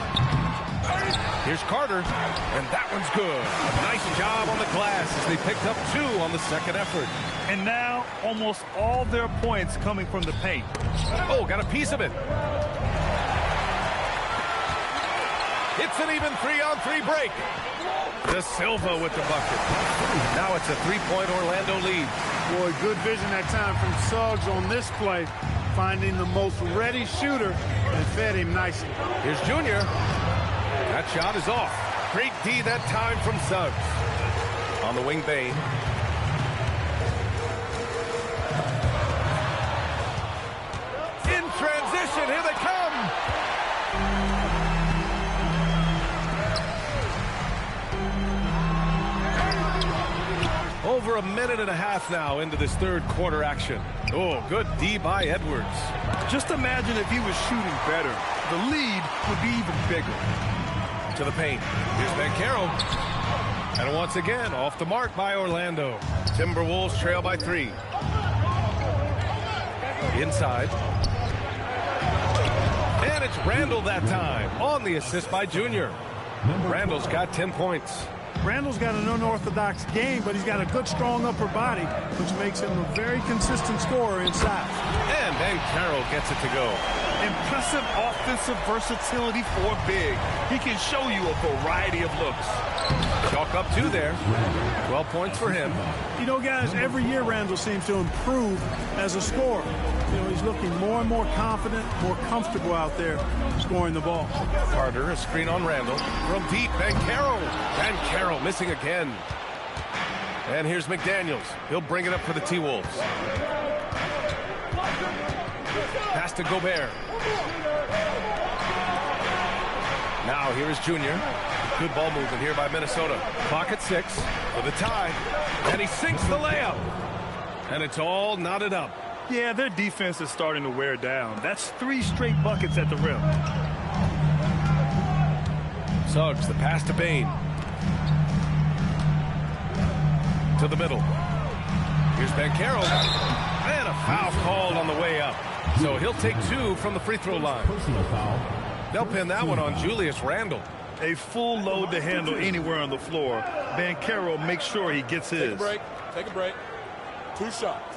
Speaker 2: Here's Carter, and that one's good. A nice job on the glass as they picked up 2 on the second effort.
Speaker 3: And now, almost all their points coming from the paint.
Speaker 2: Oh, got a piece of it. It's an even 3-on-3 break. De Silva with the bucket. Now it's a 3-point Orlando lead.
Speaker 4: Boy, good vision that time from Suggs on this play, finding the most ready shooter and fed him nicely.
Speaker 2: Here's Junior. That shot is off. Great D that time from Suggs. On the wing, Bane. In transition, here they come. Over a minute and a half now into this third quarter action. Oh, good D by Edwards.
Speaker 3: Just imagine if he was shooting better. The lead would be even bigger.
Speaker 2: To the paint. Here's Banchero. And once again, off the mark by Orlando. Timberwolves trail by 3. Inside. And it's Randall that time on the assist by Junior. Randall's got 10 points.
Speaker 4: Randall's got an unorthodox game, but he's got a good, strong upper body, which makes him a very consistent scorer inside.
Speaker 2: And Banchero gets it to go.
Speaker 3: Impressive offensive versatility for a big. He can show you a variety of looks.
Speaker 2: Chalk up 2 there. 12 points for him.
Speaker 4: You know, guys, every year Randall seems to improve as a scorer. You know, he's looking more and more confident, more comfortable out there scoring the ball.
Speaker 2: Carter, a screen on Randall. From deep, Banchero. Banchero missing again. And here's McDaniels. He'll bring it up for the T-Wolves. pass to Gobert. Now here is Junior. Good ball movement here by Minnesota. Clock at 6 for the tie. And he sinks the layup. And it's all knotted up.
Speaker 3: Yeah, their defense is starting to wear down. That's 3 straight buckets at the rim.
Speaker 2: Suggs, the pass to Bane. To the middle. Here's Banchero. And a foul called on the way up. So he'll take 2 from the free throw line. They'll pin that one on Julius Randle.
Speaker 3: A full load to handle anywhere on the floor. Banchero makes sure he gets his.
Speaker 9: Take a break. Take a break. 2 shots.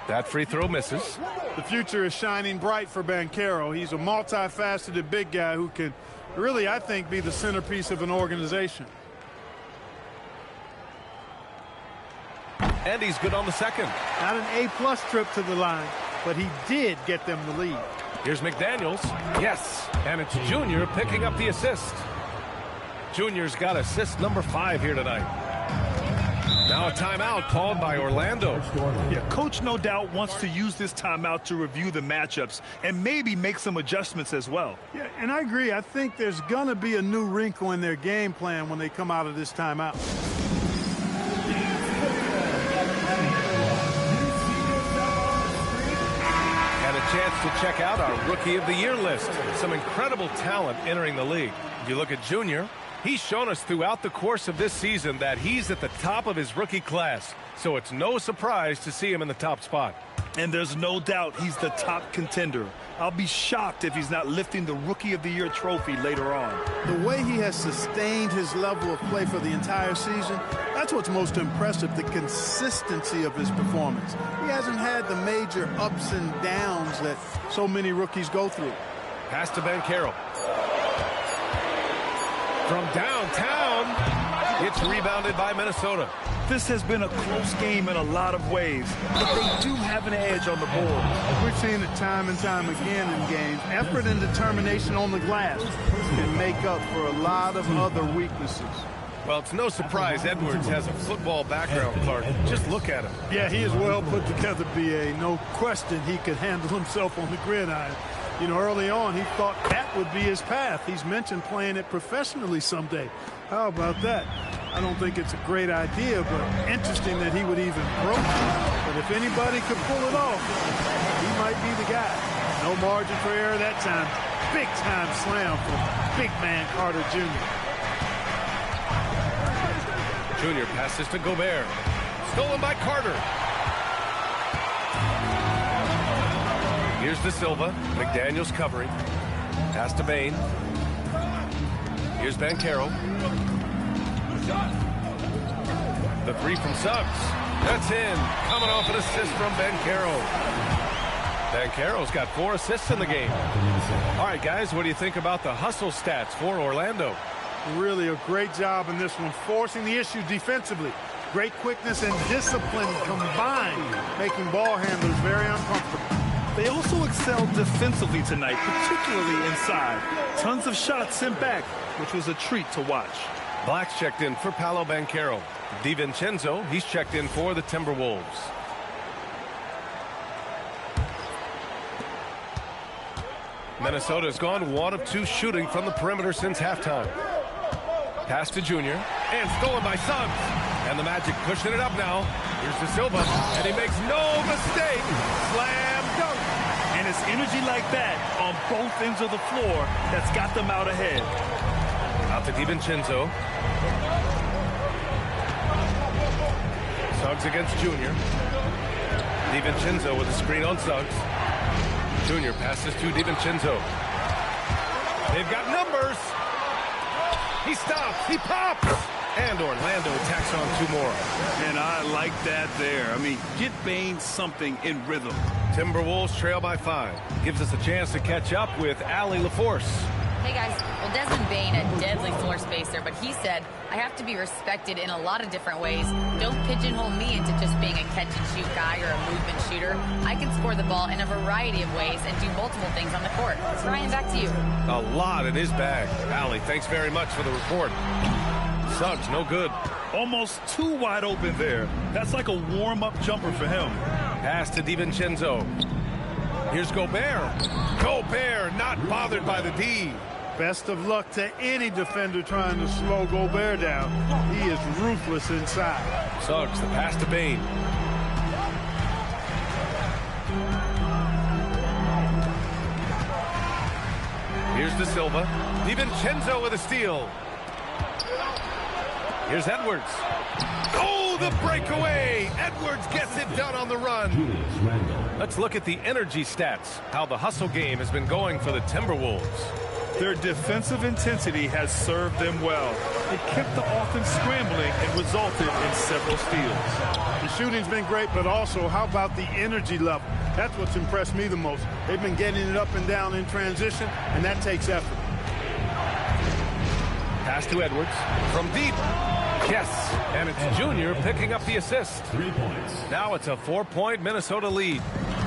Speaker 2: That free throw misses.
Speaker 4: The future is shining bright for Banchero. He's a multifaceted big guy who can really, I think, be the centerpiece of an organization.
Speaker 2: And he's good on the second.
Speaker 4: Not an A-plus trip to the line, but he did get them the lead.
Speaker 2: Here's McDaniels. Yes. And it's Junior picking up the assist. Junior's got assist number 5 here tonight. Now a timeout called by Orlando.
Speaker 3: Yeah, coach no doubt wants to use this timeout to review the matchups and maybe make some adjustments as well.
Speaker 4: Yeah, and I agree. I think there's going to be a new wrinkle in their game plan when they come out of this timeout.
Speaker 2: And a chance to check out our Rookie of the Year list. Some incredible talent entering the league. If you look at Junior, he's shown us throughout the course of this season that he's at the top of his rookie class. So it's no surprise to see him in the top spot.
Speaker 3: And there's no doubt he's the top contender. I'll be shocked if he's not lifting the Rookie of the Year trophy later on.
Speaker 4: The way he has sustained his level of play for the entire season, that's what's most impressive, the consistency of his performance. He hasn't had the major ups and downs that so many rookies go through.
Speaker 2: Pass to Banchero. From downtown, it's rebounded by Minnesota.
Speaker 3: This has been a close game in a lot of ways, but they do have an edge on the board.
Speaker 4: We've seen it time and time again in games. Effort and determination on the glass can make up for a lot of other weaknesses.
Speaker 2: Well, it's no surprise Edwards has a football background, Clark. Just look at him.
Speaker 4: Yeah, he is well put together, B.A. No question he could handle himself on the gridiron. You know, early on, he thought that would be his path. He's mentioned playing it professionally someday. How about that? I don't think it's a great idea, but interesting that he would even broach it. But if anybody could pull it off, he might be the guy. No margin for error that time. Big-time slam from big man Carter Jr.
Speaker 2: Junior passes to Gobert. Stolen by Carter. Here's De Silva. McDaniels covering. Pass to Bane. Here's Banchero. The 3 from Suggs. That's in. Coming off an assist from Banchero. Banchero's got 4 assists in the game. All right, guys, what do you think about the hustle stats for Orlando?
Speaker 4: Really a great job in this one, forcing the issue defensively. Great quickness and discipline combined, making ball handlers very uncomfortable.
Speaker 3: They also excelled defensively tonight, particularly inside. Tons of shots sent back, which was a treat to watch.
Speaker 2: Black's checked in for Paolo Banchero. DiVincenzo, he's checked in for the Timberwolves. Minnesota's gone 1 of 2 shooting from the perimeter since halftime. Pass to Junior, and stolen by Suggs. And the Magic pushing it up now. Here's De Silva, and he makes no mistake. Slam dunk.
Speaker 3: And it's energy like that on both ends of the floor that's got them out ahead.
Speaker 2: Out to DiVincenzo. Suggs against Junior. DiVincenzo with a screen on Suggs. Junior passes to DiVincenzo. They've got numbers. He stops. He pops. And Orlando tacks on 2 more.
Speaker 3: And I like that there. I mean, get Bane something in rhythm.
Speaker 2: Timberwolves trail by 5. Gives us a chance to catch up with Allie LaForce.
Speaker 5: Hey, guys. Well, Desmond Bane, a deadly floor spacer, but he said, I have to be respected in a lot of different ways. Don't pigeonhole me into just being a catch-and-shoot guy or a movement shooter. I can score the ball in a variety of ways and do multiple things on the court. Ryan, back to you.
Speaker 2: A lot in his bag. Allie, thanks very much for the report. Suggs, no good.
Speaker 3: Almost too wide open there. That's like a warm-up jumper for him.
Speaker 2: Pass to DiVincenzo. Here's Gobert. Gobert not bothered by the D.
Speaker 4: Best of luck to any defender trying to slow Gobert down. He is ruthless inside.
Speaker 2: Suggs, the pass to Bane. Here's De Silva. DiVincenzo with a steal. Here's Edwards. Oh, the breakaway! Edwards gets it done on the run. Let's look at the energy stats, how the hustle game has been going for the Timberwolves.
Speaker 3: Their defensive intensity has served them well. It kept the offense scrambling and resulted in several steals.
Speaker 4: The shooting's been great, but also how about the energy level? That's what's impressed me the most. They've been getting it up and down in transition, and that takes effort.
Speaker 2: Pass to Edwards from deep. Yes, and it's Junior picking up the assist.
Speaker 3: 3 points.
Speaker 2: Now it's a 4-point Minnesota lead.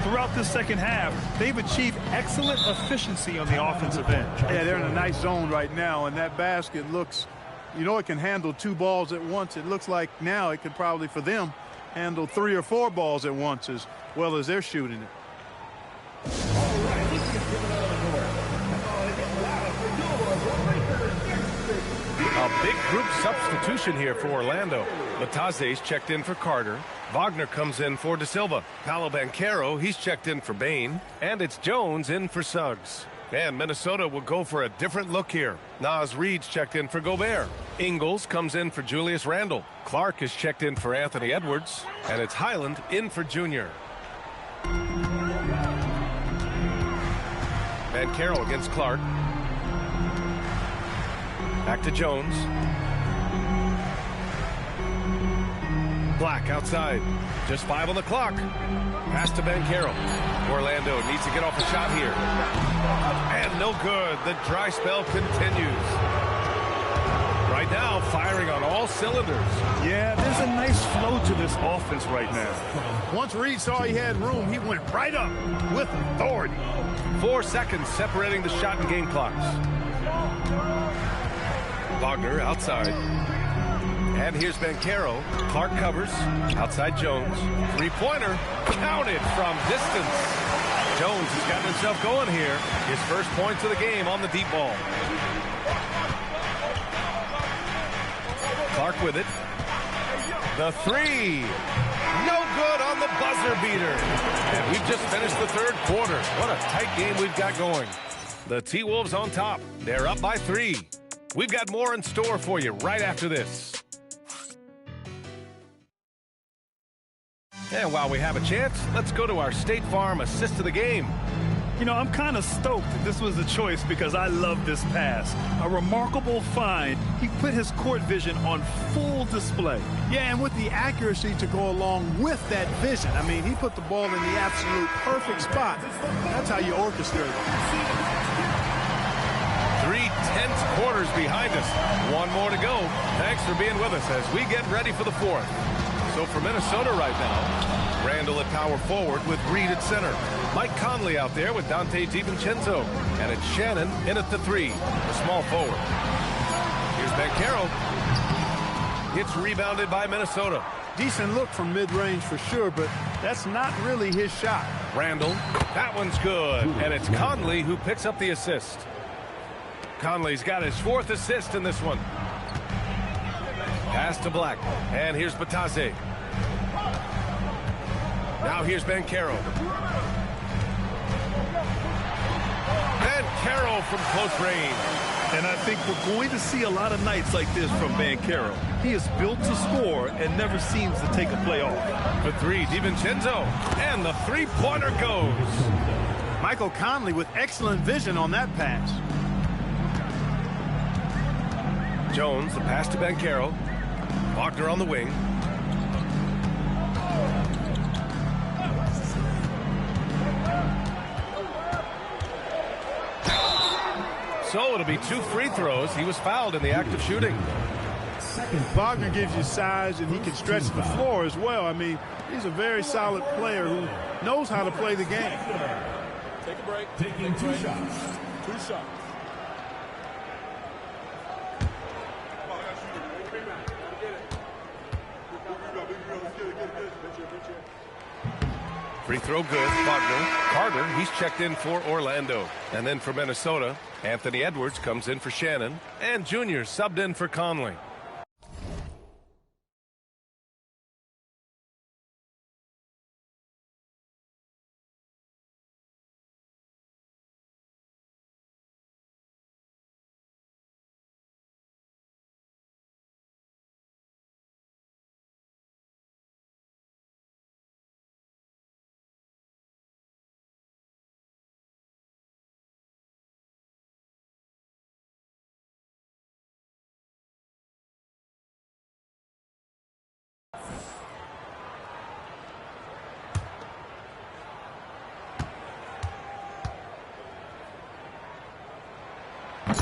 Speaker 3: Throughout the second half, they've achieved excellent efficiency on the offensive end.
Speaker 4: Yeah, they're in a nice zone right now, and that basket looks, you know, it can handle 2 balls at once. It looks like now it could probably, for them, handle 3 or 4 balls at once as well as they're shooting it.
Speaker 2: A big group substitution here for Orlando. Bataze's checked in for Carter. Wagner comes in for De Silva. Paolo Banchero, he's checked in for Bane. And it's Jones in for Suggs. And Minnesota will go for a different look here. Naz Reid's checked in for Gobert. Ingles comes in for Julius Randle. Clark is checked in for Anthony Edwards. And it's Highland in for Junior. Banchero against Clark. Back to Jones. Black outside. Just 5 on the clock. Pass to Banchero. Orlando needs to get off a shot here. And no good. The dry spell continues. Right now, firing on all cylinders.
Speaker 3: Yeah, there's a nice flow to this offense right now.
Speaker 4: Once Reed saw he had room, he went right up with authority.
Speaker 2: 4 seconds separating the shot and game clocks. Wagner outside. And here's Banchero. Clark covers. Outside Jones. 3-pointer. Counted from distance. Jones has gotten himself going here. His first points of the game on the deep ball. Clark with it. The 3. No good on the buzzer beater. And we've just finished the third quarter. What a tight game we've got going. The T-Wolves on top. They're up by 3. We've got more in store for you right after this. And while we have a chance, let's go to our State Farm assist of the game.
Speaker 3: You know, I'm kind of stoked that this was a choice because I love this pass. A remarkable find. He put his court vision on full display.
Speaker 4: Yeah, and with the accuracy to go along with that vision. I mean, he put the ball in the absolute perfect spot. That's how you orchestrate it.
Speaker 2: 3 tense quarters behind us. 1 more to go. Thanks for being with us as we get ready for the 4th. So for Minnesota right now, Randle at power forward with Reed at center. Mike Conley out there with Dante DiVincenzo. And it's Shannon in at the 3, the small forward. Here's Banchero. It's rebounded by Minnesota.
Speaker 4: Decent look from mid-range for sure, but that's not really his shot.
Speaker 2: Randle. That one's good. And it's Conley who picks up the assist. Conley's got his 4th assist in this one. Pass to Black. And here's Bataze. Now here's Banchero. Banchero from close range.
Speaker 3: And I think we're going to see a lot of nights like this from Banchero. He is built to score and never seems to take a play off.
Speaker 2: The 3, DiVincenzo. And the 3-pointer goes.
Speaker 4: Michael Conley with excellent vision on that pass.
Speaker 2: Jones, the pass to Banchero. Wagner on the wing. So it'll be 2 free throws. He was fouled in the act of shooting.
Speaker 4: Wagner gives you size, and he can stretch the floor as well. I mean, he's a very solid player who knows how to play the game.
Speaker 6: Take a break. Taking 2 shots. 2 shots.
Speaker 2: Free throw good. Wagner. Carter, he's checked in for Orlando. And then for Minnesota, Anthony Edwards comes in for Shannon. And Junior subbed in for Conley.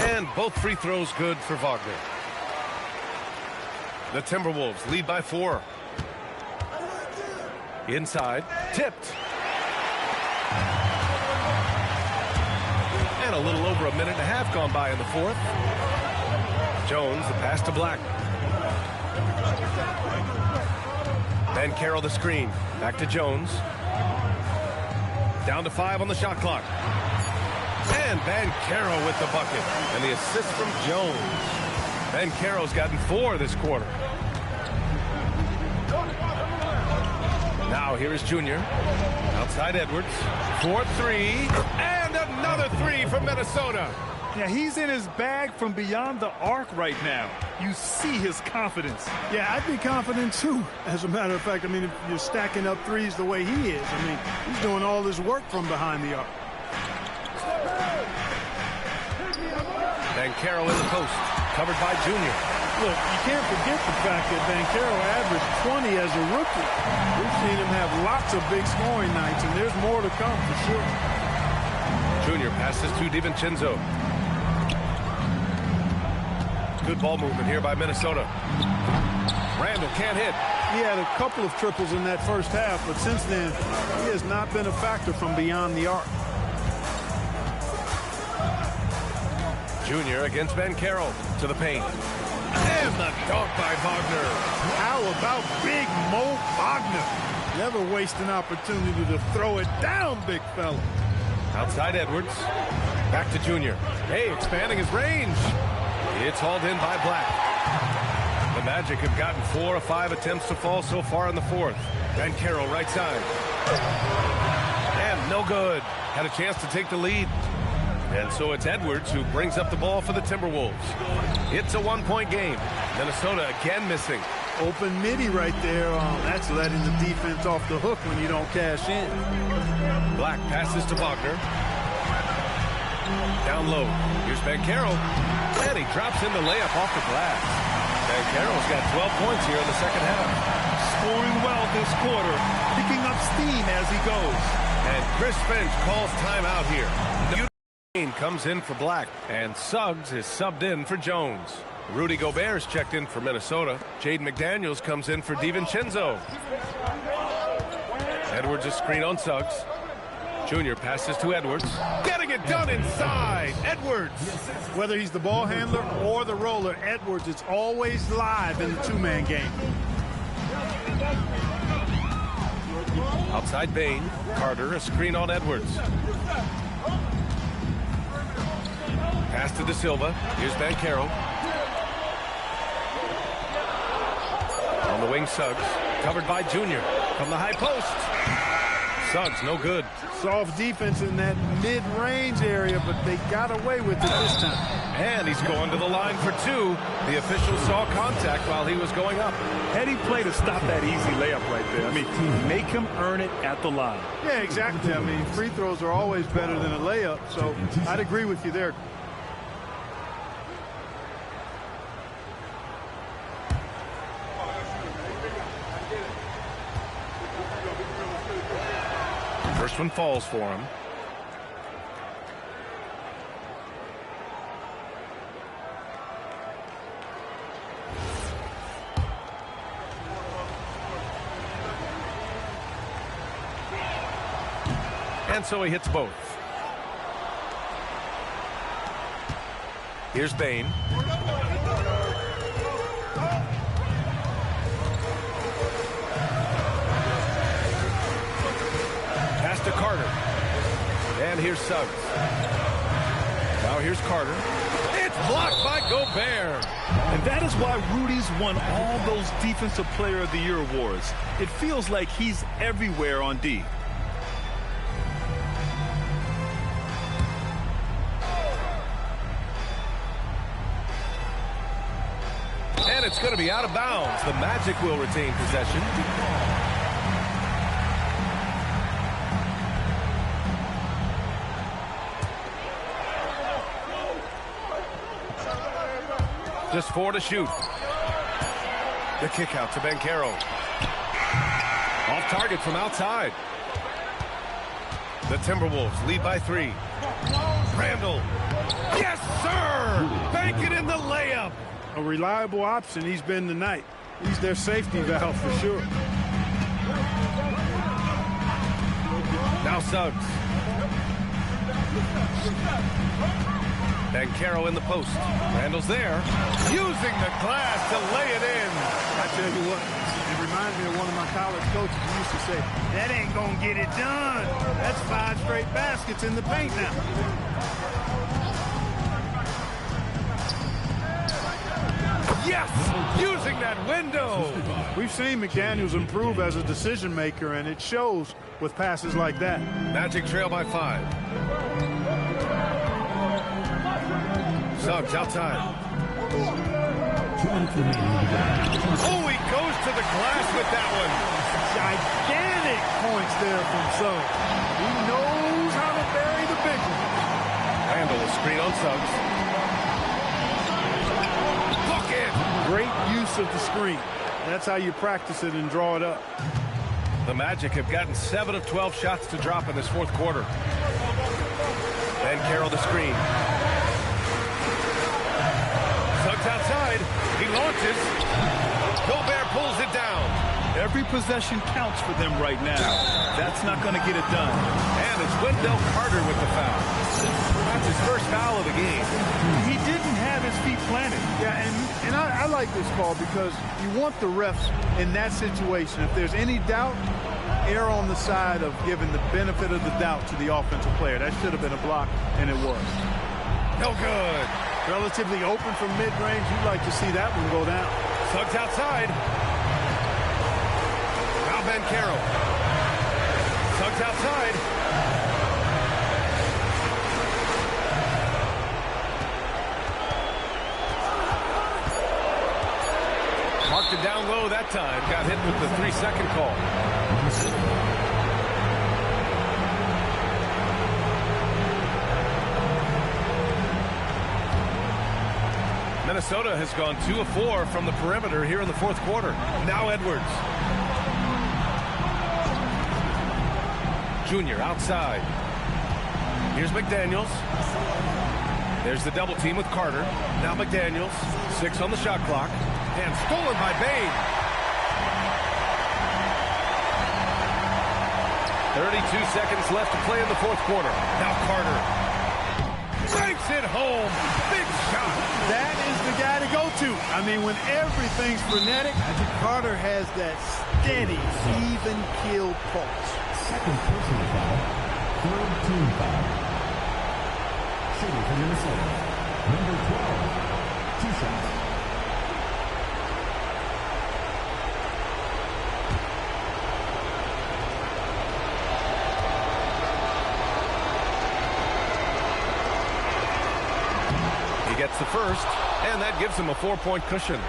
Speaker 2: And both free throws good for Wagner. The Timberwolves lead by 4. Inside, tipped. And a little over a minute and a half gone by in the 4th. Jones, the pass to Black. Banchero the screen. Back to Jones. Down to 5 on the shot clock. And Banchero with the bucket. And the assist from Jones. Banchero's gotten 4 this quarter. Now here is Junior. Outside Edwards. 4-3. And another 3 from Minnesota.
Speaker 3: Yeah, he's in his bag from beyond the arc right now. You see his confidence.
Speaker 4: Yeah, I'd be confident too. As a matter of fact, I mean, if you're stacking up threes the way he is, I mean, he's doing all his work from behind the arc.
Speaker 2: Banchero in the post, covered by Junior.
Speaker 4: Look, you can't forget the fact that Banchero averaged 20 as a rookie. We've seen him have lots of big scoring nights, and there's more to come for sure.
Speaker 2: Junior passes to DiVincenzo. Good ball movement here by Minnesota. Randall can't hit.
Speaker 4: He had a couple of triples in that first half, but since then, he has not been a factor from beyond the arc.
Speaker 2: Junior against Banchero to the paint. And the dunk by Wagner.
Speaker 4: How about Big Mo Wagner? Never waste an opportunity to throw it down, big fella.
Speaker 2: Outside Edwards. Back to Junior. Hey, expanding his range. It's hauled in by Black. The Magic have gotten 4 of 5 attempts to fall so far in the 4th. Banchero right side. And no good. Had a chance to take the lead. And so it's Edwards who brings up the ball for the Timberwolves. It's a 1-point game. Minnesota again missing.
Speaker 4: Open midi right there. That's letting the defense off the hook when you don't cash in.
Speaker 2: Black passes to Wagner. Down low. Here's Banchero. And he drops in the layup off the glass. Banchero's got 12 points here in the second half.
Speaker 3: Scoring well this quarter. Picking up steam as he goes.
Speaker 2: And Chris Finch calls timeout here. Comes in for Black, and Suggs is subbed in for Jones. Rudy Gobert's checked in for Minnesota. Jaden McDaniels comes in for DiVincenzo. Edwards is screen on Suggs. Junior passes to Edwards. Getting it done inside. Edwards.
Speaker 4: Whether he's the ball handler or the roller, Edwards is always live in the two-man game.
Speaker 2: Outside Bain. Carter, a screen on Edwards. Pass to De Silva. Here's Banchero. On the wing, Suggs. Covered by Junior. From the high post. Suggs, no good.
Speaker 4: Soft defense in that mid-range area, but they got away with it this time.
Speaker 2: And he's going to the line for 2. The official saw contact while he was going up.
Speaker 3: Heady play to stop that easy layup right there. I mean, make him earn it at the line.
Speaker 4: Yeah, exactly. I mean, free throws are always better than a layup, so I'd agree with you there.
Speaker 2: First one falls for him. And so he hits both. Here's Bain. here's Suggs. Now here's Carter. It's blocked by Gobert.
Speaker 3: And that is why Rudy's won all those Defensive Player of the Year awards. It feels like he's everywhere on D.
Speaker 2: And it's going to be out of bounds. The Magic will retain possession. Just 4 to shoot. The kick out to Banchero. Off target from outside. The Timberwolves lead by 3. Randall. Yes, sir! Bank it in the layup.
Speaker 4: A reliable option he's been tonight. He's their safety valve for sure.
Speaker 2: Now Suggs. Banchero in the post. Randall's there. Using the glass to lay it in.
Speaker 4: I tell you what, it reminds me of one of my college coaches who used to say, that ain't gonna get it done. That's 5 straight baskets in the paint now.
Speaker 2: Yes! Using that window!
Speaker 4: We've seen McDaniels improve as a decision maker, and it shows with passes like that.
Speaker 2: Magic trail by 5. Suggs outside. Oh, he goes to the glass with that one.
Speaker 4: Gigantic points there from Suggs. He knows how to bury the big one.
Speaker 2: Randall will screen on Suggs.
Speaker 4: Great use of the screen. That's how you practice it and draw it up.
Speaker 2: The Magic have gotten 7 of 12 shots to drop in this fourth quarter. Banchero the screen. Suggs outside. He launches. Gobert pulls it down.
Speaker 3: Every possession counts for them right now. That's not going to get it done.
Speaker 2: And it's Wendell Carter with the foul. That's his first foul of the game.
Speaker 3: He didn't have his feet planted.
Speaker 4: Yeah, and I like this call because you want the refs in that situation. If there's any doubt, err on the side of giving the benefit of the doubt to the offensive player. That should have been a block, and it was.
Speaker 2: No good.
Speaker 4: Relatively open from mid-range. You'd like to see that one go down.
Speaker 2: Suggs outside. Now Banchero. Suggs outside. Marked it down low that time. Got hit with the 3-second call. Minnesota has gone 2 of 4 from the perimeter here in the fourth quarter. Now Edwards. Junior outside. Here's McDaniels. There's the double team with Carter. Now McDaniels. 6 on the shot clock. And stolen by Bane. 32 seconds left to play in the fourth quarter. Now Carter. Banks it home. Big shot.
Speaker 4: That is the guy to go to. I mean, when everything's frenetic, Carter has that steady, even keel pulse.
Speaker 7: Second personal foul. Third team foul. Shooting for Minnesota. Number 12. 2 shots.
Speaker 2: Gets the first, and that gives him a 4-point cushion.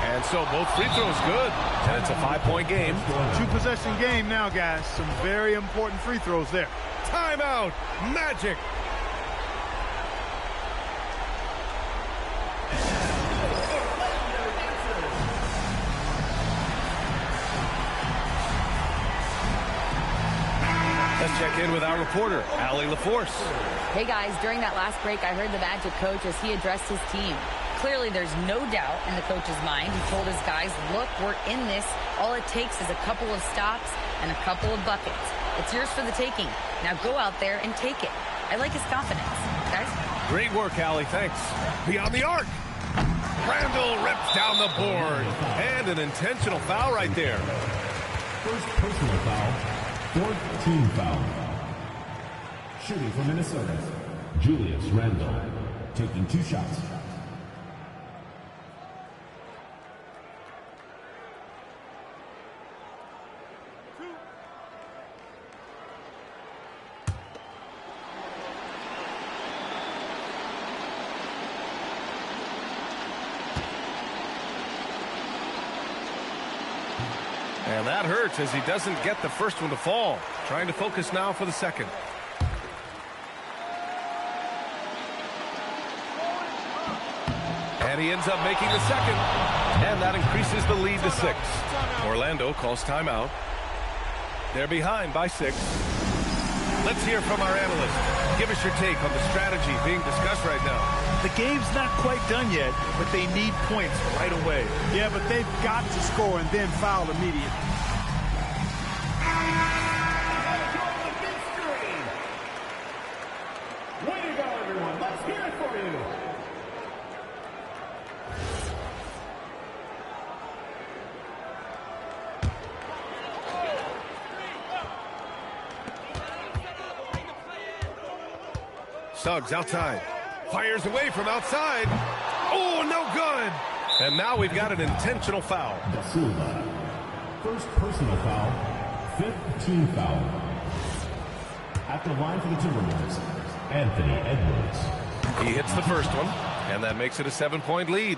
Speaker 2: And so both free throws good, and it's a 5-point game.
Speaker 4: 2-possession game now, guys. Some very important free throws there.
Speaker 2: Timeout, Magic. Let's check in with our reporter, Allie LaForce.
Speaker 5: Hey guys, during that last break, I heard the Magic coach as he addressed his team. Clearly, there's no doubt in the coach's mind. He told his guys, look, we're in this. All it takes is a couple of stops and a couple of buckets. It's yours for the taking. Now go out there and take it. I like his confidence. Guys?
Speaker 2: Great work, Allie. Thanks. Beyond the arc. Randle rips down the board. And an intentional foul right there.
Speaker 7: First personal foul, fourth team foul. Shooting for Minnesota, Julius Randle, taking 2 shots.
Speaker 2: And that hurts as he doesn't get the first one to fall. Trying to focus now for the second. And he ends up making the second. And that increases the lead to 6. Orlando calls timeout. They're behind by 6. Let's hear from our analyst. Give us your take on the strategy being discussed right now.
Speaker 3: The game's not quite done yet, but they need points right away.
Speaker 4: Yeah, but they've got to score and then foul immediately.
Speaker 7: Way to go, everyone. Let's hear it for you.
Speaker 2: Suggs outside. Fires away from outside. Oh, no good. And now we've got an intentional foul.
Speaker 7: Da Silva. First personal foul, fifth team foul. At the line for the Timberwolves, Anthony Edwards.
Speaker 2: He hits the first one, and that makes it a 7-point lead.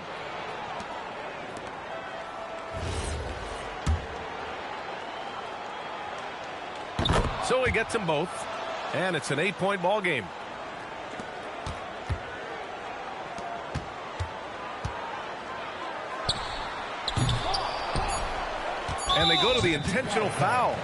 Speaker 2: So he gets them both, and it's an 8-point ball game. And they go to the intentional foul.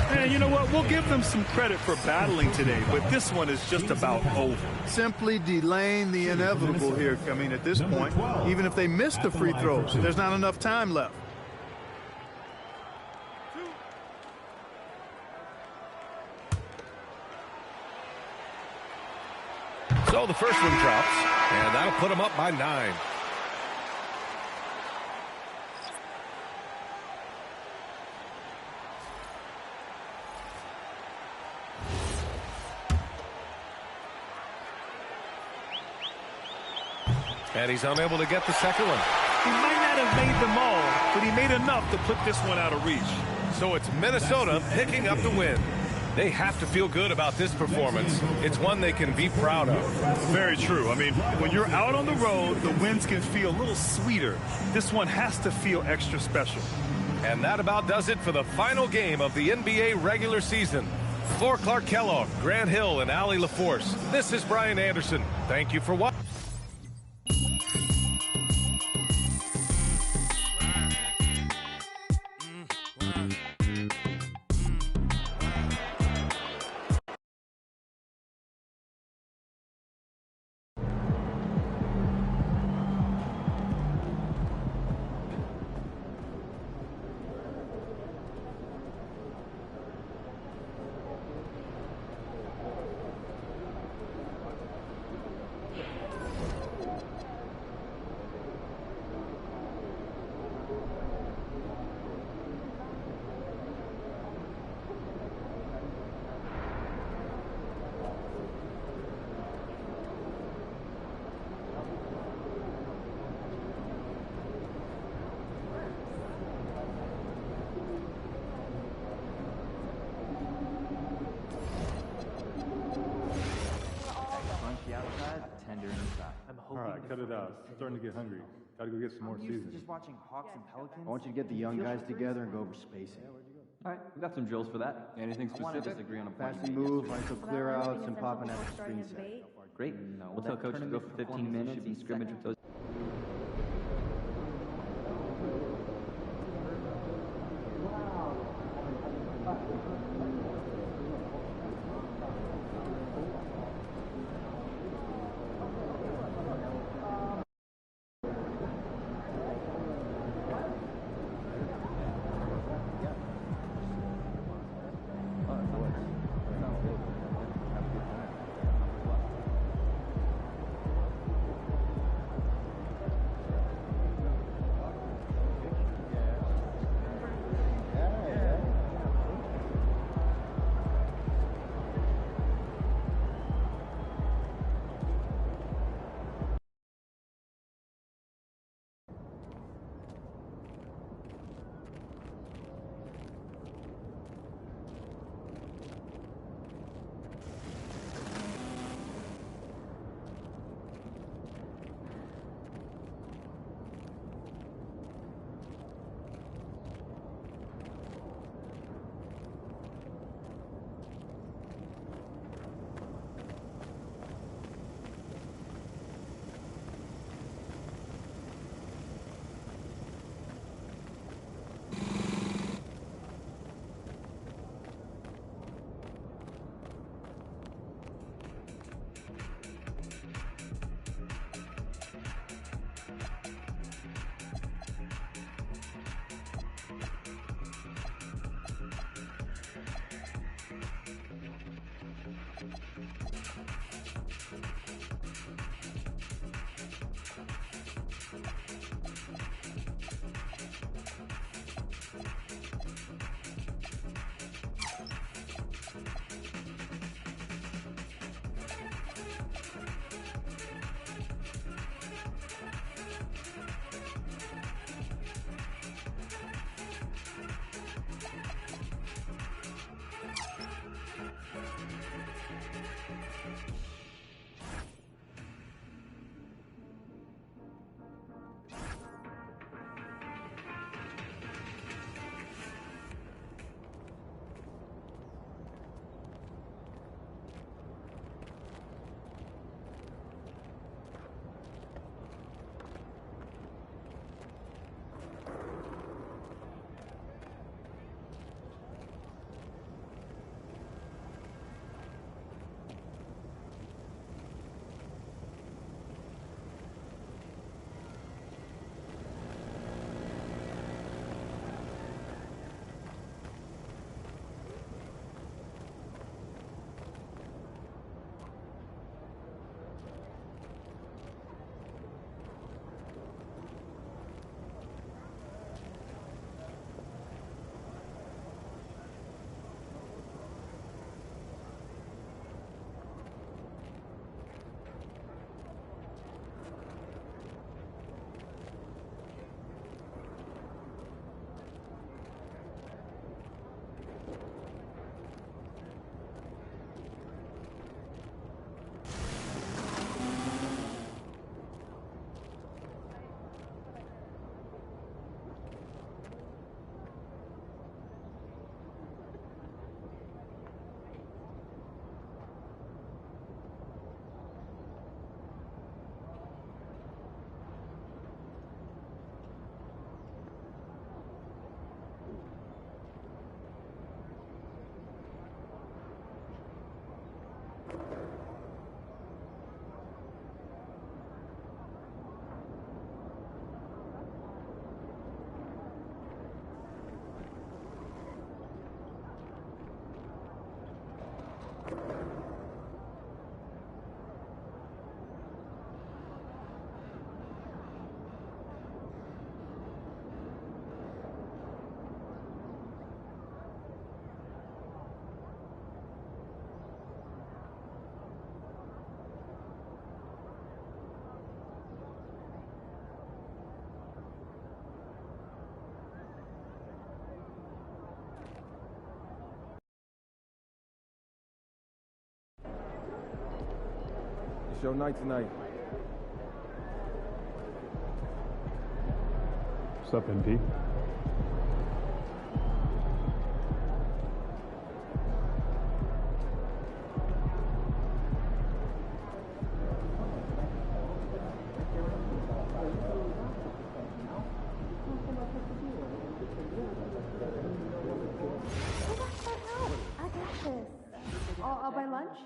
Speaker 3: And you know what? We'll give them some credit for battling today, but this one is just about over.
Speaker 4: Simply delaying the inevitable here. I mean, at this point, even if they miss the free throws, there's not enough time left.
Speaker 2: So the first one drops, and that'll put them up by 9. And he's unable to get the second one.
Speaker 3: He might not have made them all, but he made enough to put this one out of reach.
Speaker 2: So it's Minnesota picking up the win. They have to feel good about this performance. It's one they can be proud of.
Speaker 3: Very true. I mean, when you're out on the road, the wins can feel a little sweeter. This one has to feel extra special.
Speaker 2: And that about does it for the final game of the NBA regular season. For Clark Kellogg, Grant Hill, and Allie LaForce, this is Brian Anderson. Thank you for watching.
Speaker 1: All right, cut it out. I'm starting to get hungry. Gotta go get some more seasoning.
Speaker 17: Just watching Hawks and Pelicans.
Speaker 12: I want you to get the young guys together and go over spacing.
Speaker 17: All right, we've got some drills for that. Anything specific? Disagree on a
Speaker 12: Pass and move, ISO clear outs, and popping out the screen set.
Speaker 17: Great. We'll tell coach to go for 15 minutes. Should be scrimmage with those.
Speaker 11: It's your night tonight.
Speaker 1: What's up, MP?
Speaker 8: I'll buy lunch?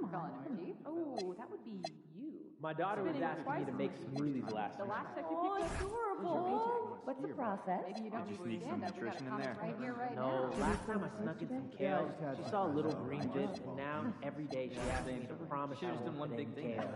Speaker 8: Come on, MG. Oh, that would be you.
Speaker 17: My daughter was asking me to make smoothies last night.
Speaker 8: The last check you picked up?
Speaker 21: Adorable. What's the process?
Speaker 8: Maybe you don't
Speaker 17: Did you sneak some
Speaker 8: understand that. We got
Speaker 17: nutrition
Speaker 8: a
Speaker 17: in there?
Speaker 8: comment right here, right
Speaker 17: No,
Speaker 8: now.
Speaker 17: last time I snuck in some kale. She saw a little green bit, and now every day she asks me to promise I won't put in kale.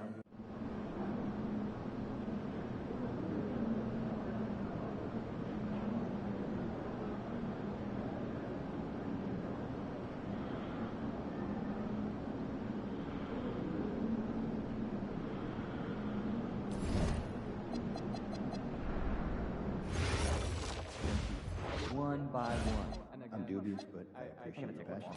Speaker 17: One by one.
Speaker 14: I'm dubious, but I appreciate your passion.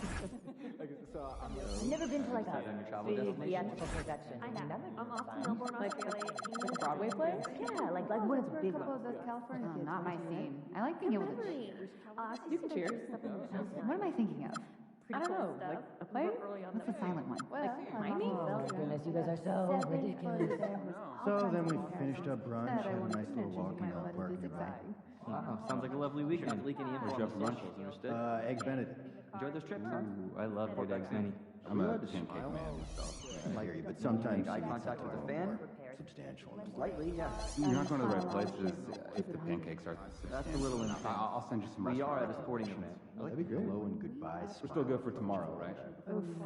Speaker 21: Never been to like a
Speaker 17: travel
Speaker 21: big
Speaker 17: destination?
Speaker 21: theatrical production.
Speaker 8: I have.
Speaker 21: That would
Speaker 8: I'm
Speaker 21: be
Speaker 8: off to
Speaker 21: fun.
Speaker 8: Melbourne, Australia.
Speaker 21: Like a Broadway play? Yeah, like one of the big ones.
Speaker 8: California kids.
Speaker 15: Not my scene. I like being able to cheer.
Speaker 8: You can cheers.
Speaker 15: What am I thinking of?
Speaker 8: I don't know. Like
Speaker 15: A play? What's the silent one?
Speaker 8: Like
Speaker 21: Tiny? Oh my goodness, you guys are so ridiculous.
Speaker 14: So then we finished up brunch, had a nice little walk in the park nearby.
Speaker 17: Wow, sounds like a lovely weekend. Leak any info on lunch? Understood.
Speaker 14: Eggs Benedict.
Speaker 17: Enjoy those trips, huh? I love good eggs, Benny.
Speaker 14: I'm a pancake man myself. I hear you, but sometimes
Speaker 17: eye contact with a fan?
Speaker 14: substantial.
Speaker 17: Slightly, yeah.
Speaker 19: You're not going to the right places if the pancakes are.
Speaker 17: That's a little intense.
Speaker 19: I'll send you some.
Speaker 17: We are at a
Speaker 19: restaurants.
Speaker 17: sporting event.
Speaker 14: That'd be great. Hello and goodbye.
Speaker 19: We're still good for tomorrow, right?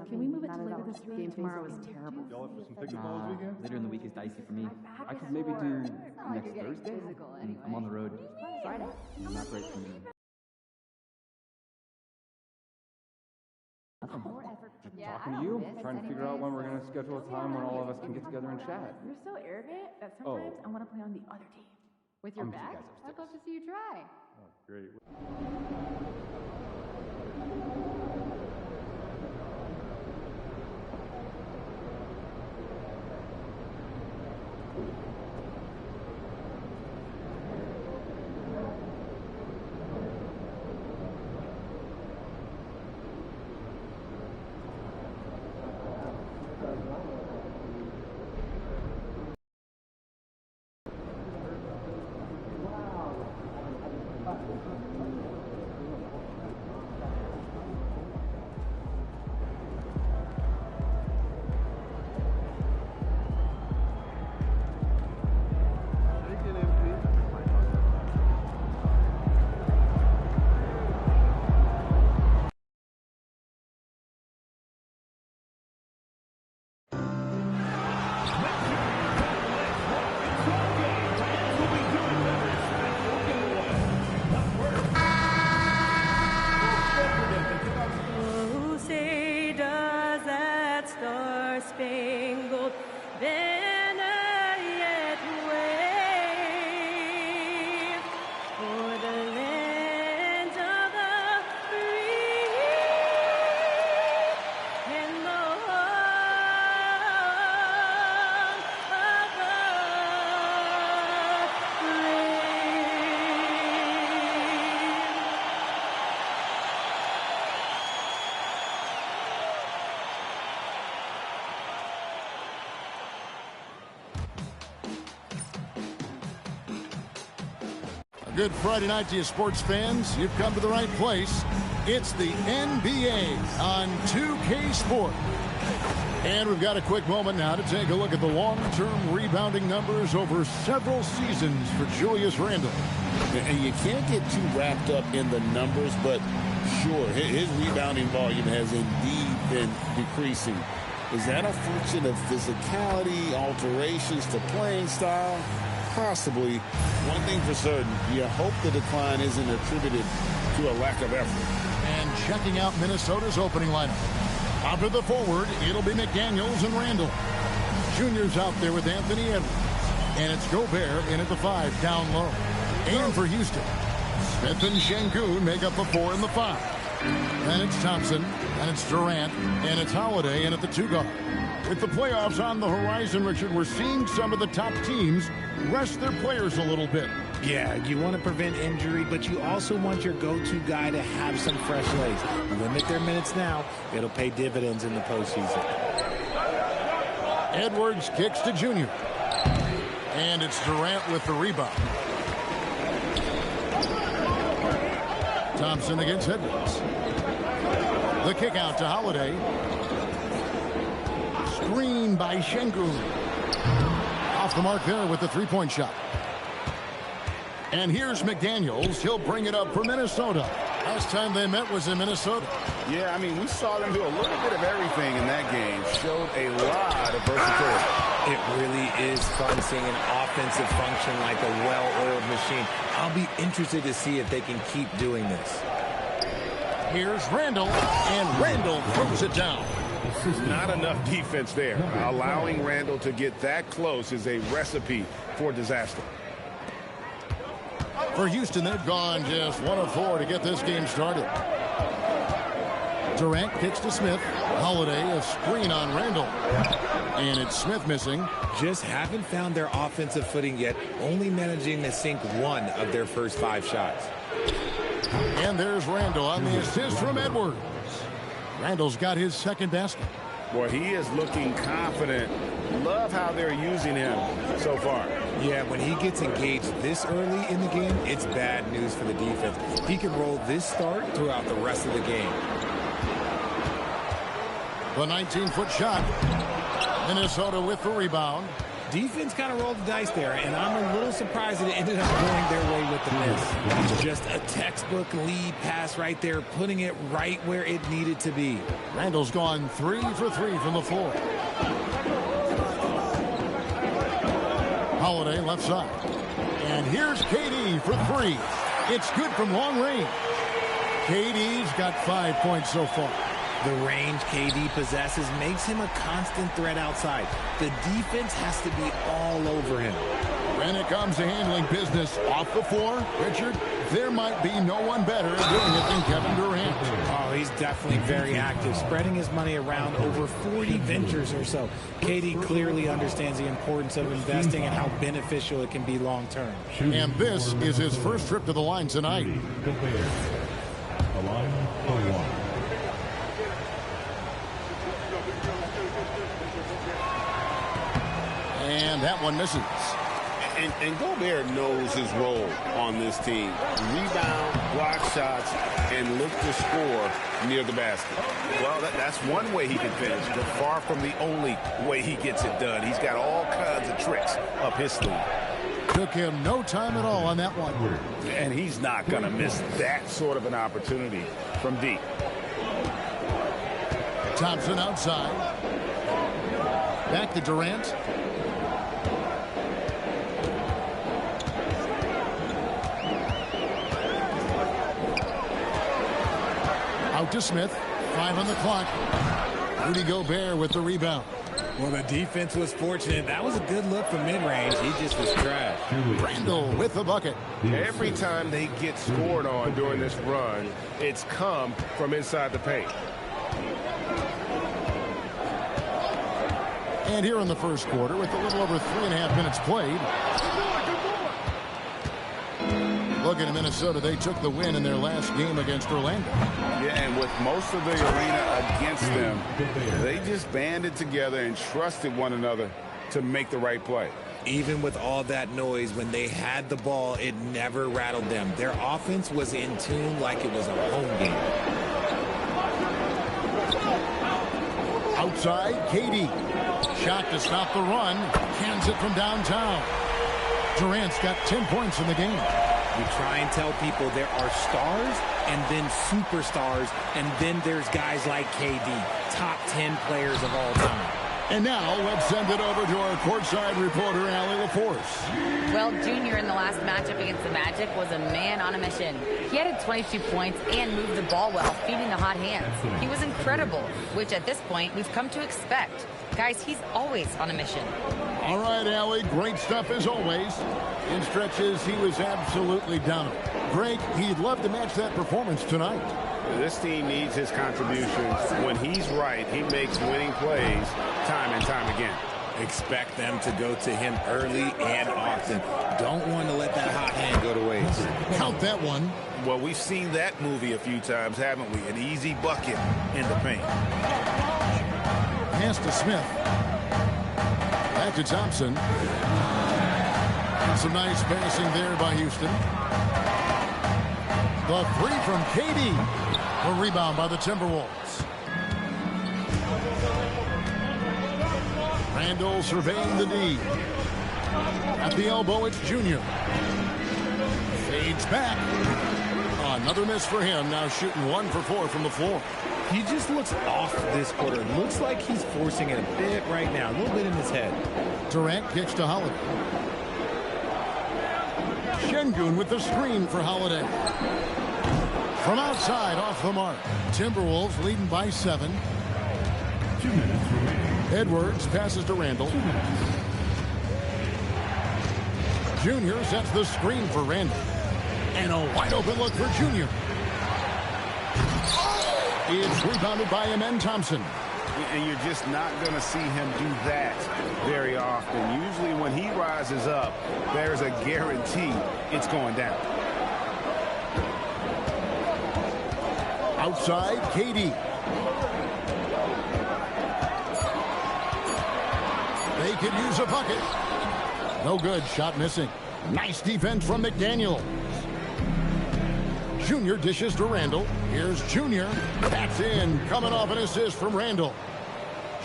Speaker 15: Can we move it to later this week? Game tomorrow is terrible.
Speaker 1: Y'all up for some pickleball this weekend?
Speaker 17: Later in the week is dicey for me.
Speaker 19: I could maybe do next Thursday.
Speaker 17: I'm on the road.
Speaker 21: Friday.
Speaker 19: Not great for me. Talking to you, trying to figure out when we're going to schedule a time when all of us can get together and chat.
Speaker 15: You're so arrogant that sometimes I want to play on the other team.
Speaker 8: with your
Speaker 19: I'm with you
Speaker 8: back?
Speaker 19: guys upstairs.
Speaker 8: I'd love to see you try.
Speaker 1: Oh, great.
Speaker 24: Oh, say does that star-spangled banner yet wave for the land of the free and the home of the brave?
Speaker 18: A good Friday night to you sports fans. You've come to the right place. It's the NBA on 2K Sport. And we've got a quick moment now to take a look at the long-term rebounding numbers over several seasons for Julius Randle.
Speaker 20: And you can't get too wrapped up in the numbers, but sure, his rebounding volume has indeed been decreasing. Is that a function of physicality, alterations to playing style? Possibly. One thing for certain, you hope the decline isn't attributed to a lack of effort.
Speaker 18: And checking out Minnesota's opening lineup. Out to the forward, it'll be McDaniels and Randall. Junior's out there with Anthony Edwards. And it's Gobert in at the 5, down low. And for Houston, Smith and Şengün make up the 4 and the 5. Then it's Thompson, and it's Durant, and it's Holiday in at the 2 guard. With the playoffs on the horizon, Richard, we're seeing some of the top teams rest their players a little bit.
Speaker 10: Yeah, you want to prevent injury, but you also want your go-to guy to have some fresh legs. Limit their minutes now. It'll pay dividends in the postseason.
Speaker 18: Edwards kicks to Junior. And it's Durant with the rebound. Thompson against Edwards. The kick out to Holiday. Screen by Şengün. Off the mark there with the three-point shot. And here's McDaniels. He'll bring it up for Minnesota. Last time they met was in Minnesota.
Speaker 11: Yeah, I mean, we saw them do a little bit of everything in that game. Showed a lot of versatility.
Speaker 10: It really is fun seeing an offensive function like a well-oiled machine. I'll be interested to see if they can keep doing this.
Speaker 18: Here's Randall, and Randall throws it down.
Speaker 11: Not enough defense there. Allowing Randall to get that close is a recipe for disaster.
Speaker 18: For Houston, they've gone just 1 of 4 to get this game started. Durant kicks to Smith. Holiday, a screen on Randall. And it's Smith missing.
Speaker 10: Just haven't found their offensive footing yet, only managing to sink 1 of their first 5 shots.
Speaker 18: And there's Randall on the assist from Edwards. Randall's got his second basket.
Speaker 11: Boy, he is looking confident. Love how they're using him so far.
Speaker 10: Yeah, when he gets engaged this early in the game, it's bad news for the defense. He can roll this start throughout the rest of the game.
Speaker 18: The 19-foot shot. Minnesota with the rebound.
Speaker 10: Defense kind of rolled the dice there, and I'm a little surprised that it ended up going their way with the miss. Just a textbook lead pass right there, putting it right where it needed to be.
Speaker 18: Randall's gone 3 for 3 from the floor. Holiday left side. And here's KD for 3. It's good from long range. KD's got 5 points so far.
Speaker 10: The range KD possesses makes him a constant threat outside. The defense has to be all over him.
Speaker 18: When it comes to handling business off the floor, Richard, there might be no one better doing it than Kevin Durant.
Speaker 10: Oh, he's definitely very active, spreading his money around over 40 ventures or so. KD clearly understands the importance of investing and how beneficial it can be long term.
Speaker 18: And this is his first trip to the line tonight.
Speaker 7: The line for 1.
Speaker 18: And that one misses.
Speaker 11: And Gobert knows his role on this team. Rebound, block shots, and look to score near the basket. Well, that's one way he can finish, but far from the only way he gets it done. He's got all kinds of tricks up his sleeve.
Speaker 18: Took him no time at all on that one.
Speaker 11: And he's not going to miss that sort of an opportunity from deep.
Speaker 18: Thompson outside. Back to Durant. Out to Smith. 5 on the clock. Rudy Gobert with the rebound.
Speaker 10: Well, the defense was fortunate. That was a good look from mid-range. He just was trash.
Speaker 18: Randall with the bucket.
Speaker 11: Every time they get scored on during this run, it's come from inside the paint.
Speaker 18: And here in the first quarter, with a little over 3.5 minutes played. Looking at Minnesota, they took the win in their last game against Orlando.
Speaker 11: Yeah, and with most of the arena against them, they just banded together and trusted one another to make the right play.
Speaker 10: Even with all that noise, when they had the ball, it never rattled them. Their offense was in tune like it was a home game.
Speaker 18: Outside, KD. Shot to stop the run. Cans it from downtown. Durant's got 10 points in the game.
Speaker 10: You try and tell people there are stars and then superstars, and then there's guys like KD, top 10 players of all time.
Speaker 18: And now let's send it over to our courtside reporter, Allie LaForce.
Speaker 5: Well, Junior in the last matchup against the Magic was a man on a mission. He added 22 points and moved the ball well, feeding the hot hands. He was incredible, which at this point we've come to expect. Guys, he's always on a mission.
Speaker 18: All right, Allie, great stuff as always. In stretches, he was absolutely dominant. Greg, he'd love to match that performance tonight.
Speaker 11: This team needs his contributions. When he's right, he makes winning plays time and time again.
Speaker 10: Expect them to go to him early and often. Don't want to let that hot hand go to waste.
Speaker 18: Count that one.
Speaker 11: Well, we've seen that movie a few times, haven't we? An easy bucket in the paint.
Speaker 18: Pass to Smith. Back to Thompson. Some nice passing there by Houston. The three from KD. A rebound by the Timberwolves. Randall surveying the D. At the elbow, it's Junior. Fades back. Another miss for him. Now shooting 1 for 4 from the floor.
Speaker 10: He just looks off this quarter. Looks like he's forcing it a bit right now. A little bit in his head.
Speaker 18: Durant kicks to Holiday. Şengün with the screen for Holiday. From outside, off the mark. Timberwolves leading by 7.
Speaker 7: 2 minutes remaining.
Speaker 18: Edwards passes to Randall. Junior sets the screen for Randall. And a wide open look for Junior. It's rebounded by Amen Thompson.
Speaker 11: And you're just not going to see him do that very often. Usually when he rises up, there's a guarantee it's going down.
Speaker 18: Outside, KD. They could use a bucket. No good. Shot missing. Nice defense from McDaniel. Junior dishes to Randall. Here's Junior. That's in. Coming off an assist from Randall.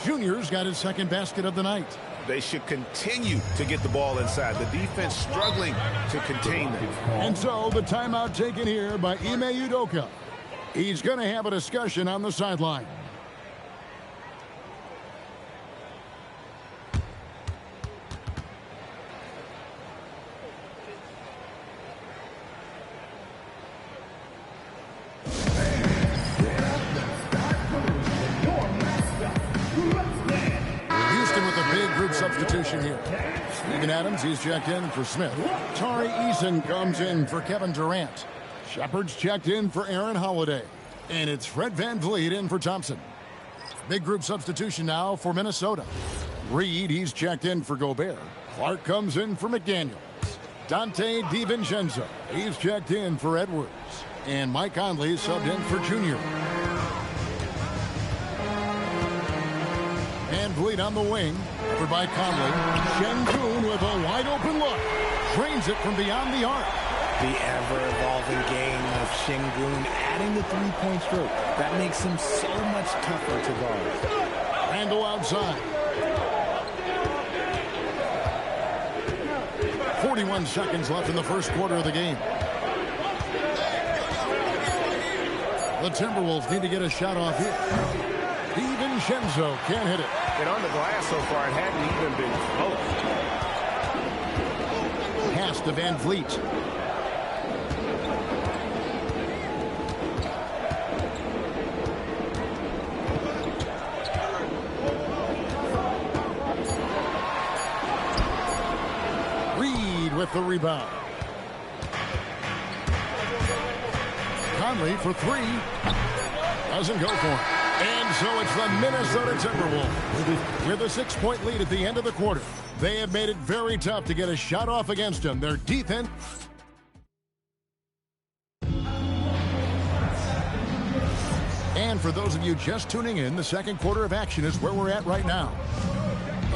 Speaker 18: Junior's got his second basket of the night.
Speaker 11: They should continue to get the ball inside. The defense struggling to contain them.
Speaker 18: And so the timeout taken here by Ime Udoka. He's going to have a discussion on the sideline. Substitution here. Steven Adams, he's checked in for Smith. Tari Eason comes in for Kevin Durant. Shepard's checked in for Aaron Holiday. And it's Fred VanVleet in for Thompson. Big group substitution now for Minnesota. Reed, he's checked in for Gobert. Clark comes in for McDaniels. Dante DiVincenzo, he's checked in for Edwards. And Mike Conley subbed in for Junior. VanVleet on the wing. Covered by Conley. Şengün with a wide open look. Drains it from beyond the arc.
Speaker 10: The ever-evolving game of Şengün adding the three-point stroke. That makes him so much tougher to guard.
Speaker 18: Randall outside. 41 seconds left in the first quarter of the game. The Timberwolves need to get a shot off here. DiVincenzo can't hit it.
Speaker 11: And on the glass so far, it hadn't even been close.
Speaker 18: Pass to VanVleet. Reed with the rebound. Conley for 3. Doesn't go for it. And so it's the Minnesota Timberwolves with a 6-point lead at the end of the quarter. They have made it very tough to get a shot off against them. Their defense. And for those of you just tuning in, the second quarter of action is where we're at right now.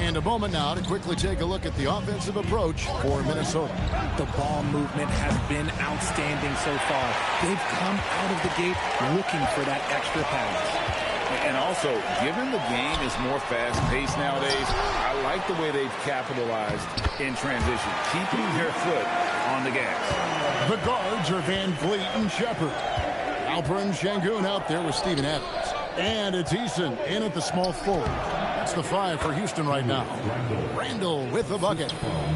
Speaker 18: And a moment now to quickly take a look at the offensive approach for Minnesota.
Speaker 10: The ball movement has been outstanding so far. They've come out of the gate looking for that extra pass.
Speaker 13: And also, given the game is more fast-paced nowadays, I like the way they've capitalized in transition, keeping their foot on the gas.
Speaker 18: The guards are VanVleet and Shepard. Alperen Şengün out there with Steven Adams. And it's Eason in at the small forward. That's the 5 for Houston right now. Randall with the bucket.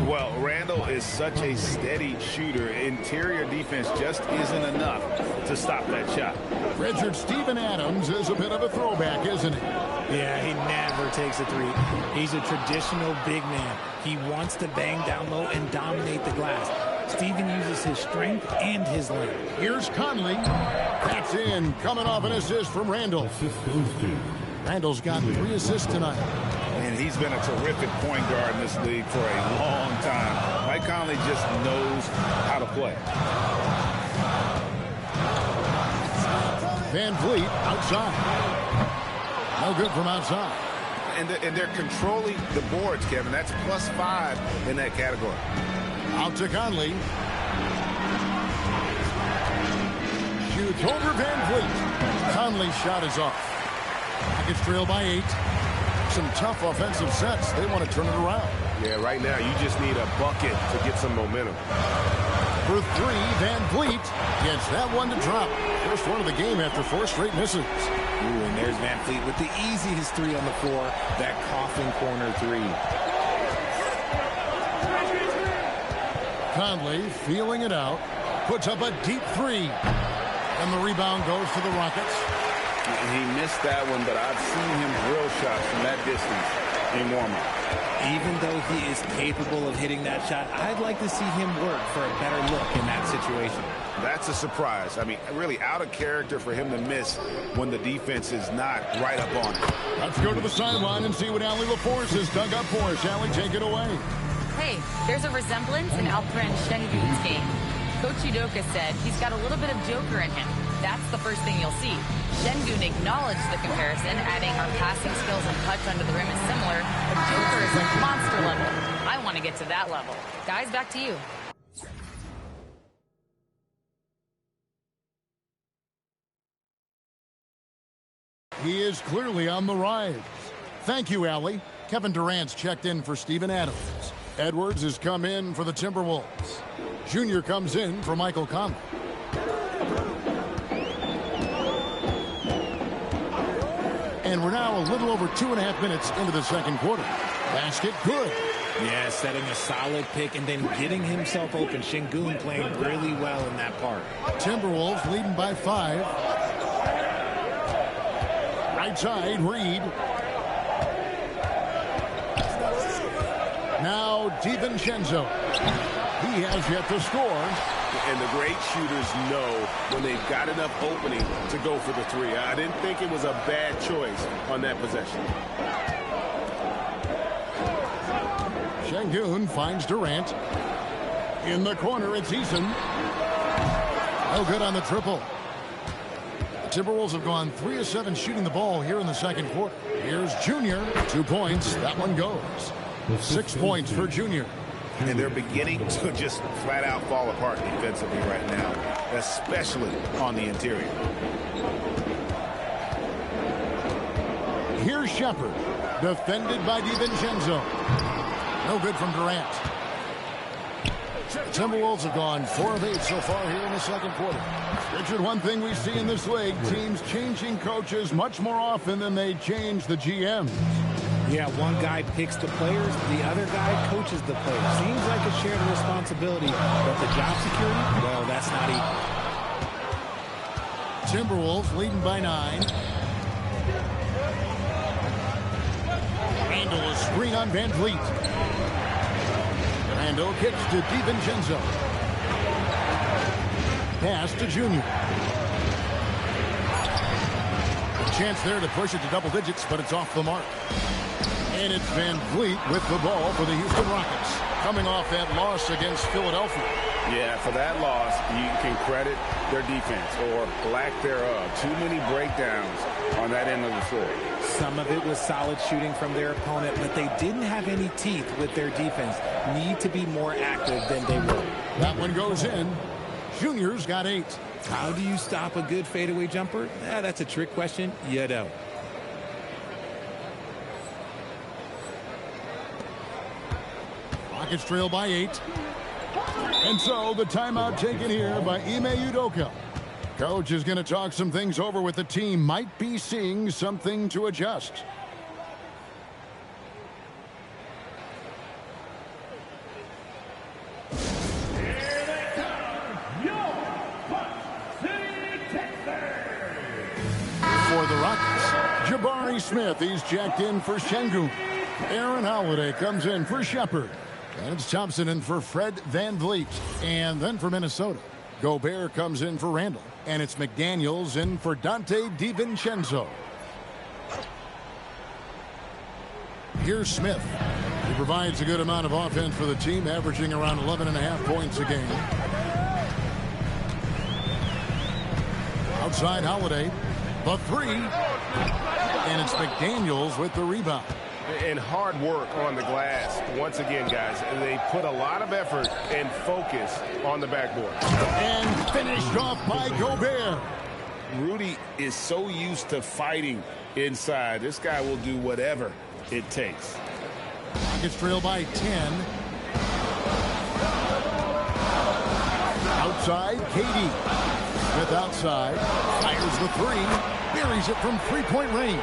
Speaker 11: Well, Randall is such a steady shooter. Interior defense just isn't enough to stop that shot.
Speaker 18: Richard Steven Adams is a bit of a throwback, isn't he?
Speaker 10: Yeah, he never takes a three. He's a traditional big man. He wants to bang down low and dominate the glass. Steven uses his strength and his length.
Speaker 18: Here's Conley. That's in, coming off an assist from Randall.
Speaker 7: Assist goes to.
Speaker 18: Randall's got 3 assists tonight.
Speaker 13: And he's been a terrific point guard in this league for a long time. Mike Conley just knows how to play.
Speaker 18: Van Vliet outside. No good from outside.
Speaker 11: And they're controlling the boards, Kevin. That's +5 in that category.
Speaker 18: Out to Conley. Shoots over Van Vliet. Conley's shot is off. Rockets trail by 8. Some tough offensive sets. They want to turn it around.
Speaker 11: Yeah, right now you just need a bucket to get some momentum.
Speaker 18: For 3, Van Vliet gets that one to drop. First one of the game after 4 straight misses.
Speaker 10: Ooh, and there's Van Vliet with the easiest 3 on the floor. That coffin corner 3.
Speaker 18: Conley feeling it out. Puts up a deep 3. And the rebound goes to the Rockets.
Speaker 13: He missed that one, but I've seen him drill shots from that distance in warm-up.
Speaker 10: Even though he is capable of hitting that shot, I'd like to see him work for a better look in that situation.
Speaker 11: That's a surprise. I mean, really out of character for him to miss when the defense is not right up on him.
Speaker 18: Let's go to the sideline and see what Allie LaForce has dug up for us. Allie, take it away.
Speaker 5: Hey, there's a resemblance in Alperen Şengün's game. Coach Udoka said he's got a little bit of Joker in him. That's the first thing you'll see. Şengün acknowledged the comparison, adding our passing skills and touch under the rim is similar, but Joker is like monster level. I want to get to that level. Guys, back to you.
Speaker 18: He is clearly on the rise. Thank you, Allie. Kevin Durant's checked in for Steven Adams. Edwards has come in for the Timberwolves. Junior comes in for Michael Conley. And we're now a little over 2.5 minutes into the second quarter. Basket good.
Speaker 10: Yeah, setting a solid pick and then getting himself open. Şengün playing really well in that part.
Speaker 18: Timberwolves leading by 5. Right side, Reed. Now DiVincenzo. He has yet to score.
Speaker 11: And the great shooters know when they've got enough opening to go for the 3. I didn't think it was a bad choice on that possession.
Speaker 18: Şengün finds Durant. In the corner, it's Eason. No good on the triple. The Timberwolves have gone 3 of 7 shooting the ball here in the second quarter. Here's Junior. 2 points. That one goes. 6 points for Junior.
Speaker 11: And they're beginning to just flat out fall apart defensively right now, especially on the interior.
Speaker 18: Here's Shepherd, defended by DiVincenzo. No good from Durant. The Timberwolves have gone 4 of 8 so far here in the second quarter. Richard, one thing we see in this league, teams changing coaches much more often than they change the GMs.
Speaker 10: Yeah, one guy picks the players, the other guy coaches the players. Seems like a shared responsibility, but the job security, well, that's not equal.
Speaker 18: Timberwolves leading by 9. Randall, a screen on Van Vliet. Randall kicks to DiVincenzo. Pass to Junior. A chance there to push it to double digits, but it's off the mark. And it's Van Vliet with the ball for the Houston Rockets, coming off that loss against Philadelphia.
Speaker 11: Yeah, for that loss, you can credit their defense, or lack thereof. Too many breakdowns on that end of the floor.
Speaker 10: Some of it was solid shooting from their opponent, but they didn't have any teeth with their defense. Need to be more active than they were.
Speaker 18: That one goes in. Junior's got 8.
Speaker 10: How do you stop a good fadeaway jumper? That's a trick question. You don't.
Speaker 18: Rockets trail by 8. And so the timeout taken here by Ime Udoka. Coach is going to talk some things over with the team. Might be seeing something to adjust. For the Rockets, Jabari Smith, he's checked in for Şengün. Aaron Holiday comes in for Shepherd. And it's Thompson in for Fred VanVleet. And then for Minnesota, Gobert comes in for Randall. And it's McDaniels in for Dante DiVincenzo. Here's Smith. He provides a good amount of offense for the team, averaging around 11.5 points a game. Outside Holiday, the three. And it's McDaniels with the rebound.
Speaker 11: And hard work on the glass. Once again, guys, they put a lot of effort and focus on the backboard.
Speaker 18: And finished off by Gobert.
Speaker 13: Rudy is so used to fighting inside. This guy will do whatever it takes.
Speaker 18: Rockets trail by 10. Outside, KD. Smith outside. Fires the three. Buries it from three-point range.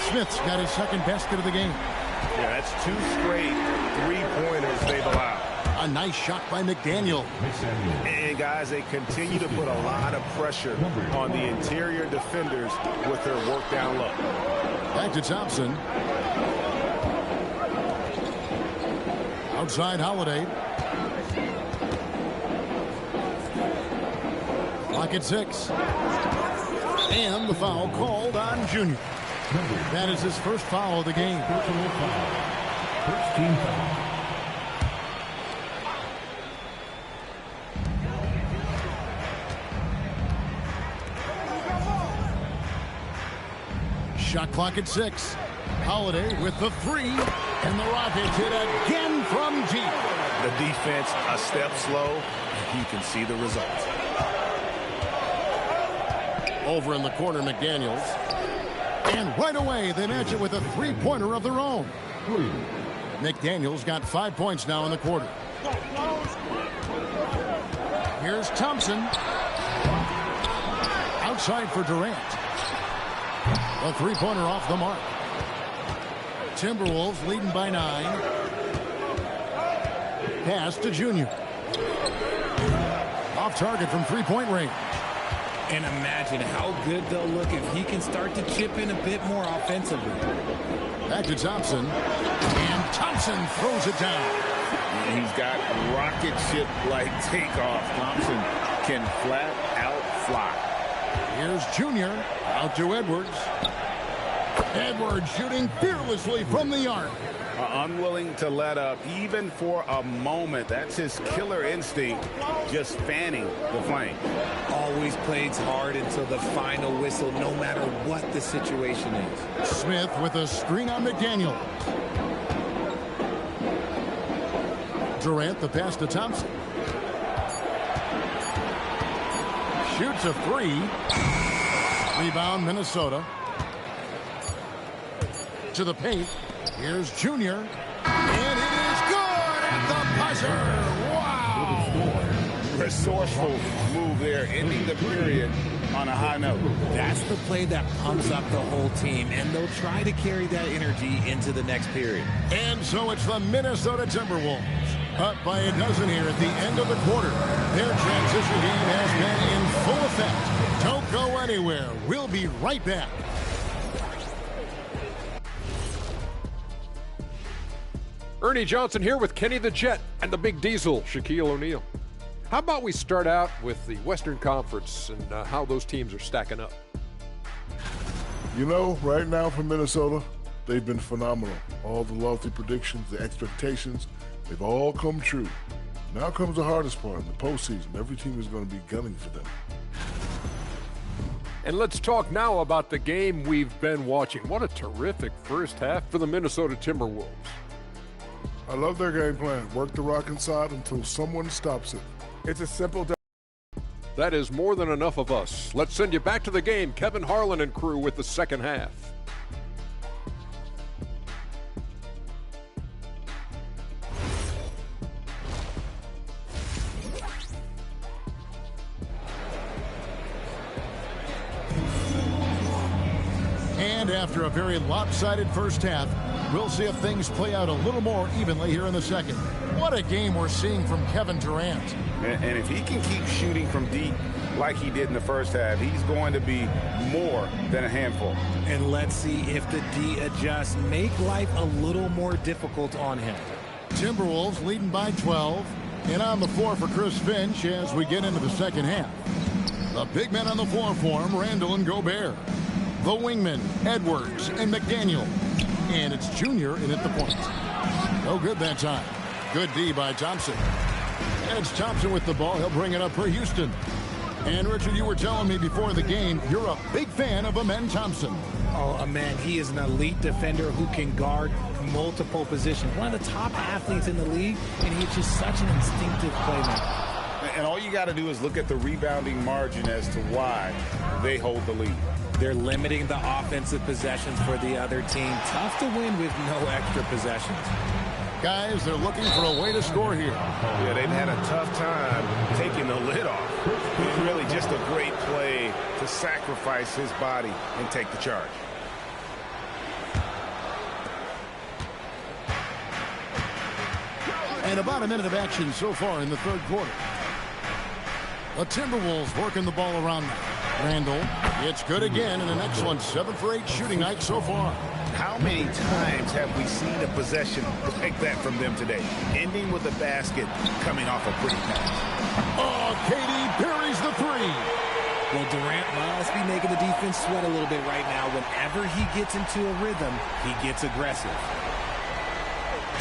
Speaker 18: Smith's got his second basket of the game.
Speaker 11: Yeah, that's 2 straight three-pointers they've allowed.
Speaker 18: A nice shot by McDaniel.
Speaker 11: And guys, they continue to put a lot of pressure on the interior defenders with their work down low.
Speaker 18: Back to Thompson. Outside Holiday. Clock at 6. And the foul called on Junior. That is his first foul of the game.
Speaker 7: Personal foul. First team foul.
Speaker 18: Shot clock at 6. Holiday with the three. And the Rockets hit again from deep.
Speaker 11: The defense a step slow. And you can see the results.
Speaker 18: Over in the corner, McDaniels. And right away, they match it with a three-pointer of their own. McDaniels got 5 points now in the quarter. Here's Thompson. Outside for Durant. A three-pointer off the mark. Timberwolves leading by 9. Pass to Junior. Off target from three-point range.
Speaker 10: And imagine how good they'll look if he can start to chip in a bit more offensively.
Speaker 18: Back to Thompson. And Thompson throws it down.
Speaker 13: He's got rocket ship-like takeoff. Thompson can flat out fly.
Speaker 18: Here's Junior. Out to Edwards. Edwards shooting fearlessly from the arc.
Speaker 11: Unwilling to let up even for a moment. That's his killer instinct, just fanning the flame.
Speaker 10: Always plays hard until the final whistle, no matter what the situation is.
Speaker 18: Smith with a screen on McDaniel. Durant the pass to Thompson. Shoots a three. Rebound Minnesota. To the paint. Here's Junior. And it is good at the buzzer. Wow.
Speaker 13: Resourceful move there, ending the period on a high note.
Speaker 10: That's the play that pumps up the whole team, and they'll try to carry that energy into the next period.
Speaker 18: And so it's the Minnesota Timberwolves. Up by a dozen here at the end of the quarter. Their transition game has been in full effect. Don't go anywhere. We'll be right back.
Speaker 9: Ernie Johnson here with Kenny the Jet and the Big Diesel, Shaquille O'Neal. How about we start out with the Western Conference and how those teams are stacking up?
Speaker 6: You know, right now for Minnesota, they've been phenomenal. All the lofty predictions, the expectations, they've all come true. Now comes the hardest part, in the postseason. Every team is going to be gunning for them.
Speaker 9: And let's talk now about the game we've been watching. What a terrific first half for the Minnesota Timberwolves.
Speaker 6: I love their game plan. Work the rock inside until someone stops it. It's a simple.
Speaker 9: That is more than enough of us. Let's send you back to the game. Kevin Harlan and crew with the second half.
Speaker 18: And after a very lopsided first half, we'll see if things play out a little more evenly here in the second. What a game we're seeing from Kevin Durant.
Speaker 11: And if he can keep shooting from deep like he did in the first half, he's going to be more than a handful.
Speaker 10: And let's see if the D adjusts, make life a little more difficult on him.
Speaker 18: Timberwolves leading by 12. And on the floor for Chris Finch as we get into the second half. The big men on the floor for him, Randall and Gobert. The wingmen, Edwards and McDaniel. And it's Junior in at the point. No good that time. Good D by Thompson. And it's Thompson with the ball. He'll bring it up for Houston. And Richard, you were telling me before the game, you're a big fan of Amen Thompson.
Speaker 10: Oh, man, he is an elite defender who can guard multiple positions. One of the top athletes in the league, and he's just such an instinctive playmaker.
Speaker 13: And all you got to do is look at the rebounding margin as to why they hold the lead.
Speaker 10: They're limiting the offensive possessions for the other team. Tough to win with no extra possessions.
Speaker 18: Guys, they're looking for a way to score here.
Speaker 11: Yeah, they've had a tough time taking the lid off. It's really just a great play to sacrifice his body and take the charge.
Speaker 18: And about a minute of action so far in the third quarter. The Timberwolves working the ball around now. Randall, it's good again, and an excellent 7 for 8 shooting night so far.
Speaker 11: How many times have we seen a possession like that from them today? Ending with a basket, coming off a pretty pass.
Speaker 18: Oh, KD parries the three.
Speaker 10: Well, Durant must be making the defense sweat a little bit right now. Whenever he gets into a rhythm, he gets aggressive.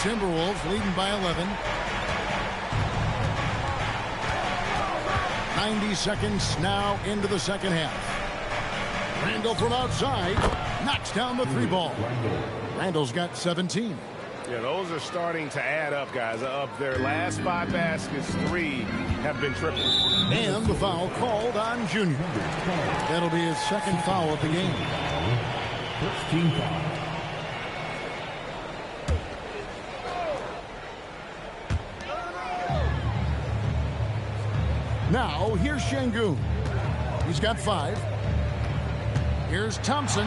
Speaker 18: Timberwolves leading by 11. 90 seconds now into the second half. Randall from outside knocks down the three ball. Randall's got 17.
Speaker 11: Yeah, those are starting to add up, guys. Of their last 5 baskets, 3 have been triple.
Speaker 18: And the foul called on Junior. That'll be his second foul of the game.
Speaker 7: 15 foul.
Speaker 18: Now, here's Şengün. He's got 5. Here's Thompson.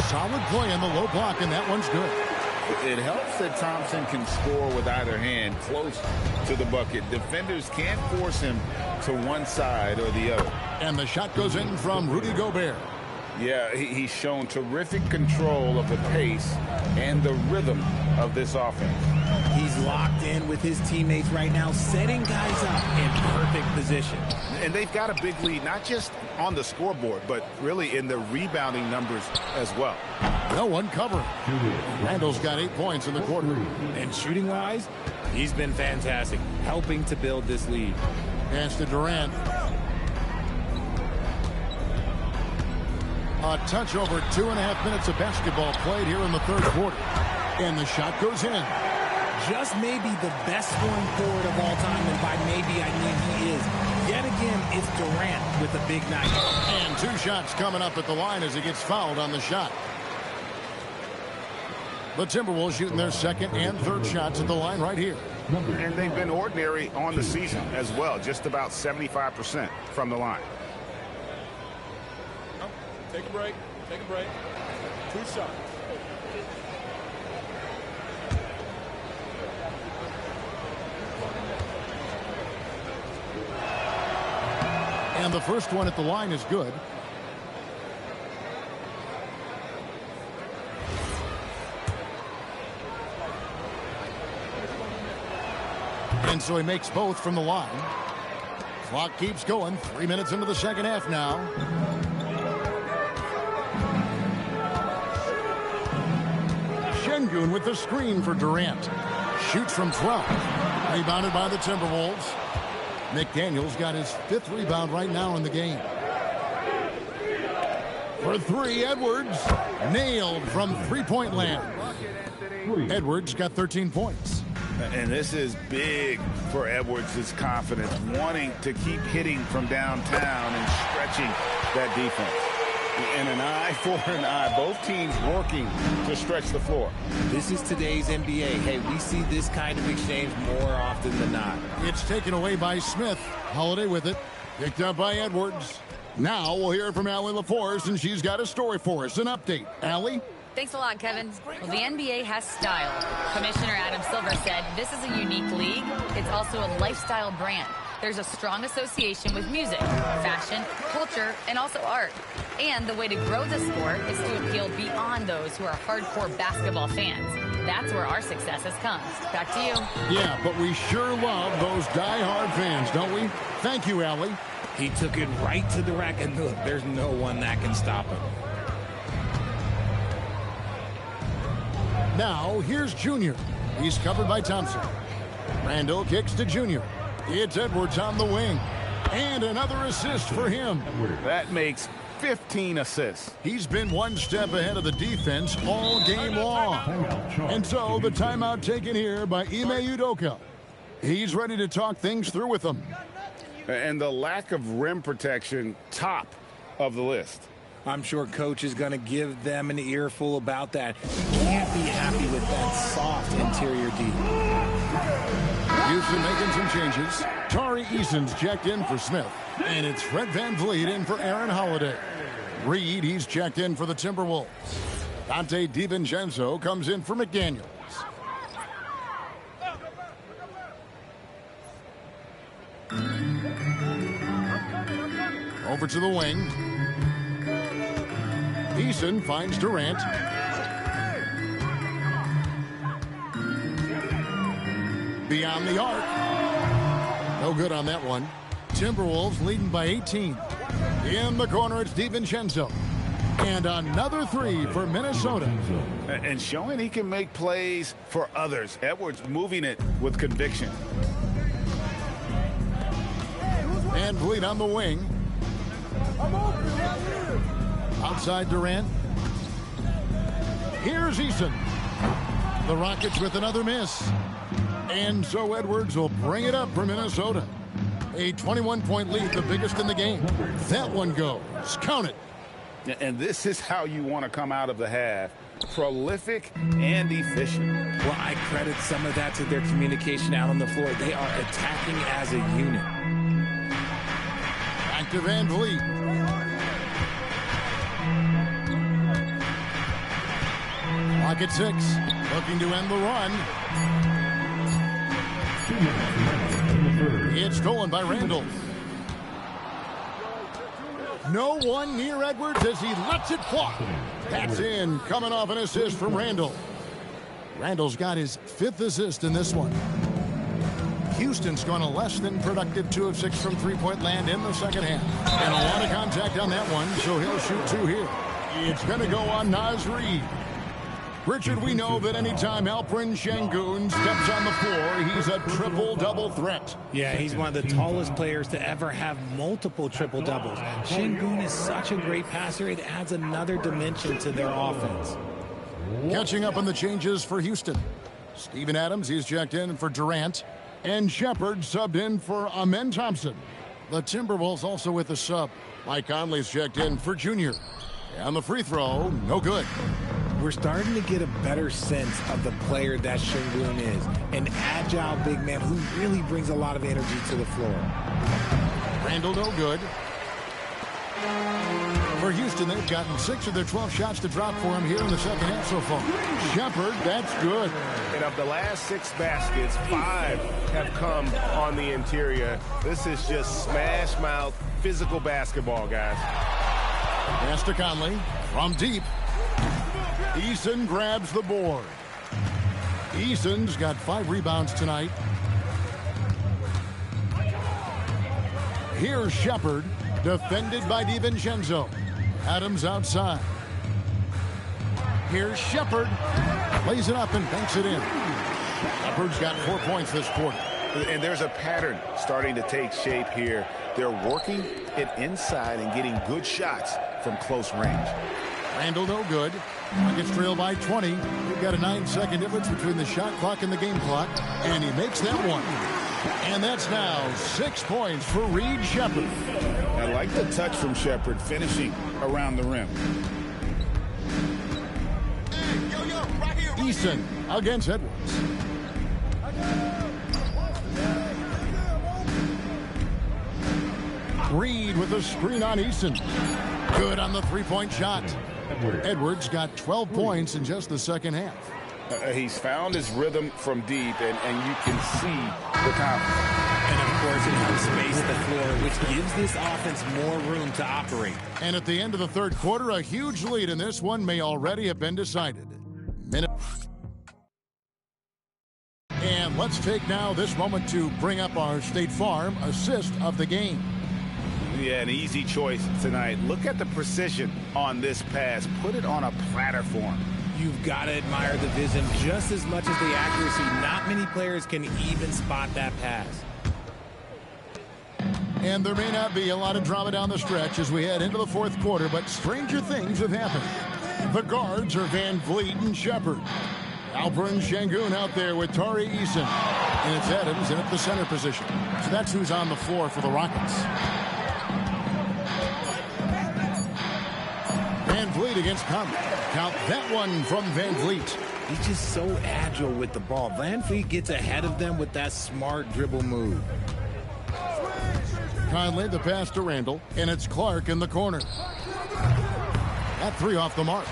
Speaker 18: Solid play in the low block, and that one's good.
Speaker 13: It helps that Thompson can score with either hand close to the bucket. Defenders can't force him to one side or the other.
Speaker 18: And the shot goes in from Rudy Gobert.
Speaker 13: Yeah, he's shown terrific control of the pace and the rhythm of this offense.
Speaker 10: He's locked in with his teammates right now, setting guys up in perfect position.
Speaker 11: And they've got a big lead, not just on the scoreboard, but really in the rebounding numbers as well.
Speaker 18: No one covering. Randall's got 8 points in the quarter.
Speaker 10: And shooting-wise, he's been fantastic, helping to build this lead.
Speaker 18: Pass to Durant. A touch over 2.5 minutes of basketball played here in the third quarter. And the shot goes in.
Speaker 10: Just maybe the best scoring forward of all time, and by maybe I mean he is. Yet again, it's Durant with a big night.
Speaker 18: And 2 shots coming up at the line as he gets fouled on the shot. The Timberwolves shooting their second and third shots at the line right here.
Speaker 11: And they've been ordinary on the season as well, just about 75% from the line.
Speaker 9: Take a break. Take a break. 2 shots.
Speaker 18: And the first one at the line is good. And so he makes both from the line. Clock keeps going. 3 minutes into the second half now. Şengün with the screen for Durant. Shoots from 12. Rebounded by the Timberwolves. McDaniel's got his 5th rebound right now in the game. For 3, Edwards. Nailed from three-point land. Edwards got 13 points.
Speaker 11: And this is big for Edwards' confidence, wanting to keep hitting from downtown and stretching that defense. And an eye for an eye. Both teams working to stretch the floor.
Speaker 10: This is today's NBA. Hey, we see this kind of exchange more often than not.
Speaker 18: It's taken away by Smith. Holiday with it. Picked up by Edwards. Now we'll hear from Allie LaForce, and she's got a story for us. An update. Allie?
Speaker 5: Thanks a lot, Kevin. Well, the NBA has style. Commissioner Adam Silver said this is a unique league. It's also a lifestyle brand. There's a strong association with music, fashion, culture, and also art. And the way to grow the sport is to appeal beyond those who are hardcore basketball fans. That's where our success has come. Back to you.
Speaker 18: Yeah, but we sure love those die-hard fans, don't we? Thank you, Allie.
Speaker 10: He took it right to the rack, and look, there's no one that can stop him.
Speaker 18: Now, here's Junior. He's covered by Thompson. Randall kicks to Junior. It's Edwards on the wing. And another assist for him.
Speaker 13: That makes 15 assists.
Speaker 18: He's been one step ahead of the defense all game long. And so the timeout taken here by Ime Udoka. He's ready to talk things through with them.
Speaker 11: And the lack of rim protection, top of the list.
Speaker 10: I'm sure Coach is going to give them an earful about that. You can't be happy with that soft interior D.
Speaker 18: Houston making some changes. Tari Eason's checked in for Smith. And it's Fred VanVleet in for Aaron Holiday. Reed, he's checked in for the Timberwolves. Dante DiVincenzo comes in for McDaniels. Over to the wing. Eason finds Durant. Beyond the arc. No good on that one. Timberwolves leading by 18. In the corner, it's DiVincenzo. And another three for Minnesota.
Speaker 13: And showing he can make plays for others. Edwards moving it with conviction.
Speaker 18: VanVleet on the wing. Outside Durant. Here's Eason. The Rockets with another miss. And so Edwards will bring it up for Minnesota. A 21-point lead, the biggest in the game. That one goes. Count it.
Speaker 13: And this is how you want to come out of the half. Prolific and efficient.
Speaker 10: Well, I credit some of that to their communication out on the floor. They are attacking as a unit.
Speaker 18: Back to VanVleet. Clock at 6. Looking to end the run. It's stolen by Randall. No one near Edwards as he lets it fly. That's in, coming off an assist from Randall. Randall's got his 5th assist in this one. Houston's gone a less than productive 2 of 6 from three-point land in the second half. And a lot of contact on that one, so he'll shoot 2 here. It's going to go on Naz Reid. Richard, we know that anytime Alperen Sengun steps on the floor, he's a triple-double threat.
Speaker 10: Yeah, he's one of the tallest players to ever have multiple triple-doubles. Sengun is such a great passer, it adds another dimension to their offense.
Speaker 18: Catching up on the changes for Houston. Steven Adams, he's checked in for Durant. And Shepard subbed in for Amen Thompson. The Timberwolves also with a sub. Mike Conley's checked in for Junior. And the free throw, no good.
Speaker 10: We're starting to get a better sense of the player that Sengun is. An agile big man who really brings a lot of energy to the floor.
Speaker 18: Randall, no good. For Houston, they've gotten 6 of their 12 shots to drop for him here in the second half so far. Shepard, that's good.
Speaker 11: And of the last 6 baskets, 5 have come on the interior. This is just smash mouth, physical basketball, guys.
Speaker 18: Pass to Conley from deep. Eason grabs the board. Eason's got 5 rebounds tonight. Here's Shepard, defended by DiVincenzo. Adams outside. Here's Shepard. Lays it up and banks it in. Shepard's got 4 points this quarter.
Speaker 11: And there's a pattern starting to take shape here. They're working it inside and getting good shots from close range.
Speaker 18: Randall, no good. Gets trailed by 20. We've got a 9-second difference between the shot clock and the game clock. And he makes that one. And that's now 6 points for Reed Shepard.
Speaker 13: I like the touch from Shepard, finishing around the rim.
Speaker 18: Eason against Edwards. Reed with a screen on Eason. Good on the three-point shot. Edwards got 12 points in just the second half.
Speaker 11: He's found his rhythm from deep, and you can see the confidence.
Speaker 10: And, of course, it helps space the floor, which gives this offense more room to operate.
Speaker 18: And at the end of the third quarter, a huge lead in this one may already have been decided. And let's take now this moment to bring up our State Farm assist of the game.
Speaker 13: Yeah, an easy choice tonight. Look at the precision on this pass. Put it on a platter for him.
Speaker 10: You've got to admire the vision just as much as the accuracy. Not many players can even spot that pass.
Speaker 18: And there may not be a lot of drama down the stretch as we head into the fourth quarter, but stranger things have happened. The guards are Van Vliet and Shepard. Alperen Sengun out there with Tari Eason. And it's Adams in at the center position. So that's who's on the floor for the Rockets. Van Vliet against Conley. Count that one from Van Vliet.
Speaker 10: He's just so agile with the ball. Van Vliet gets ahead of them with that smart dribble move.
Speaker 18: Conley, the pass to Randall, and it's Clark in the corner. That three off the mark.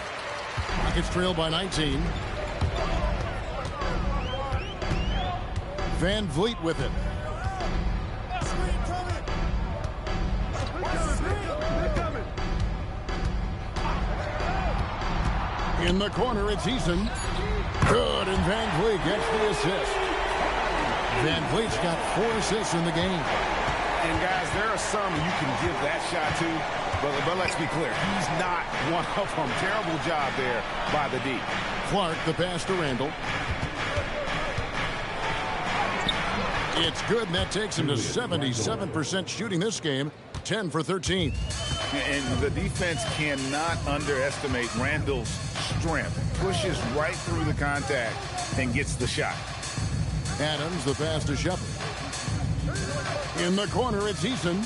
Speaker 18: Rockets trail by 19. Van Vliet with it. In the corner, it's Eason. Good, and Van Vliet gets the assist. Van Vliet's got 4 assists in the game.
Speaker 13: And guys, there are some you can give that shot to, but let's be clear, he's not one of them. Terrible job there by the D.
Speaker 18: Clark, the pass to Randall. It's good, and that takes him to 77% shooting this game, 10 for 13.
Speaker 13: And the defense cannot underestimate Randall's strength. Pushes right through the contact and gets the shot.
Speaker 18: Adams, the pass to Shepard. In the corner, it's Eason.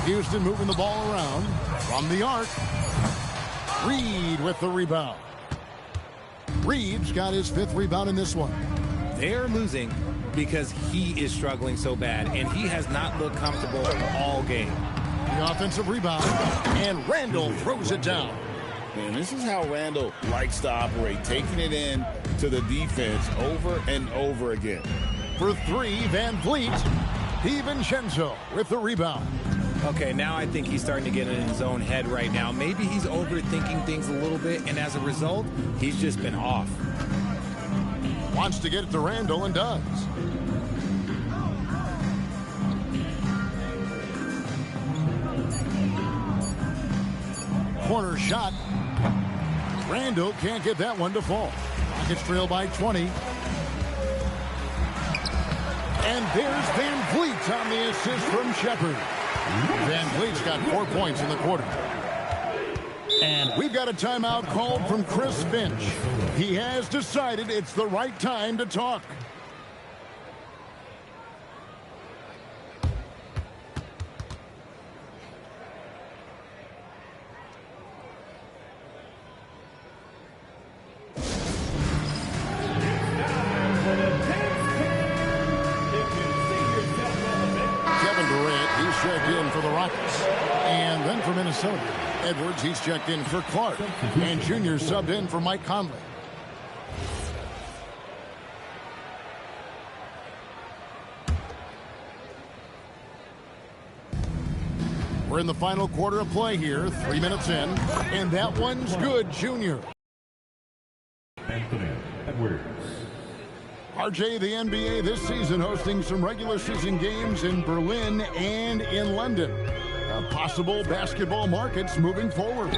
Speaker 18: Houston moving the ball around from the arc. Reed with the rebound. Reed's got his 5th rebound in this one.
Speaker 10: They're losing because he is struggling so bad, and he has not looked comfortable all game.
Speaker 18: The offensive rebound, and Randall throws it down.
Speaker 20: And this is how Randall likes to operate, taking it in to the defense over and over again.
Speaker 18: For 3, Van Vliet. DiVincenzo with the rebound.
Speaker 10: Okay, now I think he's starting to get in his own head right now. Maybe he's overthinking things a little bit, and as a result, he's just been off.
Speaker 18: Wants to get it to Randall and does. Corner shot. Randall can't get that one to fall. Rockets trail by 20. And there's Van Vliet on the assist from Shepard. Van Vliet's got 4 points in the quarter. And we've got a timeout called from Chris Finch. He has decided it's the right time to talk. Checked in for the Rockets. And then for Minnesota, Edwards, he's checked in for Clark. And Junior subbed in for Mike Conley. We're in the final quarter of play here, 3 minutes in. And that one's good, Junior.
Speaker 7: Anthony Edwards.
Speaker 18: RJ, the NBA this season hosting some regular season games in Berlin and in London. Possible basketball markets moving forward.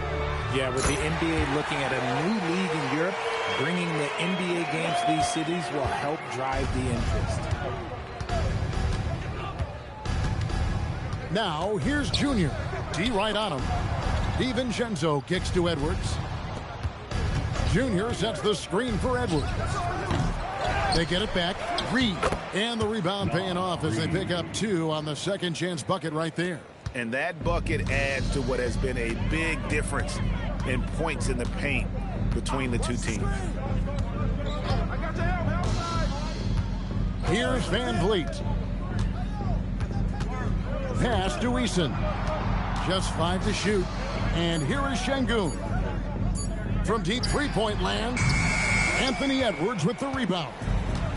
Speaker 10: Yeah, with the NBA looking at a new league in Europe, bringing the NBA games to these cities will help drive the interest.
Speaker 18: Now, here's Junior. D right on him. DiVincenzo kicks to Edwards. Junior sets the screen for Edwards. They get it back. Reed. And the rebound paying off as they pick up 2 on the second chance bucket right there.
Speaker 13: And that bucket adds to what has been a big difference in points in the paint between the two teams.
Speaker 18: Here's Van Vliet. Pass to Eason. Just 5 to shoot. And here is Sengun. From deep three-point land, Anthony Edwards with the rebound.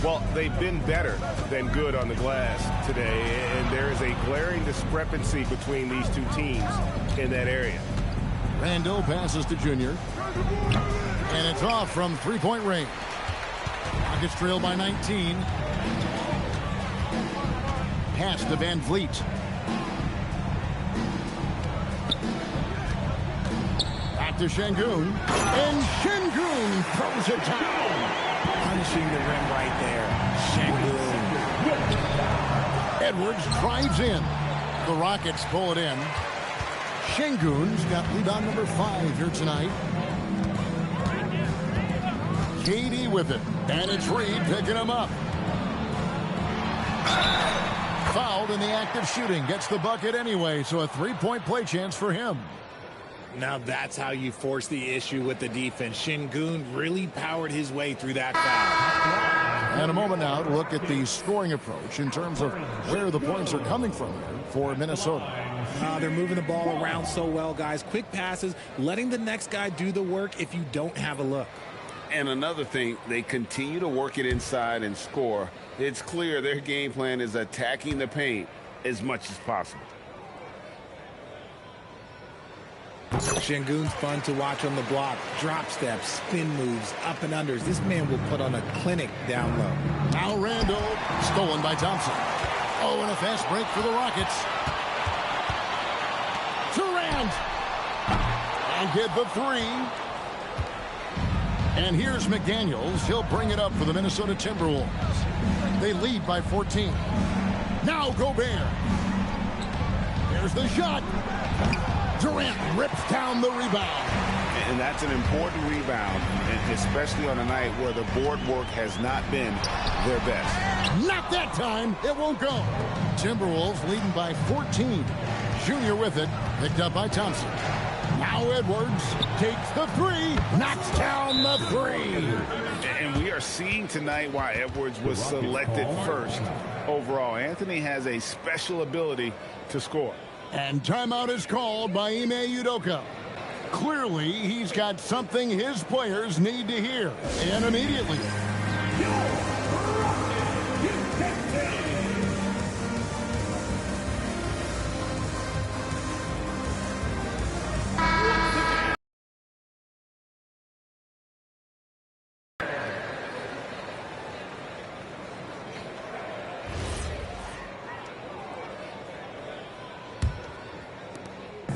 Speaker 11: Well, they've been better than good on the glass today, and there is a glaring discrepancy between these two teams in that area.
Speaker 18: Randall passes to Junior. And it's off from three-point range. Rockets trail by 19. Pass to Van Vliet. Back to Şengün. And Şengün throws it down.
Speaker 10: Punishing the rim right there. Şengün.
Speaker 18: Edwards drives in. The Rockets pull it in. Şengün's got rebound number 5 here tonight. KD with it. And it's Reed picking him up. Fouled in the act of shooting. Gets the bucket anyway, so a three-point play chance for him.
Speaker 10: Now that's how you force the issue with the defense. Şengün really powered his way through that foul.
Speaker 18: And a moment now to look at the scoring approach in terms of where the points are coming from here for Minnesota.
Speaker 10: They're moving the ball around so well, guys. Quick passes, letting the next guy do the work if you don't have a look.
Speaker 11: And another thing, they continue to work it inside and score. It's clear their game plan is attacking the paint as much as possible.
Speaker 10: Şengün's fun to watch on the block. Drop steps, spin moves, up and unders. This man will put on a clinic down low.
Speaker 18: Now Randall, stolen by Thompson. Oh, and a fast break for the Rockets. Durant. And get the three. And here's McDaniels. He'll bring it up for the Minnesota Timberwolves. They lead by 14. Now Gobert. Here's the shot. Durant rips down the rebound.
Speaker 11: And that's an important rebound, especially on a night where the board work has not been their best.
Speaker 18: Not that time. It won't go. Timberwolves leading by 14. Junior with it. Picked up by Thompson. Now Edwards takes the three. Knocks down the three.
Speaker 11: And we are seeing tonight why Edwards was selected first overall. Anthony has a special ability to score.
Speaker 18: And timeout is called by Ime Udoka. Clearly, he's got something his players need to hear. And immediately.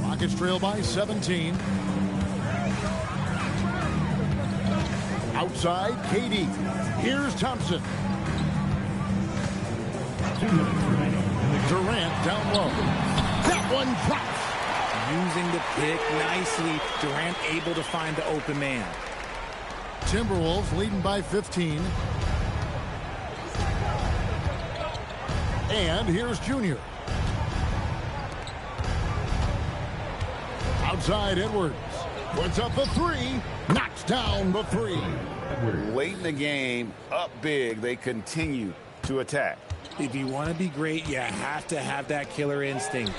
Speaker 18: Rockets trail by 17. Outside, KD. Here's Thompson. Durant down low. That one drops.
Speaker 10: Using the pick nicely. Durant able to find the open man.
Speaker 18: Timberwolves leading by 15. And here's Junior. Outside, Edwards puts up the three, knocks down the three.
Speaker 11: Late in the game, up big, they continue to attack.
Speaker 10: If you want to be great, you have to have that killer instinct.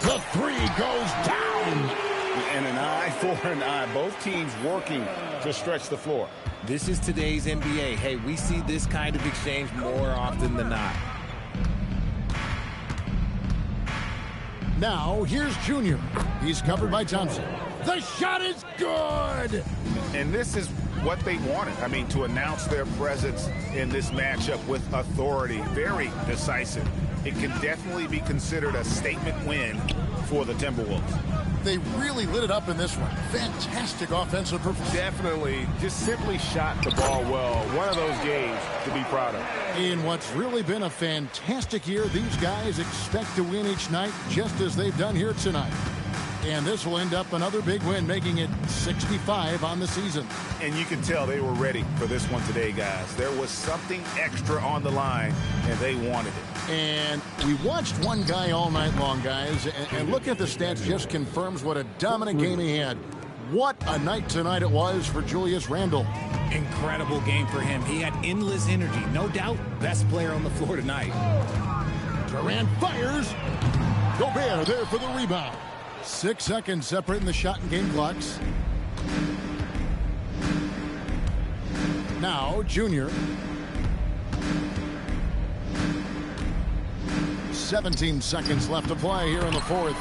Speaker 18: The three goes down.
Speaker 11: And an eye for an eye. Both teams working to stretch the floor.
Speaker 10: This is today's NBA. Hey, we see this kind of exchange more often than not.
Speaker 18: Now, here's Junior. He's covered by Thompson. The shot is good!
Speaker 11: And this is what they wanted. I mean, to announce their presence in this matchup with authority. Very decisive. It can definitely be considered a statement win for the Timberwolves.
Speaker 18: They really lit it up in this one. Fantastic offensive performance.
Speaker 11: Definitely just simply shot the ball well. One of those games to be proud of.
Speaker 18: In what's really been a fantastic year, these guys expect to win each night just as they've done here tonight. And this will end up another big win, making it 65 on the season.
Speaker 11: And you can tell they were ready for this one today, guys. There was something extra on the line, and they wanted it.
Speaker 18: And we watched one guy all night long, guys, and look at the stats, just confirms what a dominant game he had. What a night tonight it was for Julius Randle.
Speaker 10: Incredible game for him. He had endless energy. No doubt, best player on the floor tonight.
Speaker 18: Durant fires. Gobert there for the rebound. 6 seconds separating the shot and game clocks. Now, Junior. 17 seconds left to play here in the fourth.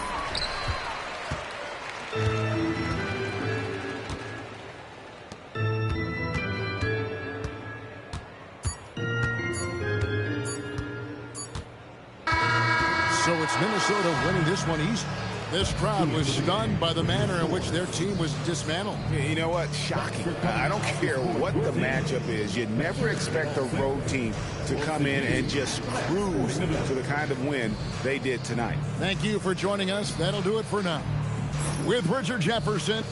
Speaker 18: So it's Minnesota winning this one easy. This crowd was stunned by the manner in which their team was dismantled.
Speaker 11: You know what? Shocking. I don't care what the matchup is. You'd never expect a road team to come in and just cruise to the kind of win they did tonight.
Speaker 18: Thank you for joining us. That'll do it for now. With Richard Jefferson.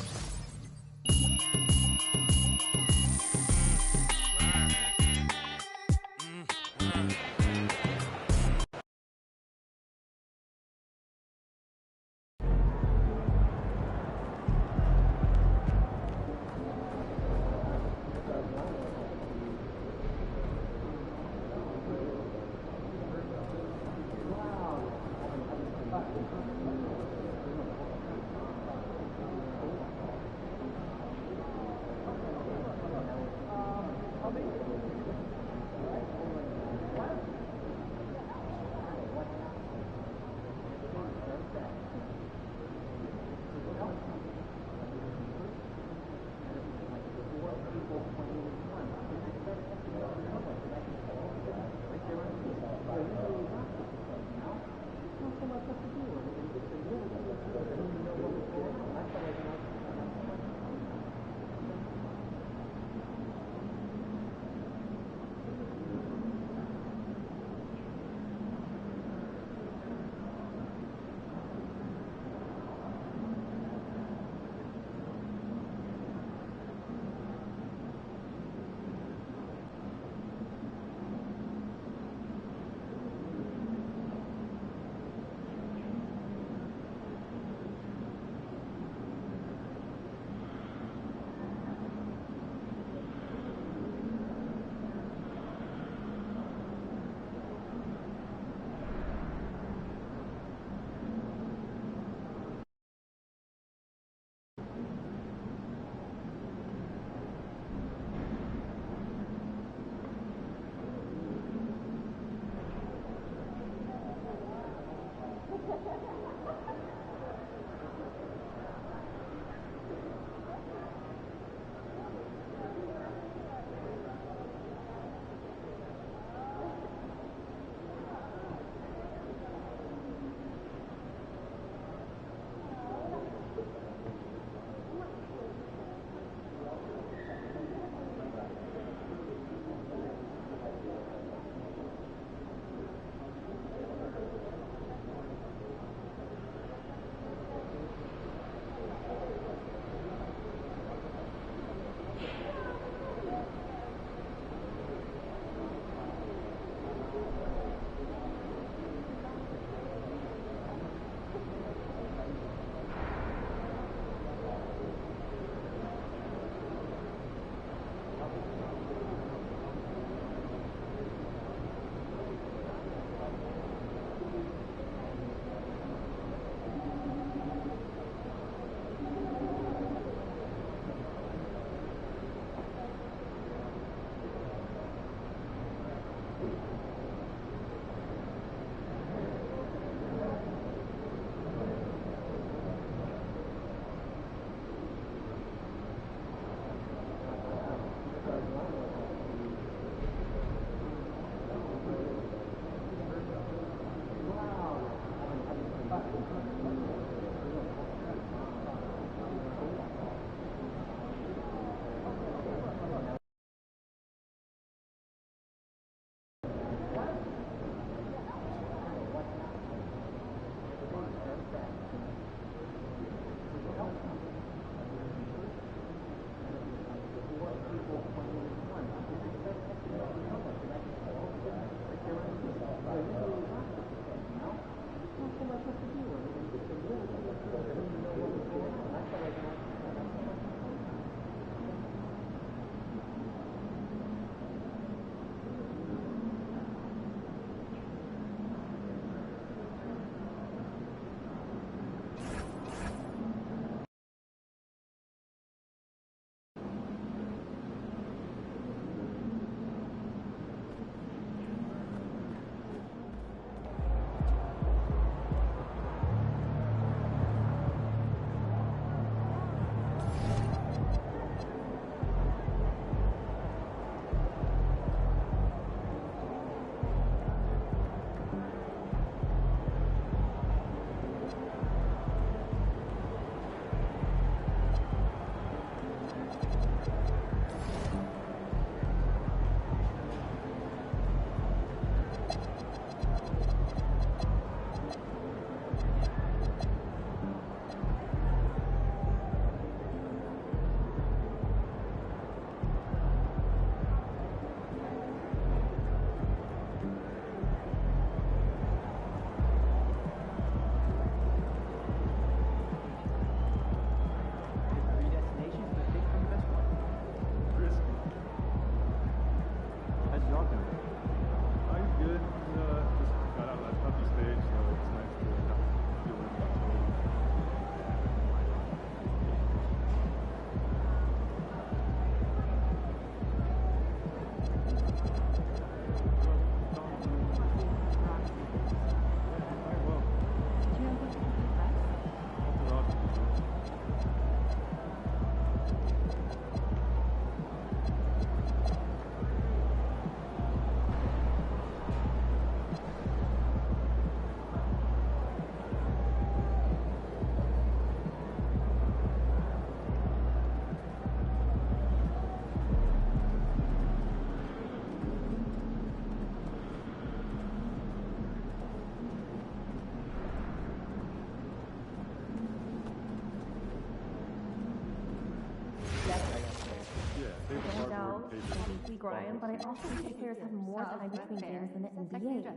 Speaker 8: important, but I also think players have more time between games than the NBA. So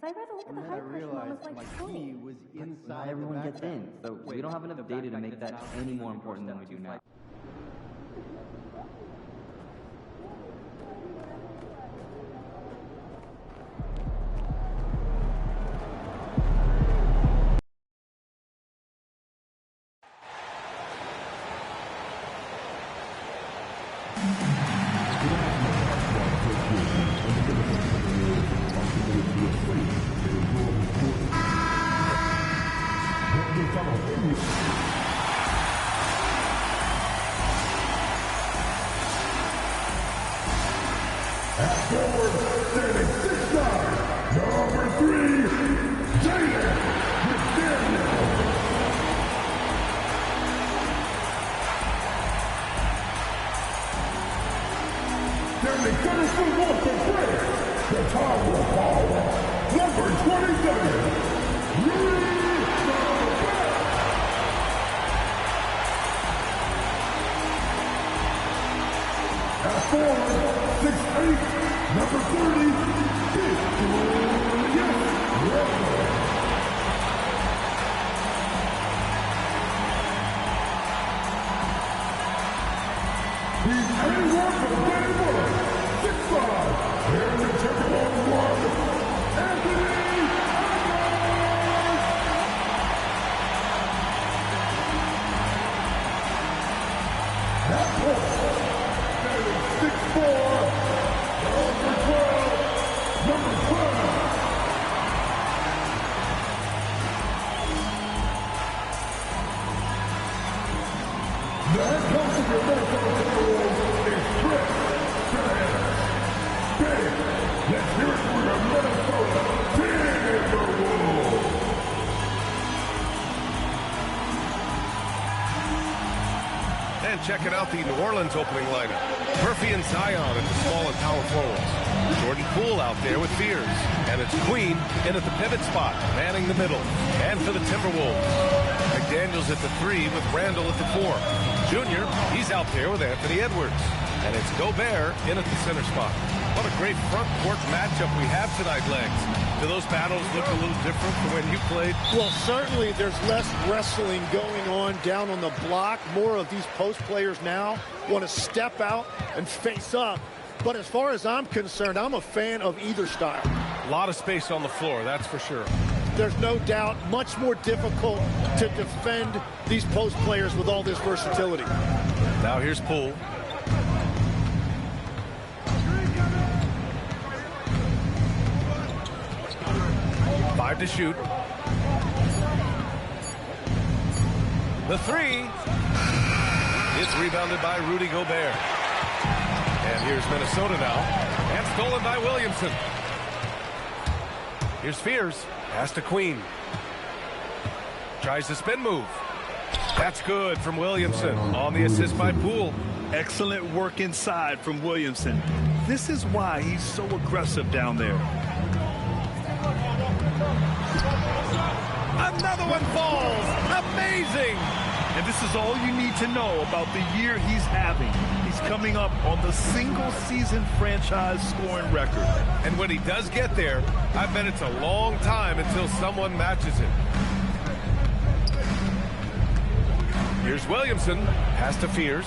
Speaker 8: I'd rather look at the high-pressure moments like Tony.
Speaker 17: Not everyone gets in, so we don't have enough data to make that any more important than we do now.
Speaker 2: Checking out the New Orleans opening lineup. Murphy and Zion at the small and power forwards. Jordan Poole out there with Fears. And it's Queen in at the pivot spot, manning the middle. And for the Timberwolves, McDaniels at the 3 with Randall at the 4. Junior, he's out there with Anthony Edwards. And it's Gobert in at the center spot. What a great front court matchup we have tonight, Legs. Do those battles look a little different from when you played?
Speaker 4: Well, certainly there's less wrestling going on down on the block. More of these post players now want to step out and face up. But as far as I'm concerned, I'm a fan of either style.
Speaker 2: A lot of space on the floor, that's for sure.
Speaker 4: There's no doubt much more difficult to defend these post players with all this versatility.
Speaker 2: Now here's Poole. Five to shoot. The 3. It's rebounded by Rudy Gobert. And here's Minnesota now. And stolen by Williamson. Here's Fears. Pass to Queen. Tries the spin move. That's good from Williamson on the assist by Poole.
Speaker 3: Excellent work inside from Williamson. This is why he's so aggressive down there.
Speaker 2: Another one falls. Amazing.
Speaker 3: And this is all you need to know about the year he's having. He's coming up on the single-season franchise scoring record.
Speaker 2: And when he does get there, I bet it's a long time until someone matches it. Here's Williamson. Pass to Fears.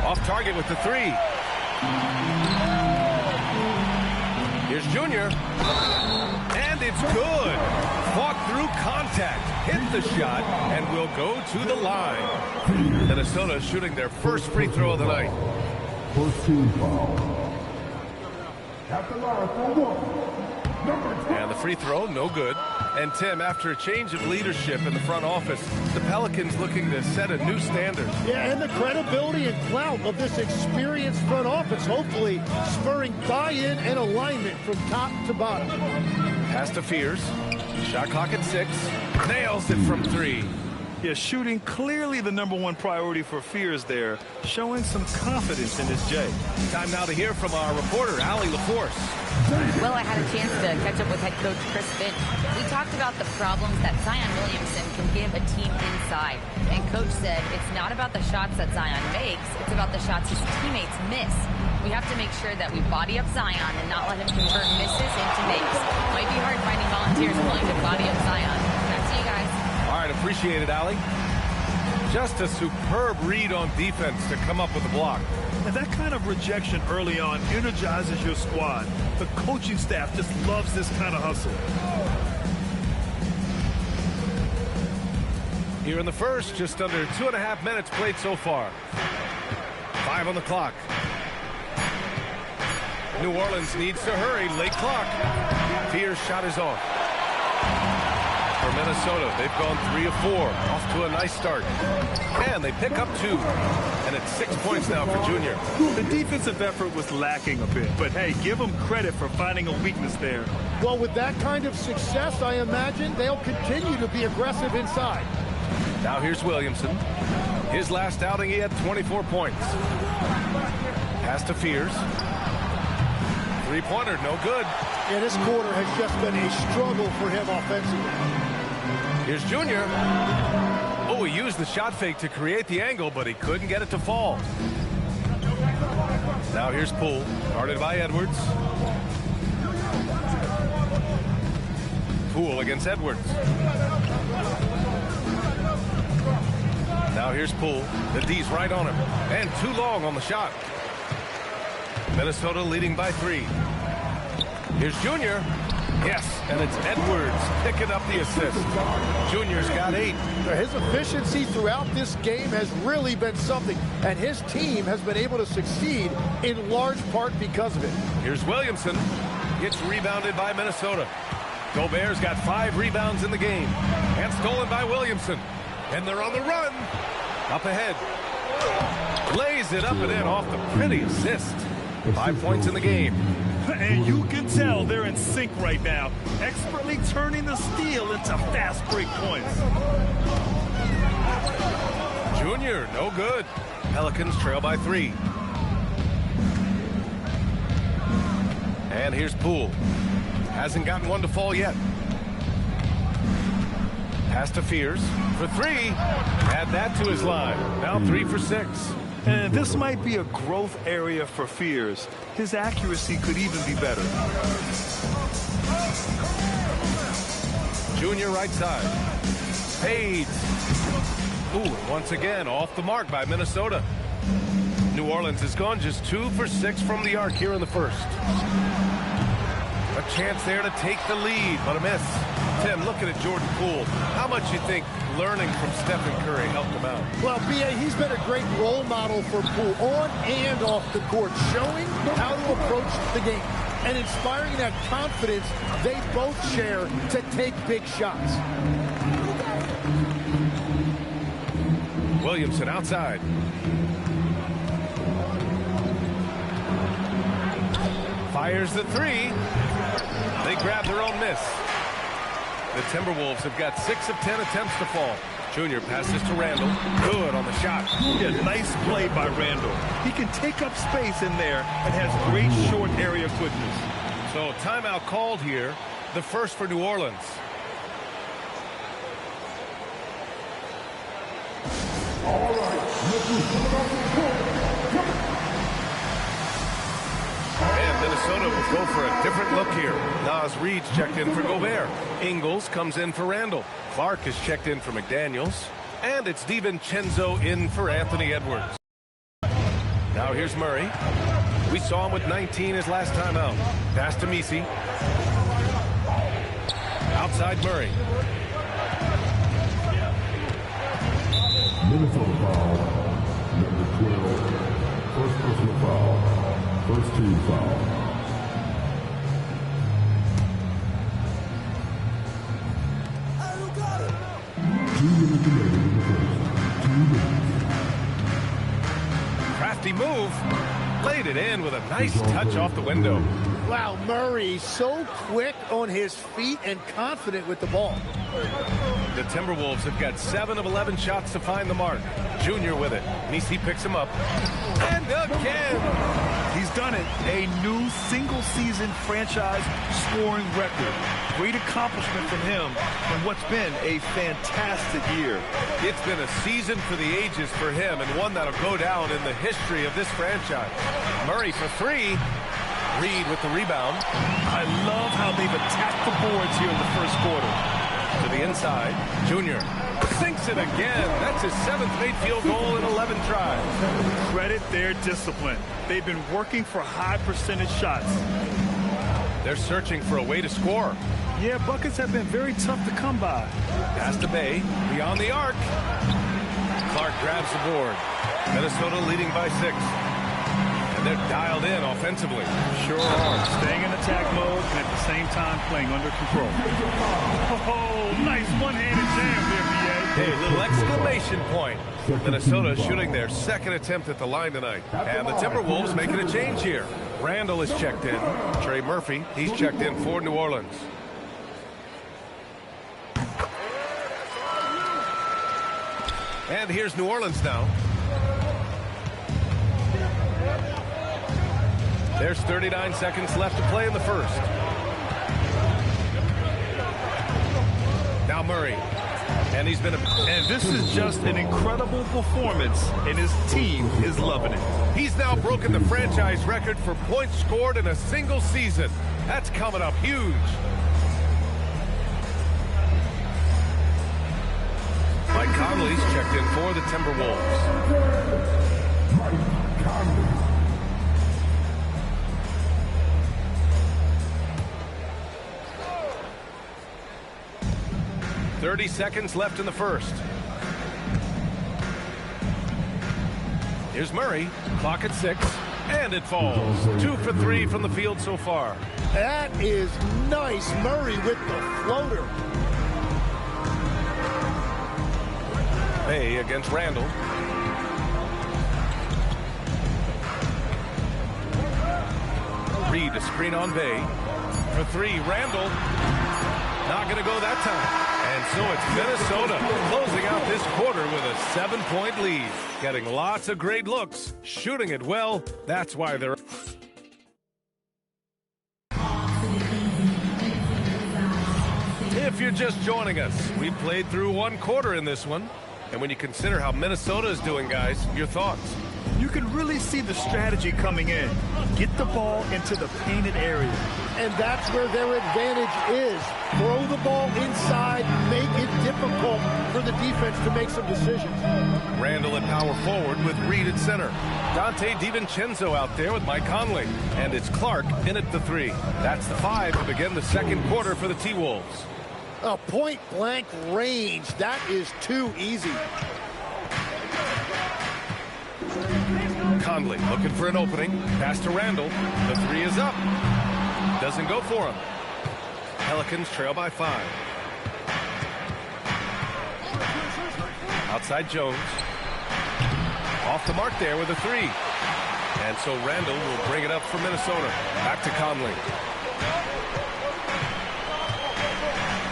Speaker 2: Off target with the 3. Here's Junior. And it's good. Fought through contact. Hit the shot and will go to the line. Minnesota shooting their first free throw of the night.
Speaker 6: First team foul.
Speaker 2: And the free throw, no good. And Tim, after a change of leadership in the front office, the Pelicans looking to set a new standard.
Speaker 4: Yeah, and the credibility and clout of this experienced front office, hopefully spurring buy-in and alignment from top to bottom.
Speaker 2: Pass to Fears. Shot clock at 6. Nails it from 3.
Speaker 3: Yeah, shooting clearly the #1 priority for Fears there, showing some confidence in his J.
Speaker 2: Time now to hear from our reporter, Allie LaForce.
Speaker 5: Well, I had a chance to catch up with head coach Chris Finch. We talked about the problems that Zion Williamson can give a team inside. And coach said it's not about the shots that Zion makes, it's about the shots his teammates miss, We have to make sure that we body up Zion and not let him convert misses into makes. Might be hard finding volunteers willing to body up Zion. That's you guys.
Speaker 2: All right, appreciate it, Allie. Just a superb read on defense to come up with a block.
Speaker 3: And that kind of rejection early on energizes your squad. The coaching staff just loves this kind of hustle.
Speaker 2: Here in the first, just under 2.5 minutes played so far. 5 on the clock. New Orleans needs to hurry. Late clock. Fear's shot is off. For Minnesota, they've gone 3 of 4. Off to a nice start. And they pick up 2. And it's 6 points now for Junior.
Speaker 3: The defensive effort was lacking a bit. But, hey, give them credit for finding a weakness there.
Speaker 4: Well, with that kind of success, I imagine they'll continue to be aggressive inside.
Speaker 2: Now here's Williamson. His last outing, he had 24 points. Pass to Fears. Three-pointer, no good.
Speaker 4: Yeah, this quarter has just been a struggle for him offensively.
Speaker 2: Here's Junior. Oh, he used the shot fake to create the angle, but he couldn't get it to fall. Now here's Poole, guarded by Edwards. Poole against Edwards. Now here's Poole. The D's right on him. And too long on the shot. Minnesota leading by 3. Here's Junior. Yes, and it's Edwards picking up the assist. Junior's got 8.
Speaker 4: His efficiency throughout this game has really been something, and his team has been able to succeed in large part because of it.
Speaker 2: Here's Williamson. Gets rebounded by Minnesota. Gobert's got 5 rebounds in the game. And stolen by Williamson. And they're on the run. Up ahead. Lays it up and in off the pretty assist. 5 points in the game.
Speaker 3: And you can tell they're in sync right now, expertly turning the steal into fast break points.
Speaker 2: Junior, no good. Pelicans trail by 3. And here's Poole. Hasn't gotten one to fall yet. Pass to Fears for 3. Add that to his line. Now 3 for 6.
Speaker 3: And this might be a growth area for Fears. His accuracy could even be better.
Speaker 2: Junior right side. Fades. Ooh, once again off the mark by Minnesota. New Orleans has gone just 2 for 6 from the arc here in the first. A chance there to take the lead, but a miss. Tim, looking at Jordan Poole, how much you think learning from Stephen Curry helped him out?
Speaker 4: Well, B.A., he's been a great role model for Poole on and off the court, showing how to approach the game and inspiring that confidence they both share to take big shots.
Speaker 2: Williamson outside. Fires the 3. They grab their own miss. The Timberwolves have got 6 of 10 attempts to fall. Junior passes to Randall. Good on the shot.
Speaker 3: Yeah, nice play by Randall. He can take up space in there and has great short area quickness.
Speaker 2: So timeout called here. The first for New Orleans.
Speaker 6: All right.
Speaker 2: And Minnesota will go for a different look here. Nas Reed's checked in for Gobert. Ingles comes in for Randall. Clark is checked in for McDaniels. And it's DiVincenzo in for Anthony Edwards. Now here's Murray. We saw him with 19 his last time out. Pass to Misi. Outside Murray.
Speaker 7: Minnesota foul, number 12, first personal foul, first team foul.
Speaker 2: Crafty move. Laid it in with a nice touch off the window.
Speaker 4: Wow, Murray so quick on his feet and confident with the ball.
Speaker 2: The Timberwolves have got 7 of 11 shots to find the mark. Junior with it. Misi picks him up. And again.
Speaker 3: He's done it. A new single-season franchise scoring record. Great accomplishment from him in what's been a fantastic year.
Speaker 2: It's been a season for the ages for him, and one that'll go down in the history of this franchise. Murray for three. Reed with the rebound.
Speaker 3: I love how they've attacked the boards here in the first quarter.
Speaker 2: To the inside, Junior sinks it again. That's his 7th made field goal in 11 tries.
Speaker 3: Credit their discipline. They've been working for high percentage shots.
Speaker 2: They're searching for a way to score.
Speaker 3: Yeah, buckets have been very tough to come by.
Speaker 2: Pass to Bay, beyond the arc. Clark grabs the board. Minnesota leading by 6. And they're dialed in offensively.
Speaker 3: Sure are. Staying in attack mode and at the same time playing under control. Oh, nice one-handed jam there, B.A.
Speaker 2: A little exclamation point. Minnesota shooting their 2nd attempt at the line tonight. And the Timberwolves making a change here. Randall is checked in. Trey Murphy, he's checked in for New Orleans. And here's New Orleans now. There's 39 seconds left to play in the first. Now Murray. And he's been
Speaker 3: and this is just an incredible performance, and his team is loving it.
Speaker 2: He's now broken the franchise record for points scored in a single season. That's coming up huge. Mike Conley's checked in for the Timberwolves. 30 seconds left in the first. Here's Murray. Clock at 6. And it falls. 2 for 3 from the field so far.
Speaker 4: That is nice. Murray with the floater.
Speaker 2: Bay against Randall. Reed a screen on Bay. For 3, Randall. Not going to go that time. And so it's Minnesota closing out this quarter with a 7-point lead. Getting lots of great looks, shooting it well. That's why they're... If you're just joining us, we played through 1 quarter in this one. And when you consider how Minnesota is doing, guys, your thoughts?
Speaker 3: You can really see the strategy coming in. Get the ball into the painted area.
Speaker 4: And that's where their advantage is. Throw the ball inside, make it difficult for the defense to make some decisions.
Speaker 2: Randall at power forward with Reed at center. Dante DiVincenzo out there with Mike Conley. And it's Clark in at the 3. That's the 5 to begin the second quarter for the T-Wolves.
Speaker 4: A point-blank range. That is too easy.
Speaker 2: Conley looking for an opening. Pass to Randall. The 3 is up. Doesn't go for him. Pelicans trail by 5. Outside Jones. Off the mark there with a 3. And so Randall will bring it up for Minnesota. Back to Conley.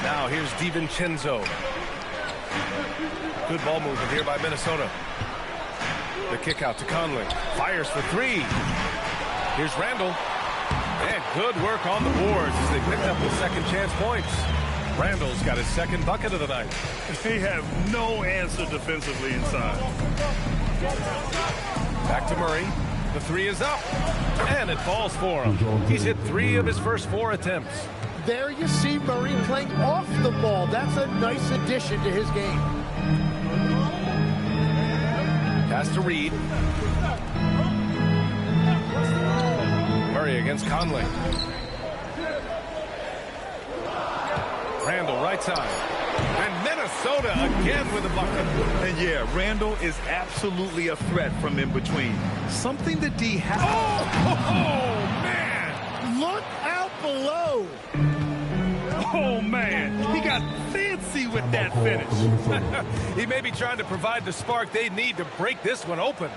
Speaker 2: Now here's DiVincenzo. Good ball movement here by Minnesota. The kick out to Conley. Fires for 3. Here's Randall. And good work on the boards as they picked up the second chance points. Randall's got his 2nd bucket of the night.
Speaker 3: They have no answer defensively inside.
Speaker 2: Back to Murray. The 3 is up. And it falls for him. He's hit 3 of his first 4 attempts.
Speaker 4: There you see Murray playing off the ball. That's a nice addition to his game.
Speaker 2: Pass to Reed. Murray against Conley. Randall right side. And Minnesota again with a bucket.
Speaker 3: And yeah, Randall is absolutely a threat from in between. Something that D has.
Speaker 2: Oh, man!
Speaker 4: Look out below.
Speaker 3: Oh, man. He got fancy with that finish.
Speaker 2: He may be trying to provide the spark they need to break this one open.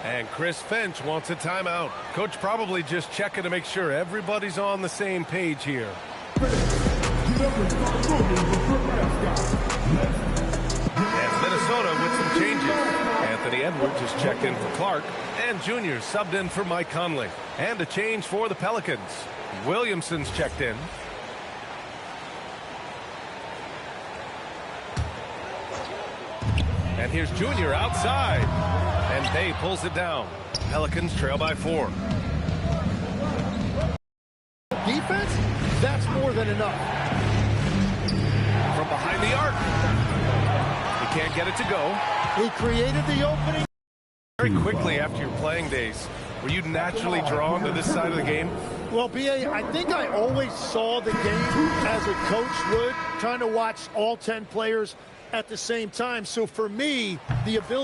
Speaker 2: And Chris Finch wants a timeout. Coach probably just checking to make sure everybody's on the same page here. And Minnesota with some changes. Anthony Edwards is checked in for Clark, and Junior subbed in for Mike Conley. And a change for the Pelicans. Williamson's checked in. And here's Junior outside. And Bay pulls it down. Pelicans trail by 4.
Speaker 4: Defense, that's more than enough.
Speaker 2: From behind the arc. He can't get it to go.
Speaker 4: He created the opening.
Speaker 2: Very quickly after your playing days, were you naturally drawn to this side of the game?
Speaker 4: Well, B.A., I think I always saw the game as a coach would, trying to watch all 10 players at the same time. So for me, the ability